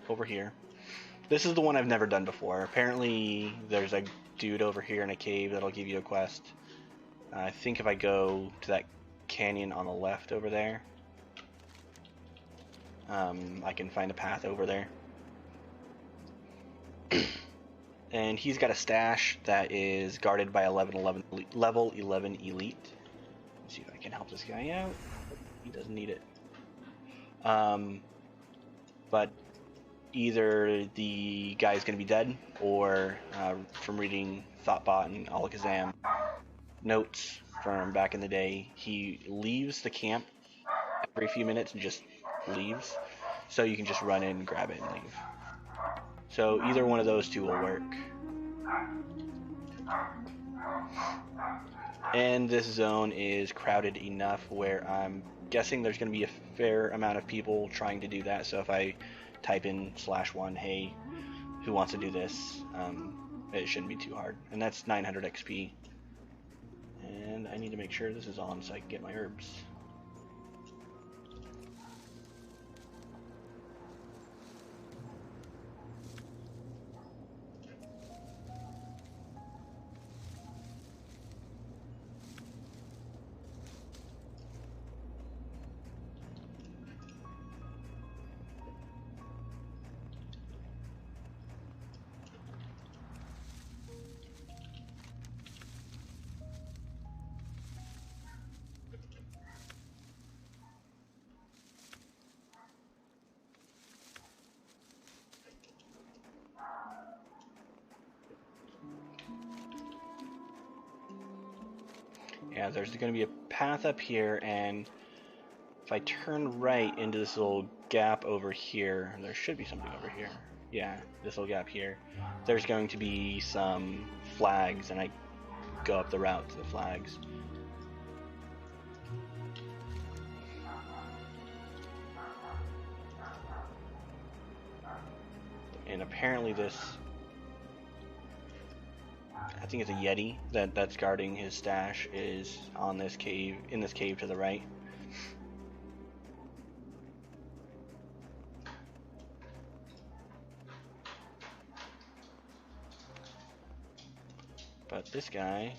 over here. This is the one I've never done before. Apparently there's a dude over here in a cave that'll give you a quest. I think if I go to that canyon on the left over there, I can find a path over there. And he's got a stash that is guarded by level 11 elite. Let's see if I can help this guy out. He doesn't need it. But either the guy's going to be dead, or from reading Thoughtbot and Alakazam notes from back in the day, he leaves the camp every few minutes and just leaves. So you can just run in, grab it, and leave. So either one of those two will work. And this zone is crowded enough where I'm guessing there's going to be a fair amount of people trying to do that. So if I type in /1, hey, who wants to do this, it shouldn't be too hard. And that's 900 XP. And I need to make sure this is on so I can get my herbs. Yeah, there's going to be a path up here, and if I turn right into this little gap over here, there should be something over here. Yeah, this little gap here. There's going to be some flags, and I go up the route to the flags. And apparently this, I think it's a Yeti that's guarding his stash, is on this cave, in this cave to the right. But this guy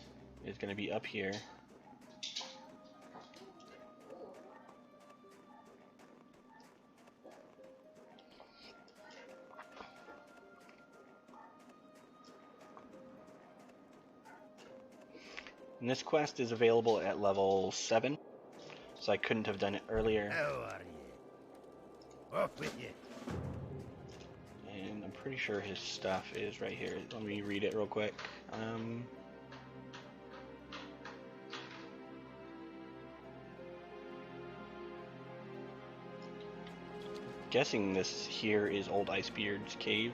is going to be up here. And this quest is available at level 7, so I couldn't have done it earlier. How are you? Off with you. And I'm pretty sure his stuff is right here. Let me read it real quick. Guessing this here is Old Icebeard's cave.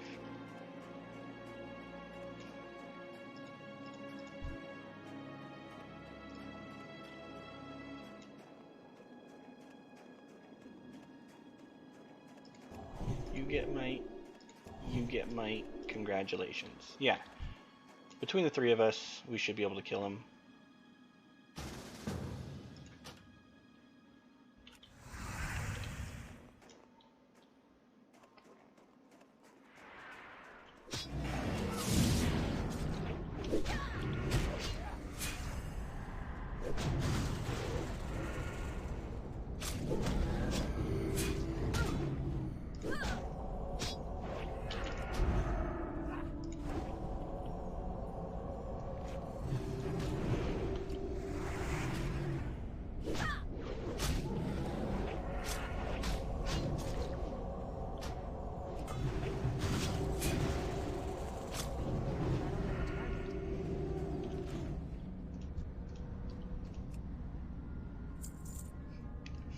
You get my congratulations. Yeah. Between the three of us, we should be able to kill him.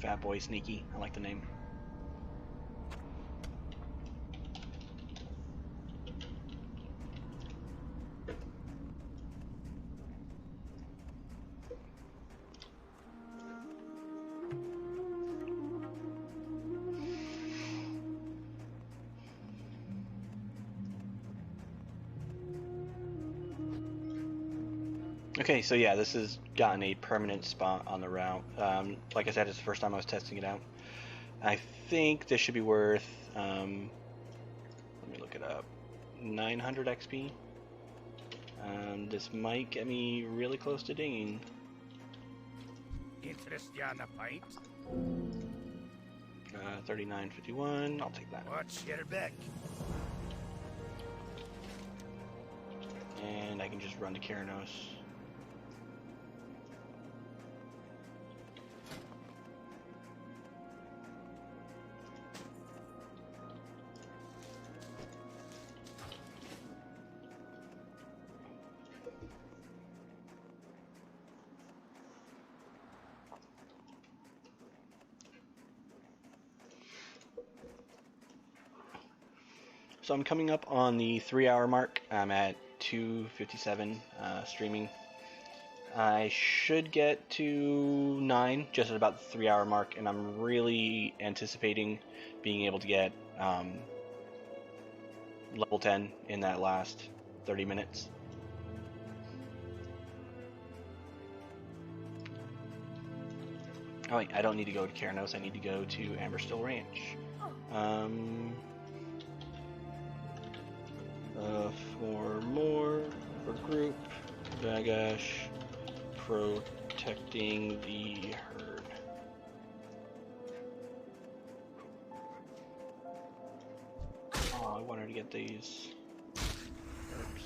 Fat Boy Sneaky. I like the name. Okay, so yeah, this has gotten a permanent spot on the route. Like I said, it's the first time I was testing it out. I think this should be worth, let me look it up, 900 XP. This might get me really close to dinging. Interest you on a pint? 39.51, I'll take that. Watch your back. And I can just run to Keranos. So I'm coming up on the 3-hour mark. I'm at 2:57 streaming. I should get to 9, just at about the 3-hour mark, and I'm really anticipating being able to get level 10 in that last 30 minutes. Oh wait, I don't need to go to Keranos, I need to go to Amberstill Ranch. For more, for group, Bagash, protecting the herd. Oh, I wanted to get these herbs.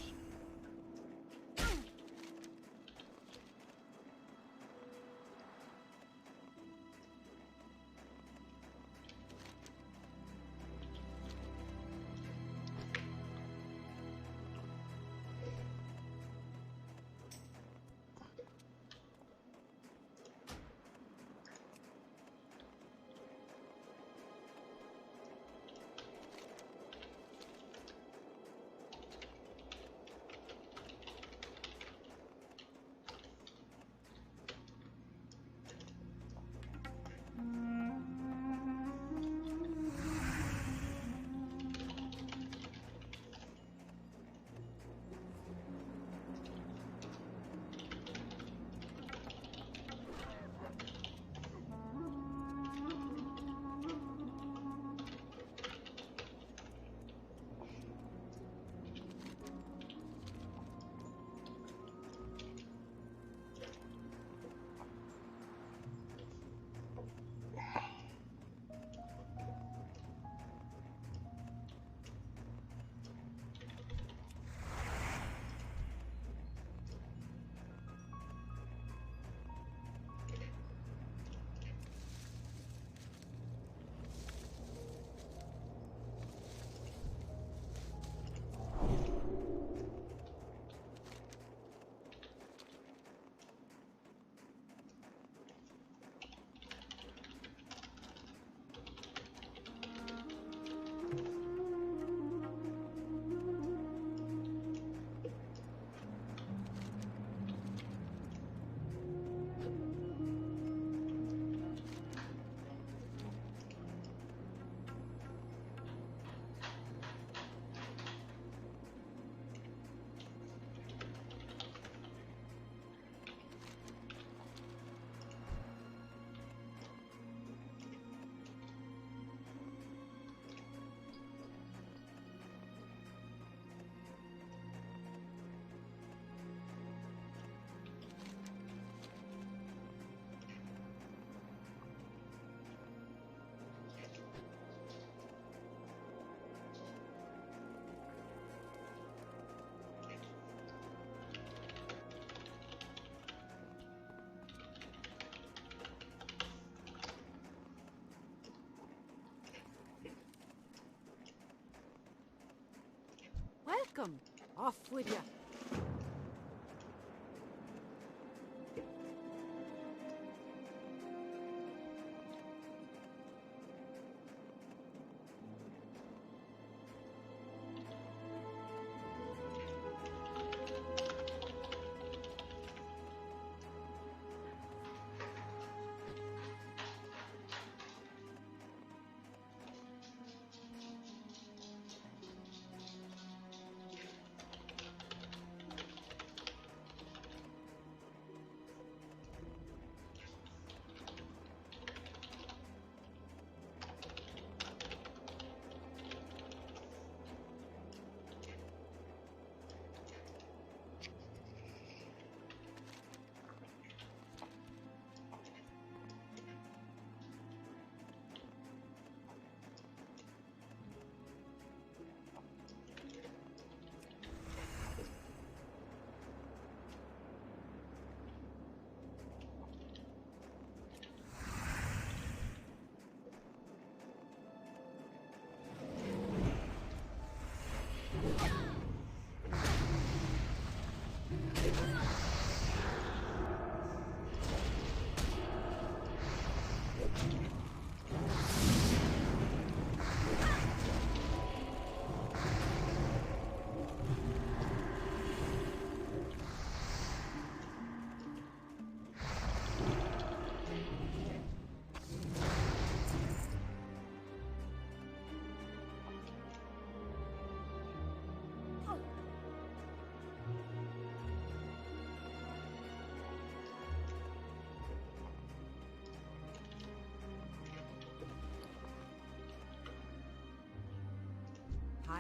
Welcome. Off with ya.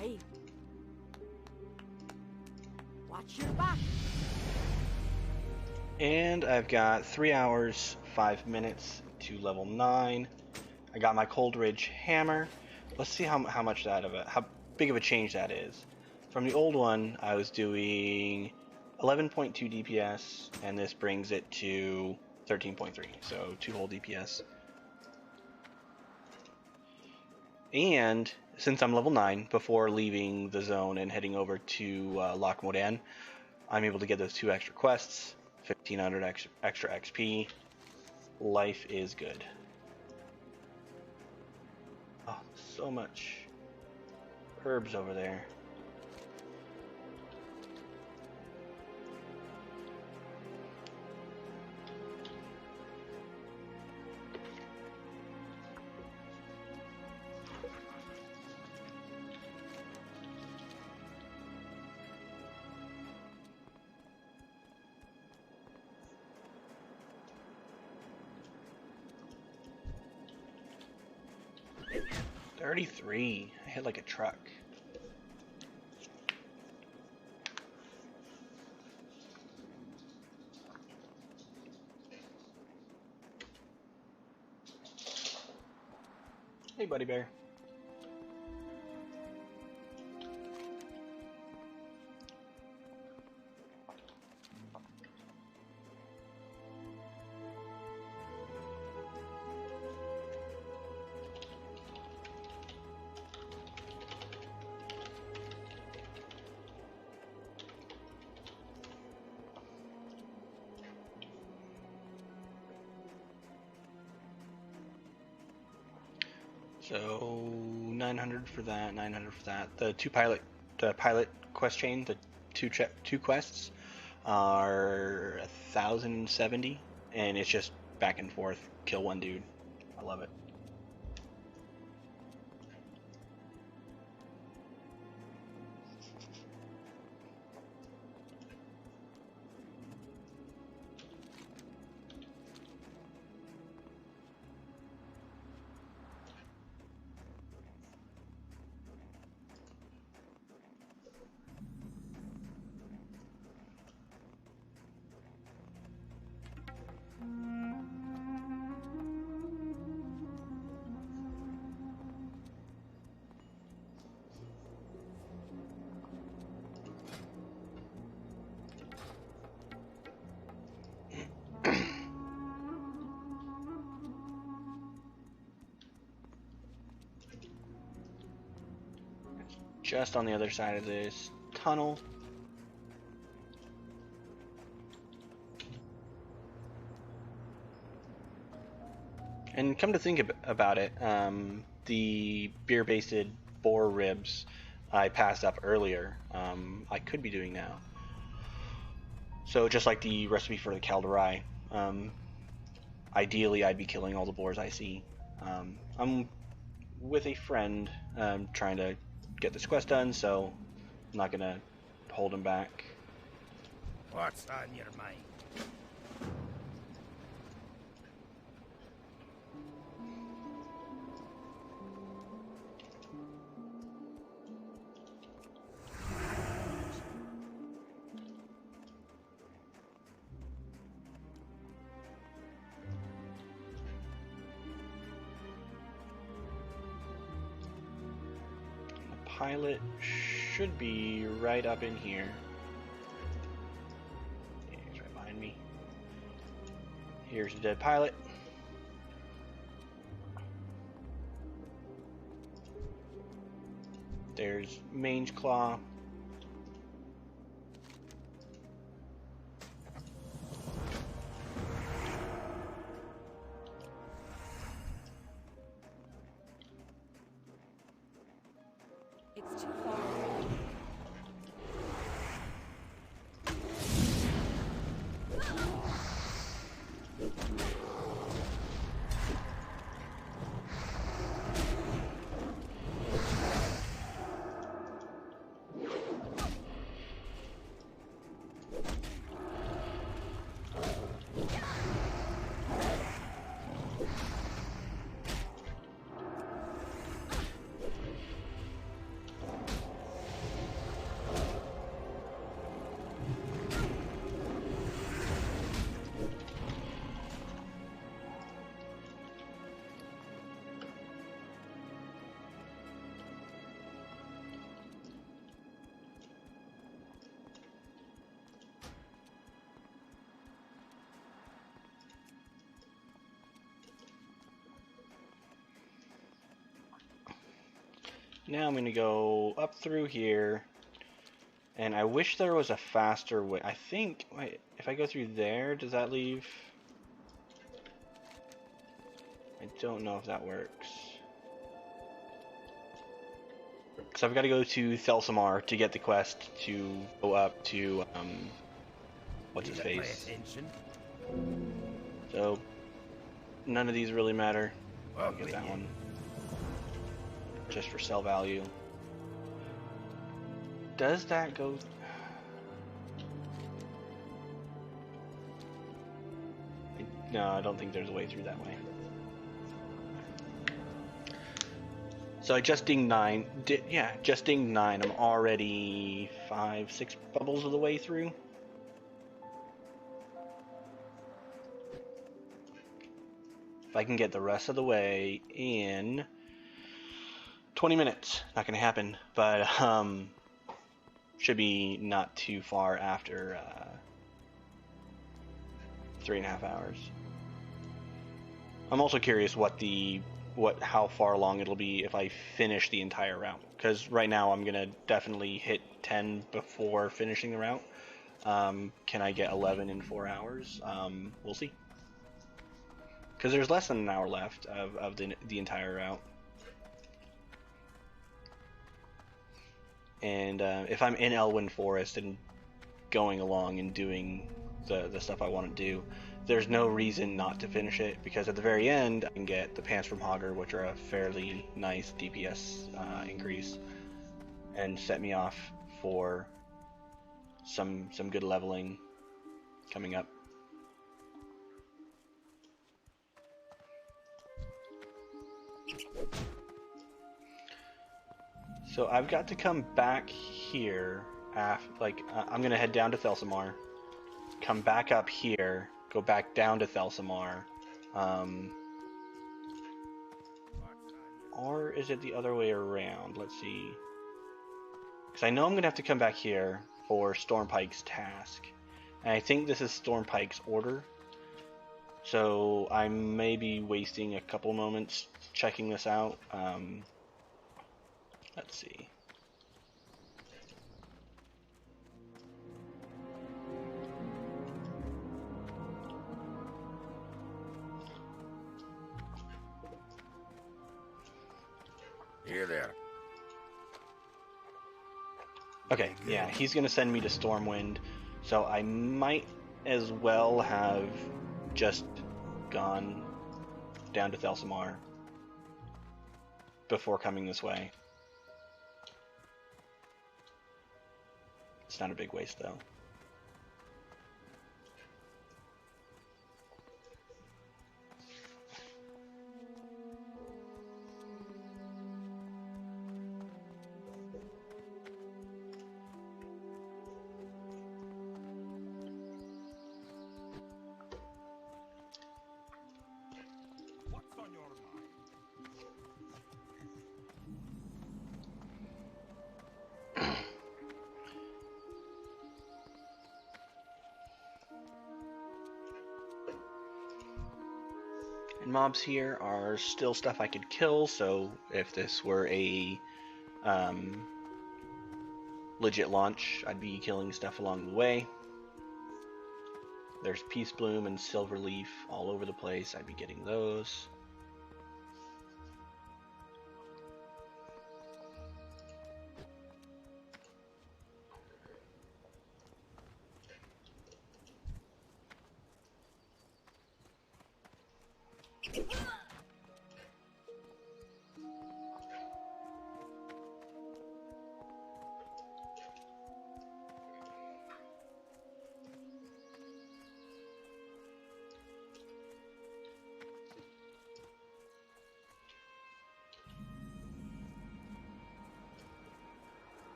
Aye. Watch your back. And I've got 3 hours, 5 minutes to level 9. I got my Coldridge hammer. Let's see how much how big of a change that is. From the old one, I was doing 11.2 DPS, and this brings it to 13.3, so 2 whole DPS. And since I'm level 9, before leaving the zone and heading over to Loch Modan, I'm able to get those 2 extra quests, 1500 extra XP. Life is good. Oh, so much herbs over there. $33. I hit like a truck. Hey, buddy bear. So 900 for that, 900 for that. The pilot quest chain, the two quests are 1070, and it's just back and forth, kill one dude. I love it. Just on the other side of this tunnel. And come to think about it, the beer-basted boar ribs I passed up earlier, I could be doing now. So just like the recipe for the Calderai, ideally I'd be killing all the boars I see. I'm with a friend trying to get this quest done, so I'm not gonna hold him back. What's on your mind? Pilot should be right up in here. Yeah, he's right behind me. Here's the dead pilot. There's Mange Claw. It's too far away. now I'm going to go up through here. And I wish there was a faster way. I think, wait, if I go through there, does that leave? I don't know if that works. Because I've got to go to Thelsamar to get the quest to go up to, what's his face? So, none of these really matter. I'll get that one. Just for sell value. Does that go... No, I don't think there's a way through that way. So I just dinged 9. Yeah, just dinged 9. I'm already 5, 6 bubbles of the way through. If I can get the rest of the way in 20 minutes, not gonna happen, but should be not too far after 3.5 hours. I'm also curious how far along it'll be if I finish the entire route, because right now I'm gonna definitely hit 10 before finishing the route. Can I get 11 in 4 hours? We'll see. Because there's less than an hour left of the entire route. And if I'm in Elwyn Forest and going along and doing the stuff I want to do, there's no reason not to finish it, because at the very end I can get the Pants from Hogger, which are a fairly nice DPS increase, and set me off for some good leveling coming up. So I've got to come back here. I'm gonna head down to Thelsamar, come back up here, go back down to Thelsamar, or is it the other way around? Let's see. Because I know I'm gonna have to come back here for Stormpike's task, and I think this is Stormpike's order. So I may be wasting a couple moments checking this out. Let's see. Here there. Okay, yeah, he's gonna send me to Stormwind, so I might as well have just gone down to Thelsamar before coming this way. It's not a big waste, though. What's on your mind? And mobs here are still stuff I could kill, so if this were a legit launch, I'd be killing stuff along the way. There's Peace Bloom and Silverleaf all over the place. I'd be getting those.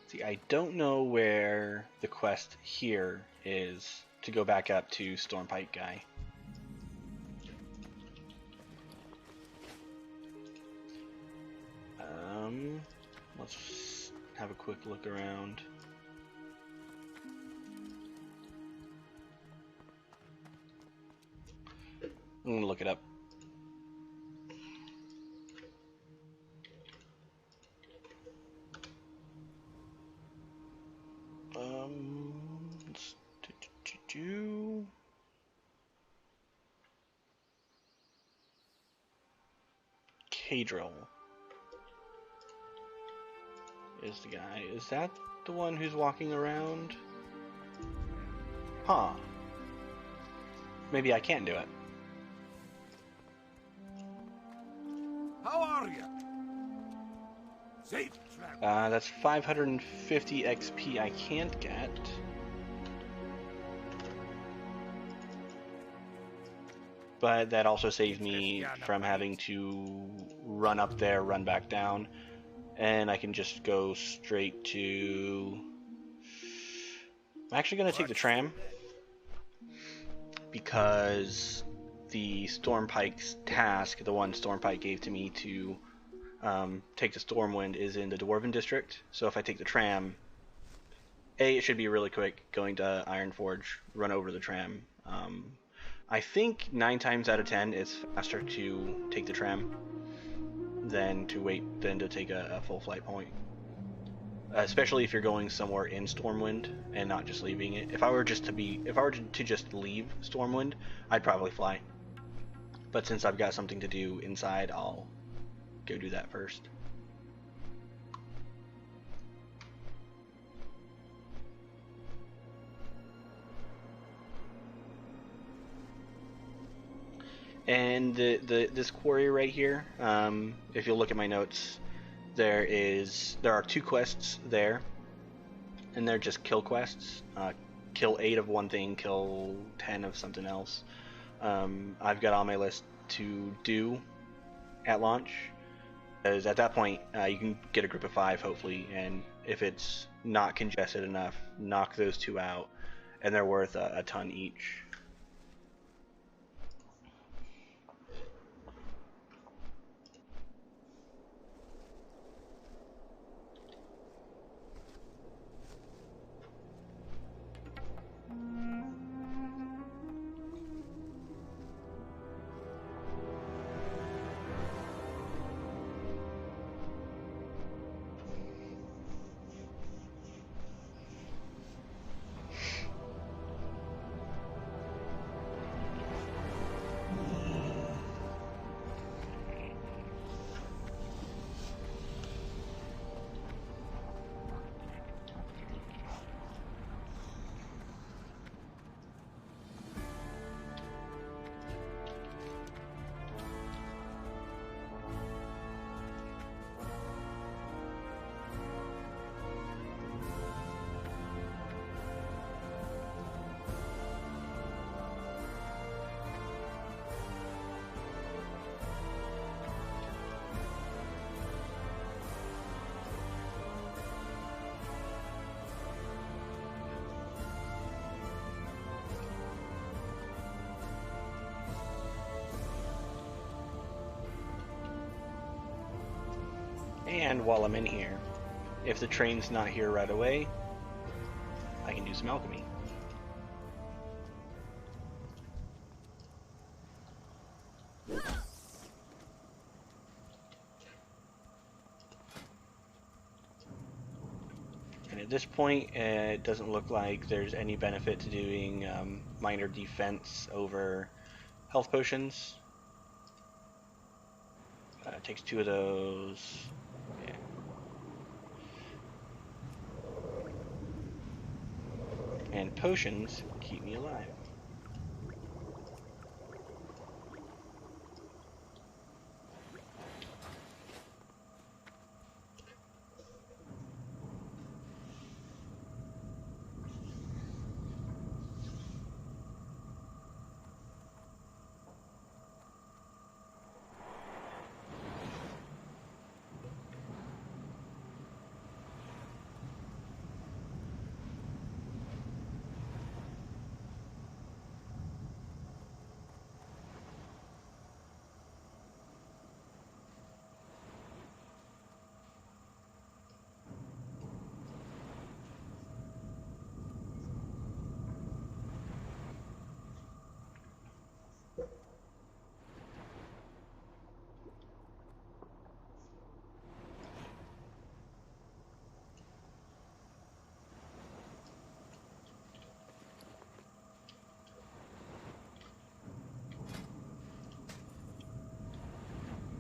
See, I don't know where the quest here is to go back up to Stormpike guy. Let's have a quick look around. I'm gonna look it up. Cadril is the guy. Is that the one who's walking around? Huh. Maybe I can't do it. How are you? Safe travel. That's 550 XP I can't get. But that also saves me from having to run up there, run back down. And I can just go straight to... I'm actually going to take the tram. Because the Stormpike's task, the one Stormpike gave to me to take the Stormwind, is in the Dwarven District. So if I take the tram, it should be really quick going to Ironforge, run over the tram. I think 9 times out of 10 it's faster to take the tram than to take a full flight point. Especially if you're going somewhere in Stormwind and not just leaving it. If I were to just leave Stormwind, I'd probably fly. But since I've got something to do inside, I'll go do that first. And this quarry right here, if you look at my notes, there are 2 quests there, and they're just kill quests. Kill 8 of one thing, kill 10 of something else. I've got on my list to do at launch, because at that point you can get a group of 5 hopefully, and if it's not congested enough, knock those 2 out, and they're worth a ton each. And while I'm in here, if the train's not here right away, I can do some alchemy. And at this point, it doesn't look like there's any benefit to doing minor defense over health potions. It takes 2 of those. Yeah. And potions keep me alive.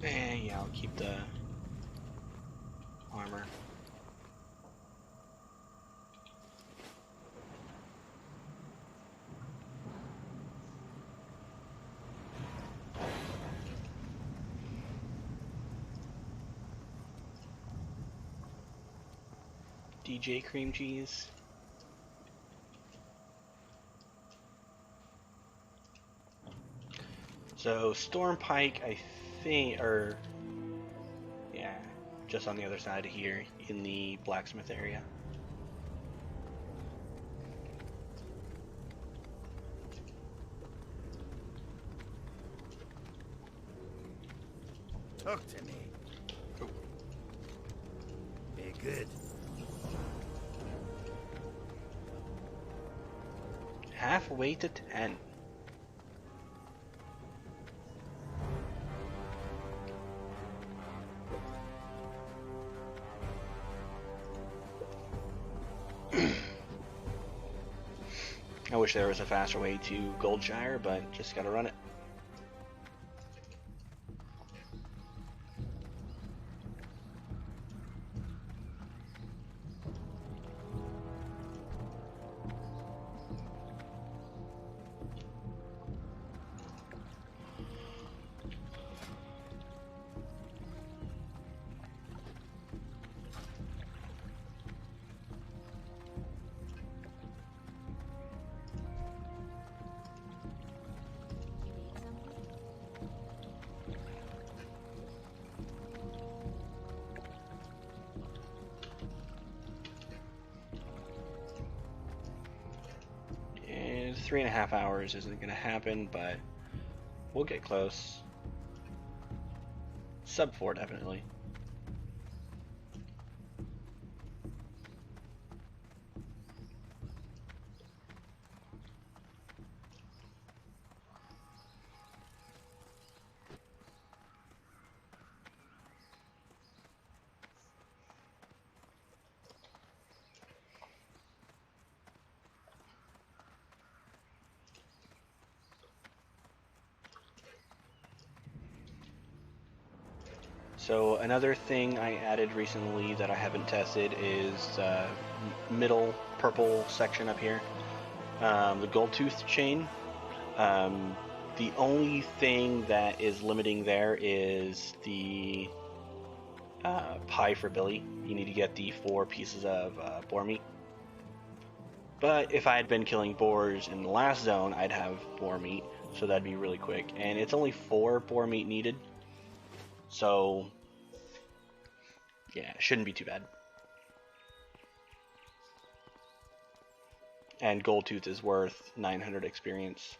Yeah, I'll keep the armor. DJ cream cheese. So Storm Pike, I think, or yeah, just on the other side of here in the blacksmith area. Talk to me. Oh. Be good. Halfway to 10. I wish there was a faster way to Goldshire, but just gotta run it. And 3.5 hours isn't gonna happen, but we'll get close. Sub 4 definitely. So another thing I added recently that I haven't tested is middle purple section up here, the gold tooth chain. The only thing that is limiting there is the pie for Billy. You need to get the 4 pieces of boar meat. But if I had been killing boars in the last zone, I'd have boar meat, so that'd be really quick. And it's only 4 boar meat needed, so yeah, it shouldn't be too bad. And gold tooth is worth 900 experience.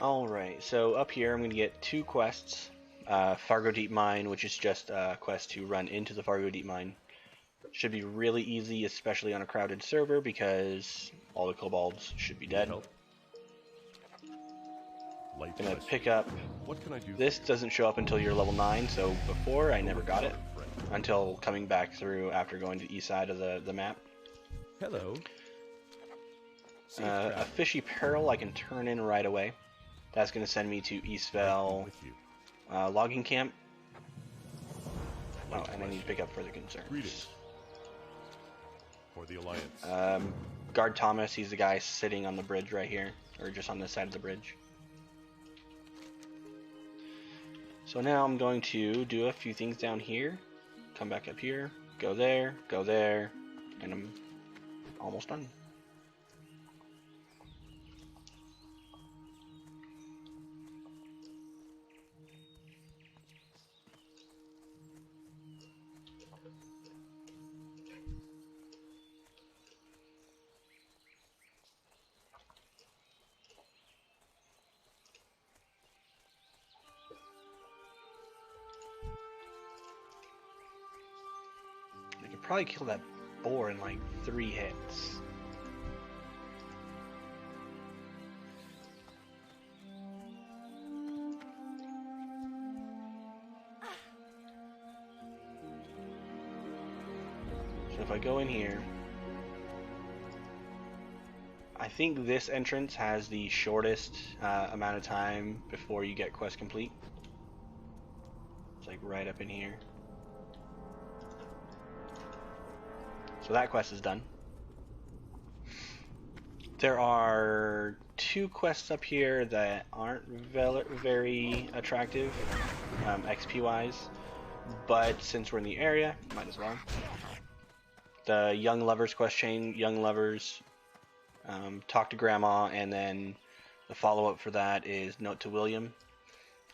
Alright, so up here I'm going to get 2 quests. Fargo Deep Mine, which is just a quest to run into the Fargo Deep Mine. Should be really easy, especially on a crowded server, because all the kobolds should be dead. Light Gonna quest. pick up. What can I do? This doesn't show up until you're level 9, so before I never got it until coming back through after going to the east side of the map. Hello. Safe A travel. fishy pearl I can turn in right away. That's going to send me to Eastvale With you. logging camp. Oh, and I need to pick up further concerns. Greetings. For the Alliance. Guard Thomas, he's the guy sitting on the bridge right here, or just on this side of the bridge. So now I'm going to do a few things down here, come back up here, go there, and I'm almost done. probably kill that boar in like 3 hits. So if I go in here, I think this entrance has the shortest amount of time before you get quest complete. It's like right up in here. So that quest is done. There are 2 quests up here that aren't very attractive, XP wise, but since we're in the area, might as well. The Young Lovers quest chain, Young Lovers, talk to Grandma, and then the follow-up for that is Note to William.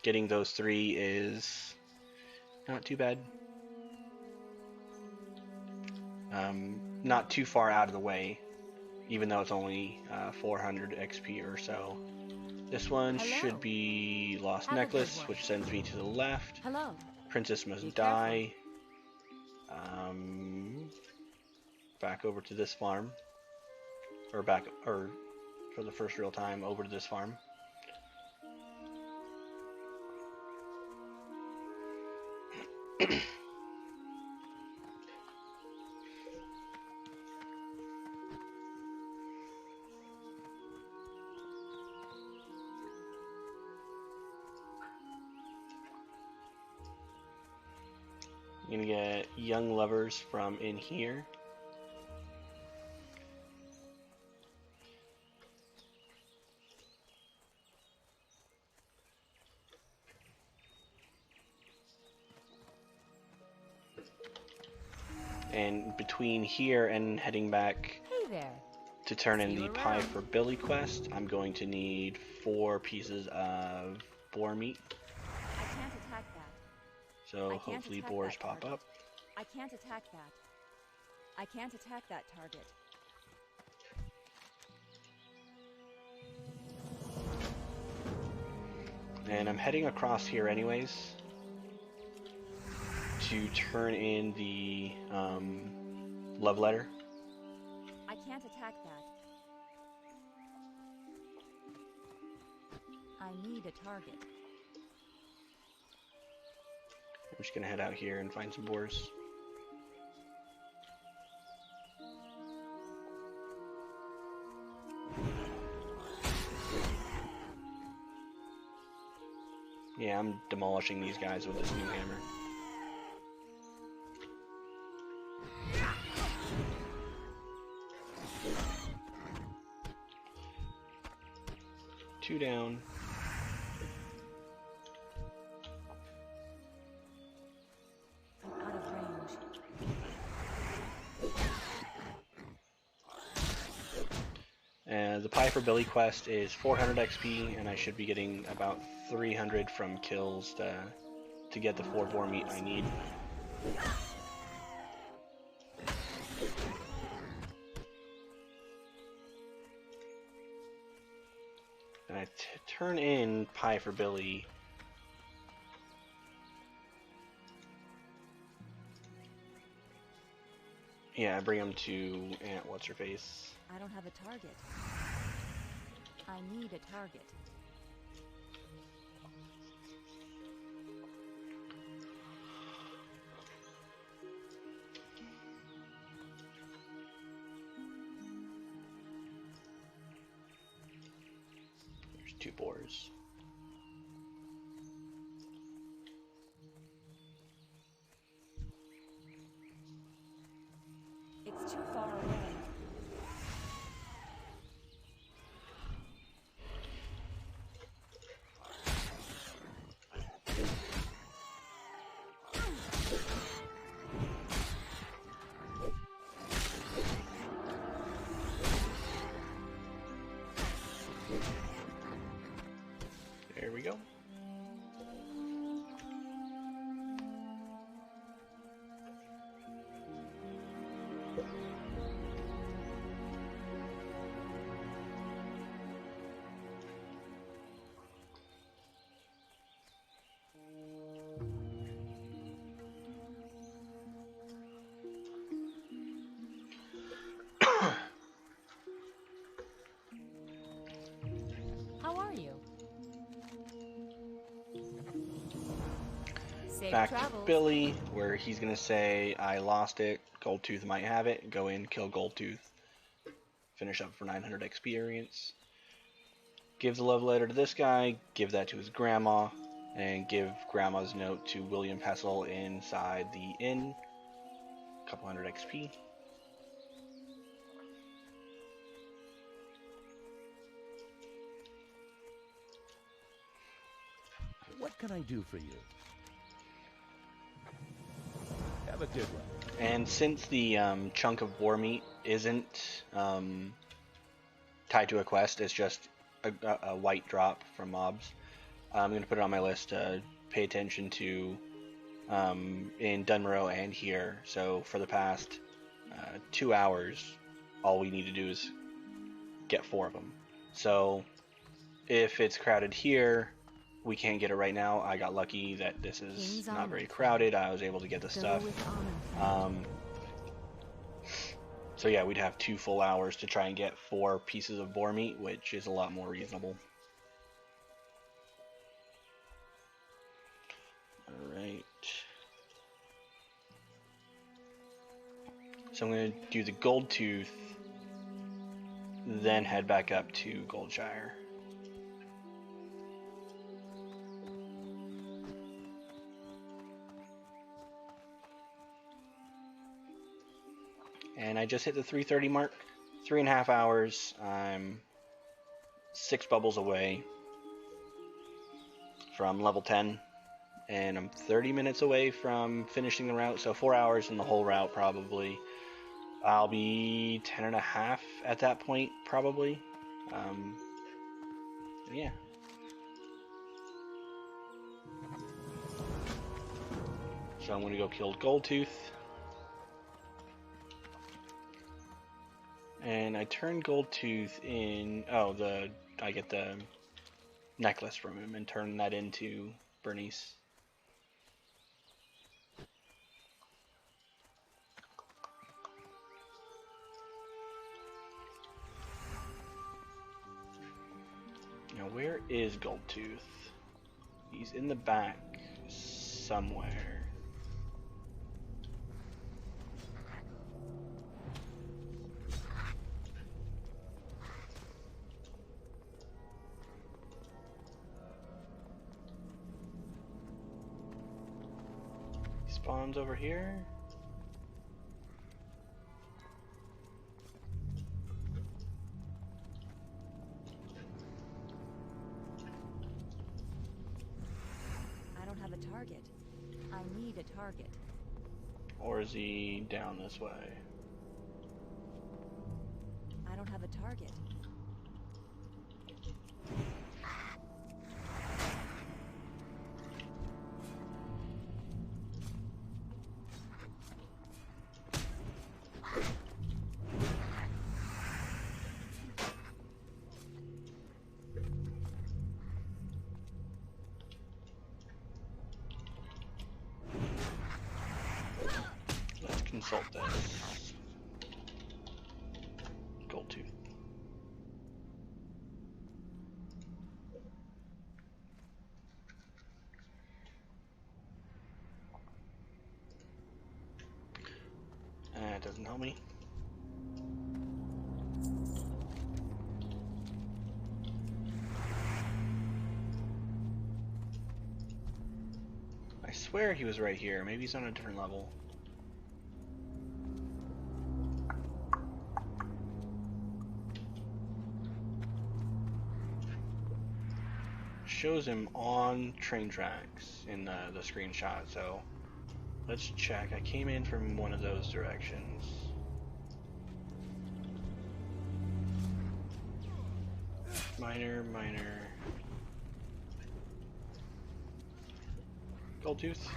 Getting those 3 is not too bad. Not too far out of the way, even though it's only 400 XP or so. This one should be Lost Necklace, which sends me to the left. Hello. Princess Must Die. Back over to this farm. Or for the first real time, over to this farm. I'm gonna get Young Lovers from in here. And between here and heading back to turn in the Pie for Billy quest, I'm going to need 4 pieces of boar meat. I can't attack that. So hopefully boars pop up. I can't attack that. I can't attack that target. And I'm heading across here anyways to turn in the love letter. I can't attack that. I need a target. I'm just gonna head out here and find some boars. Yeah, I'm demolishing these guys with this new hammer. Two down. I'm out of range. The Pie for Billy quest is 400 XP, and I should be getting about 300 from kills to get the 4 boar meat I need. And I turn in Pie for Billy. Yeah, I bring him to Aunt What's-Her-Face. I don't have a target. I need a target. There's 2 boars. It's too far away. There we go. back travels. to Billy, where he's gonna say, I lost it, Goldtooth might have it, go in, kill Goldtooth, finish up for 900 experience. Give the love letter to this guy, give that to his grandma, and give grandma's note to William Hessel inside the inn, couple hundred XP. What can I do for you? Have a good one. And since the chunk of boar meat isn't tied to a quest, it's just a white drop from mobs, I'm going to put it on my list to pay attention to in Dunmorrow and here. So for the past 2 hours, all we need to do is get 4 of them. So if it's crowded here, we can't get it right now. I got lucky that this is not very crowded. I was able to get the stuff. So yeah, we'd have 2 full hours to try and get 4 pieces of boar meat, which is a lot more reasonable. Alright. So I'm going to do the Goldtooth, then head back up to Goldshire. And I just hit the 3:30 mark. 3.5 hours. I'm 6 bubbles away from level 10. And I'm 30 minutes away from finishing the route. So 4 hours in the whole route probably. I'll be 10.5 at that point probably. Yeah. So I'm going to go kill Goldtooth. And I turn Goldtooth in. Oh, I get the necklace from him and turn that into Bernice. Now, where is Goldtooth? He's in the back somewhere. Spawns over here. I don't have a target. I need a target. Or is he down this way? I don't have a target. Consult this. Goldtooth. It doesn't help me. I swear he was right here. Maybe he's on a different level. Shows him on train tracks in the screenshot, so let's check. I came in from one of those directions. Minor. Goldtooth.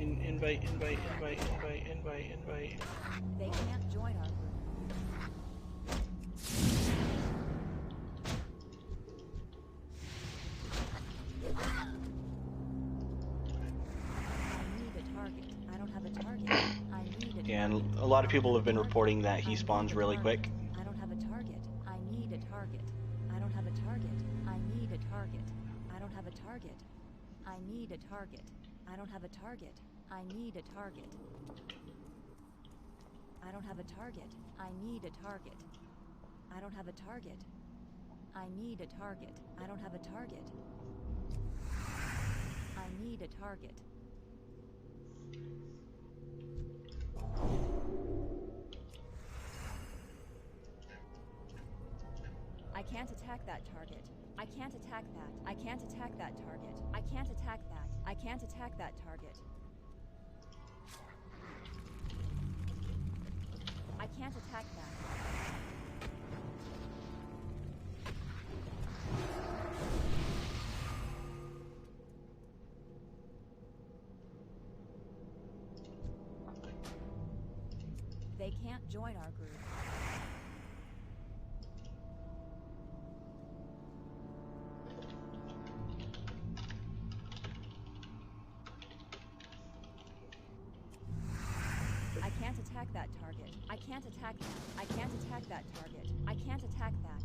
Invite. They can't join our group. Yeah, and a lot of people have been reporting that he spawns really quick. I don't have a target. I need a target. I don't have a target. I need a target. I don't have a target. I need a target. I don't have a target. I need a target. I don't have a target. I need a target. I don't have a target. I need a target. I don't have a target. I need a target. I can't attack that target. I can't attack that. I can't attack that target. I can't attack that. I can't attack that target. I can't attack that. They can't join our group. I can't attack that target. I can't attack that. I can't attack that target. I can't attack that.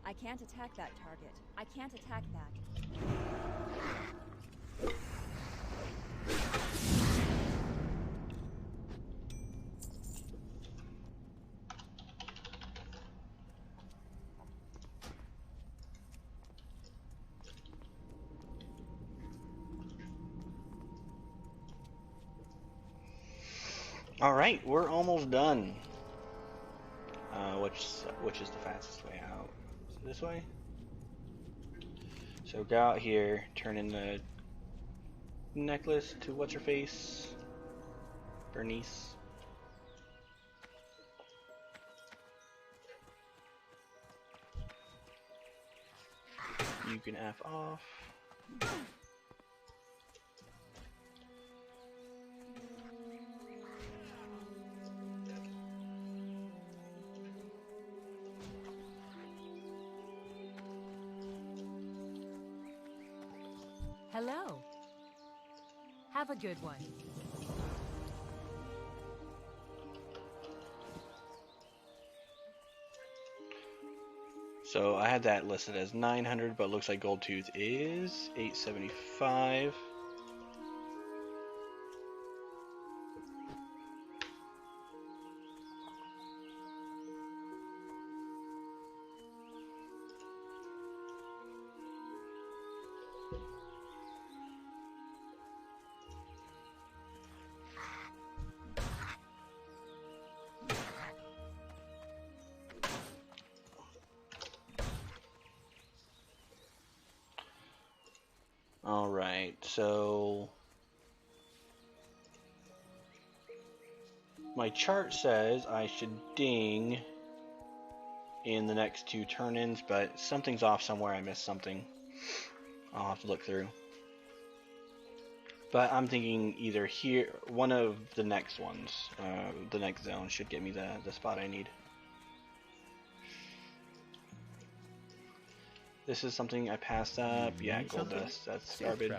I can't attack that target. I can't attack that. All right, we're almost done. Which is the fastest way out? Is it this way? So go out here, turn in the necklace to what's her face, Bernice. You can F off. Hello. Have a good one. So I had that listed as 900, but it looks like Gold Tooth is 875. Alright, so my chart says I should ding in the next 2 turn-ins, but something's off somewhere. I missed something. I'll have to look through. But I'm thinking either here, one of the next ones, the next zone should get me the spot I need. This is something I passed up. Yeah, gold dust. That's garbage.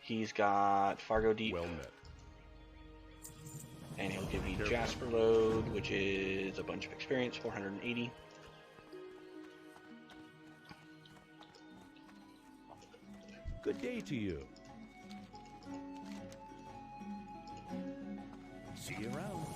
He's got Fargo Deep. Well met. And he'll give me Jasper Load, which is a bunch of experience, 480. Good day to you. See you around.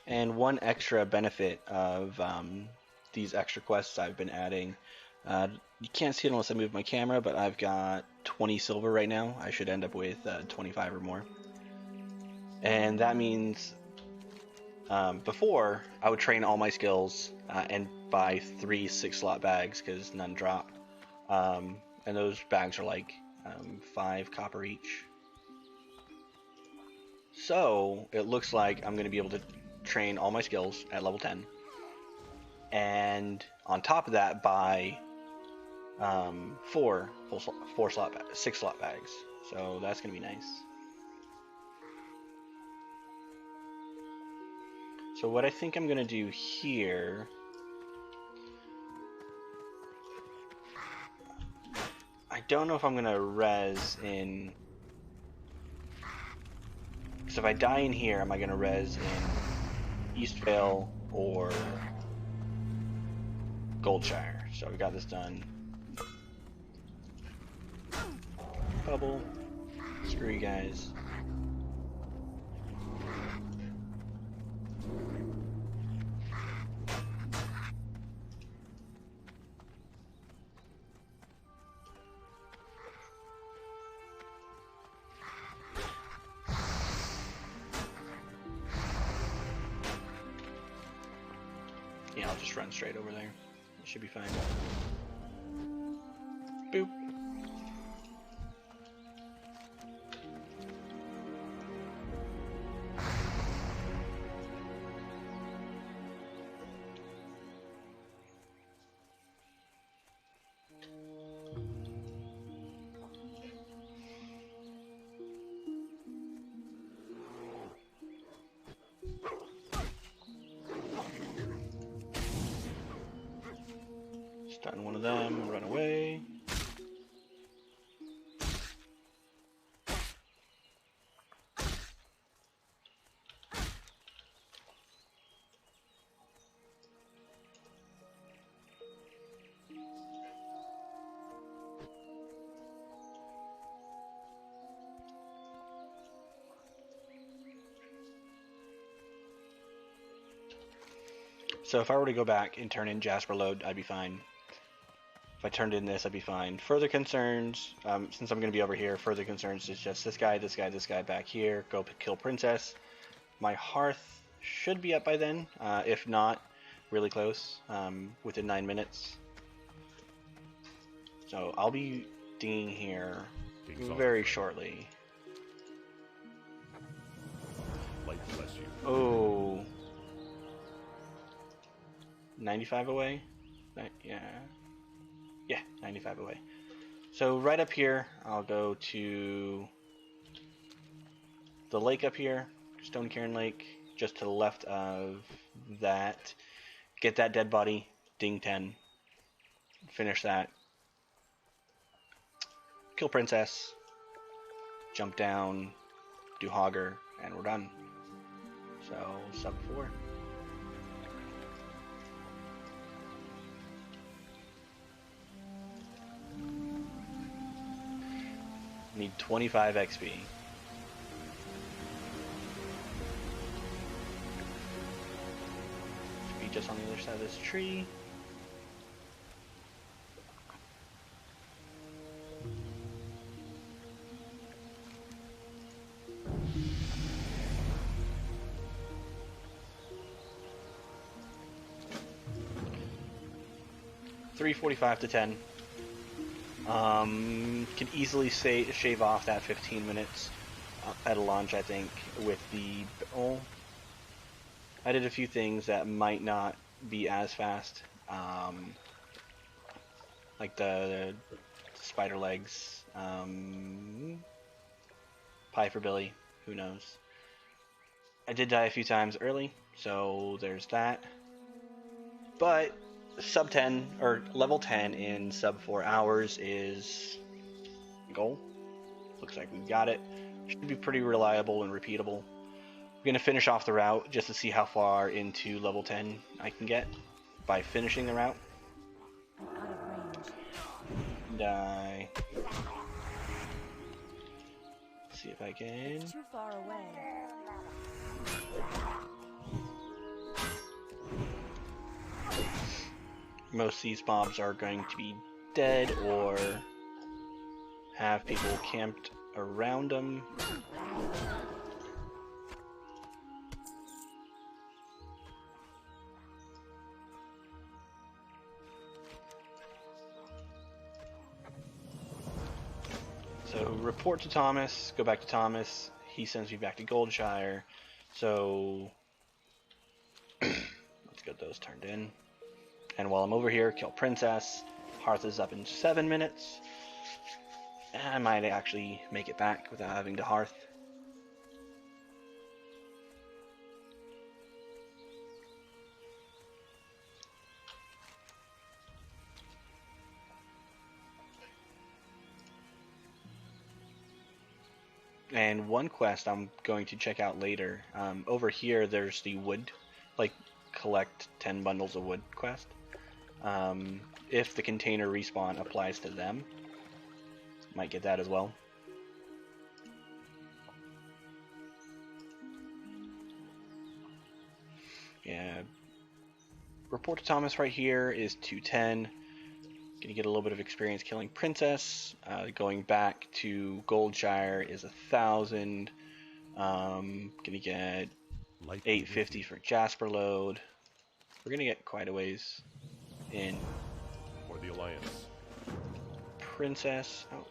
And one extra benefit of these extra quests I've been adding. You can't see it unless I move my camera, but I've got 20 silver right now. I should end up with 25 or more. And that means before I would train all my skills and buy 3 6-slot bags because none drop. And those bags are like 5 copper each. So it looks like I'm going to be able to train all my skills at level 10. And on top of that, buy 6-slot bags. So that's going to be nice. So what I think I'm going to do here, I don't know if I'm going to res in, because if I die in here, am I going to res in Eastvale or Goldshire? So we got this done. Bubble. Screw you guys. Yeah, I'll just run straight over there. It should be fine. Boop. Stun one of them, run away. So if I were to go back and turn in Jasper Load, I'd be fine. If I turned in this, I'd be fine. Further concerns, since I'm going to be over here, further concerns is just this guy back here. Go kill Princess. My Hearth should be up by then. If not, really close, within 9 minutes. So I'll be dinging here very shortly. Light bless you. Oh. 95 away? Yeah. Yeah, 95 away. So right up here, I'll go to the lake up here, Stone Cairn Lake, just to the left of that. Get that dead body, ding 10. Finish that. Kill Princess. Jump down, do Hogger, and we're done. So, sub 4. Need 25 XP. Should be just on the other side of this tree. $3:45 to 10. Can easily shave off that 15 minutes at a launch, I think, with the... Oh, I did a few things that might not be as fast. Like the spider legs. Pie for Billy. Who knows? I did die a few times early, so there's that. But sub 10 or level 10 in sub 4 hours is the goal. Looks like we've got it. Should be pretty reliable and repeatable. I'm gonna finish off the route just to see how far into level 10 I can get by finishing the route. I'm out of range. Die. See if I can. It's too far away. most of these mobs are going to be dead or have people camped around them. So report to Thomas, go back to Thomas, he sends me back to Goldshire, so let's get those turned in. And while I'm over here, kill Princess. Hearth is up in 7 minutes. I might actually make it back without having to Hearth. And one quest I'm going to check out later. Over here, there's the wood, like collect 10 bundles of wood quest. If the container respawn applies to them, might get that as well. Yeah. Report to Thomas right here is 210. Gonna get a little bit of experience killing Princess. Going back to Goldshire is 1,000. Gonna get 850 for Jasper load. We're gonna get quite a ways in. For the Alliance. Princess. Oh,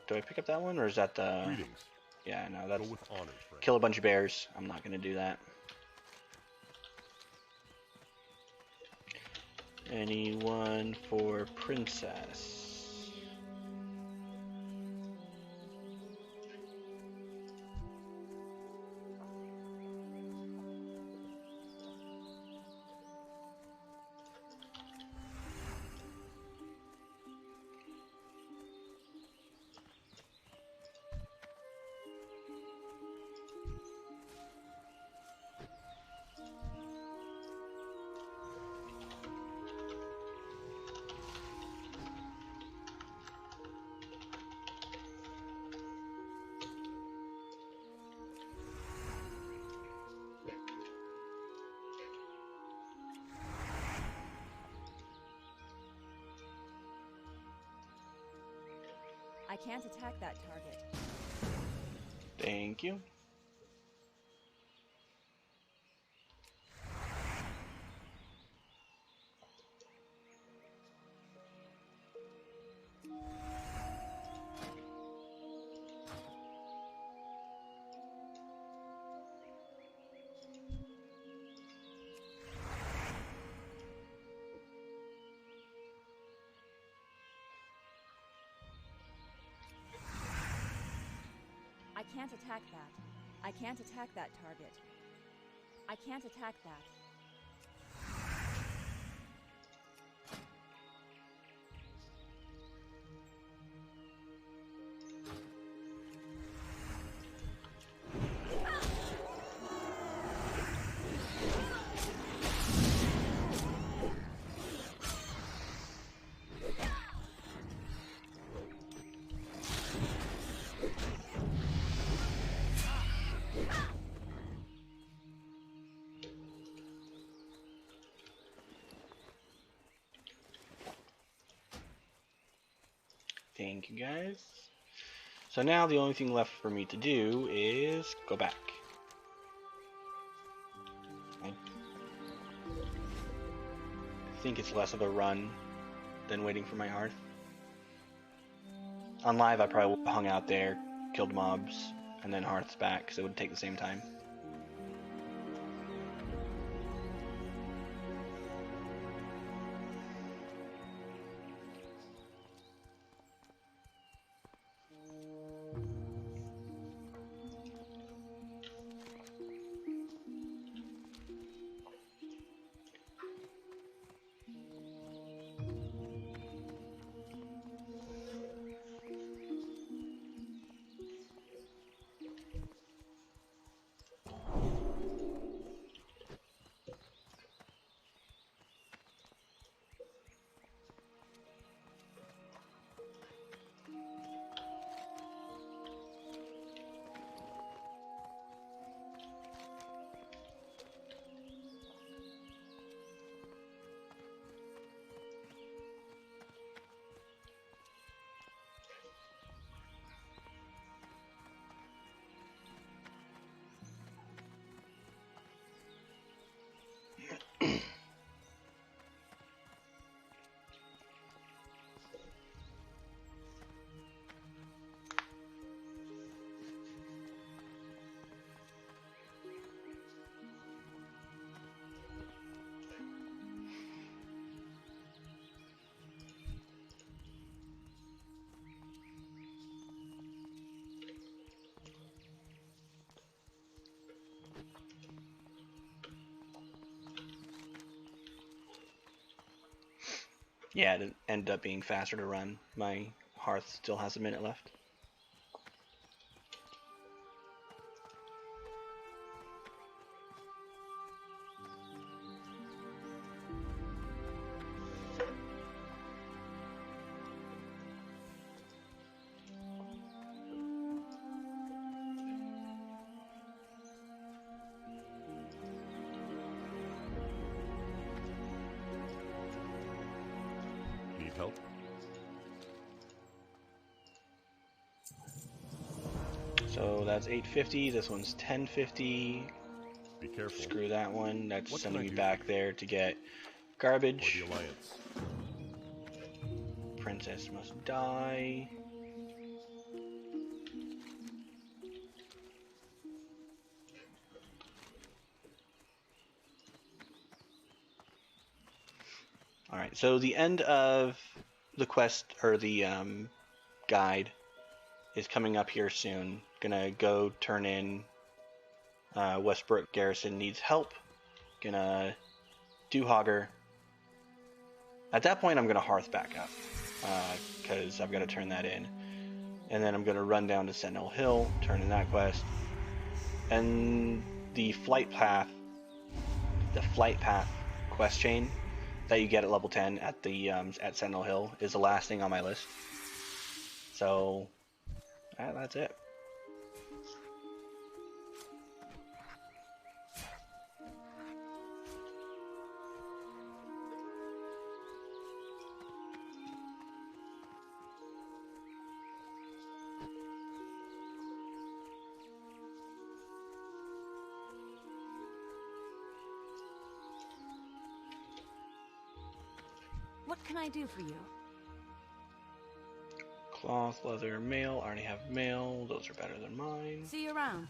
do I pick up that one or is that the? Greetings. Yeah, no, that's Go with honor, friend. kill a bunch of bears. I'm not gonna do that. Anyone for Princess? I can't attack that target. Thank you. I can't attack that. I can't attack that target. I can't attack that. Thank you guys. So now the only thing left for me to do is go back. I think it's less of a run than waiting for my Hearth. On live I probably would have hung out there, killed mobs, and then Hearth's back because it would take the same time. Yeah, it ended up being faster to run. My hearth still has a minute left. Need help? So that's 850. This one's 1050. Be careful. Screw that one. That's What can sending I me do back for you? there to get For garbage. the Alliance. Princess must die. Alright, so the end of the quest, or the guide, is coming up here soon. Gonna go turn in Westbrook Garrison needs help. Gonna do Hogger. At that point, I'm gonna Hearth back up, because I've got to turn that in. And then I'm gonna run down to Sentinel Hill, turn in that quest. And the flight path quest chain that you get at level 10 at the at Sentinel Hill is the last thing on my list. So that's it. What can I do for you? Cloth, leather, mail. I already have mail. Those are better than mine. See you around.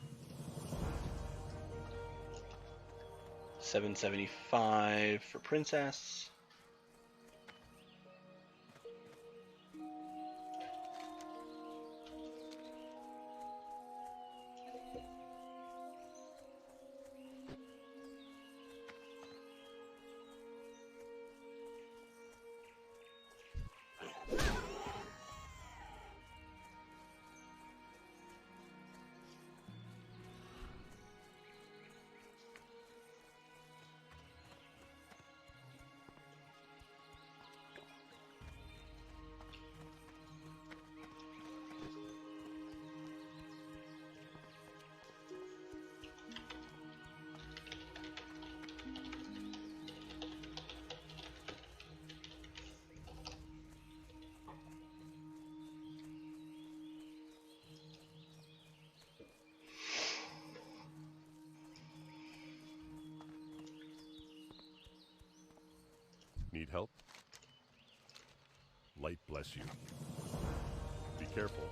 775 for princess. Need help? Light bless you. Be careful.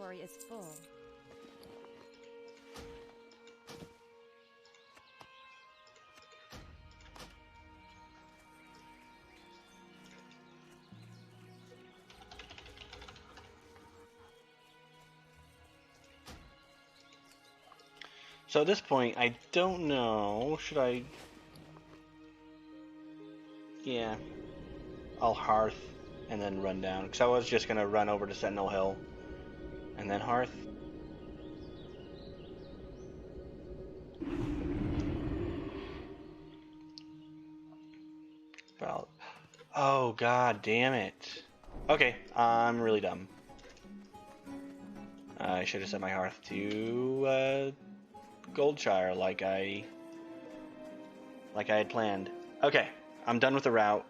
inventory is full. So at this point, I don't know. Should I? Yeah, I'll hearth and then run down because I was just gonna run over to Sentinel Hill and then hearth. Well, oh god damn it. Okay, I'm really dumb. I should have set my hearth to Goldshire like I had planned. Okay, I'm done with the route.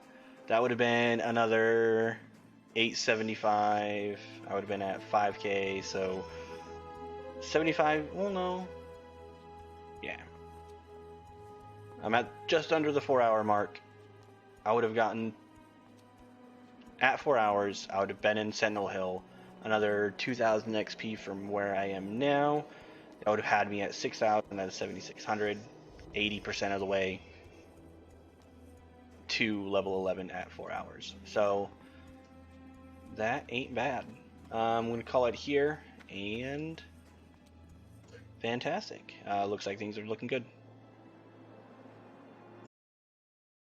That would have been another 875. I would have been at 5k, so 75. Well, no. Yeah. I'm at just under the 4-hour mark. I would have gotten at 4 hours. I would have been in Sentinel Hill. Another 2,000 XP from where I am now. That would have had me at 6,000 out of 7,600. 80% of the way to level 11 at 4 hours. So that ain't bad. I'm going to call it here, and fantastic. Looks like things are looking good.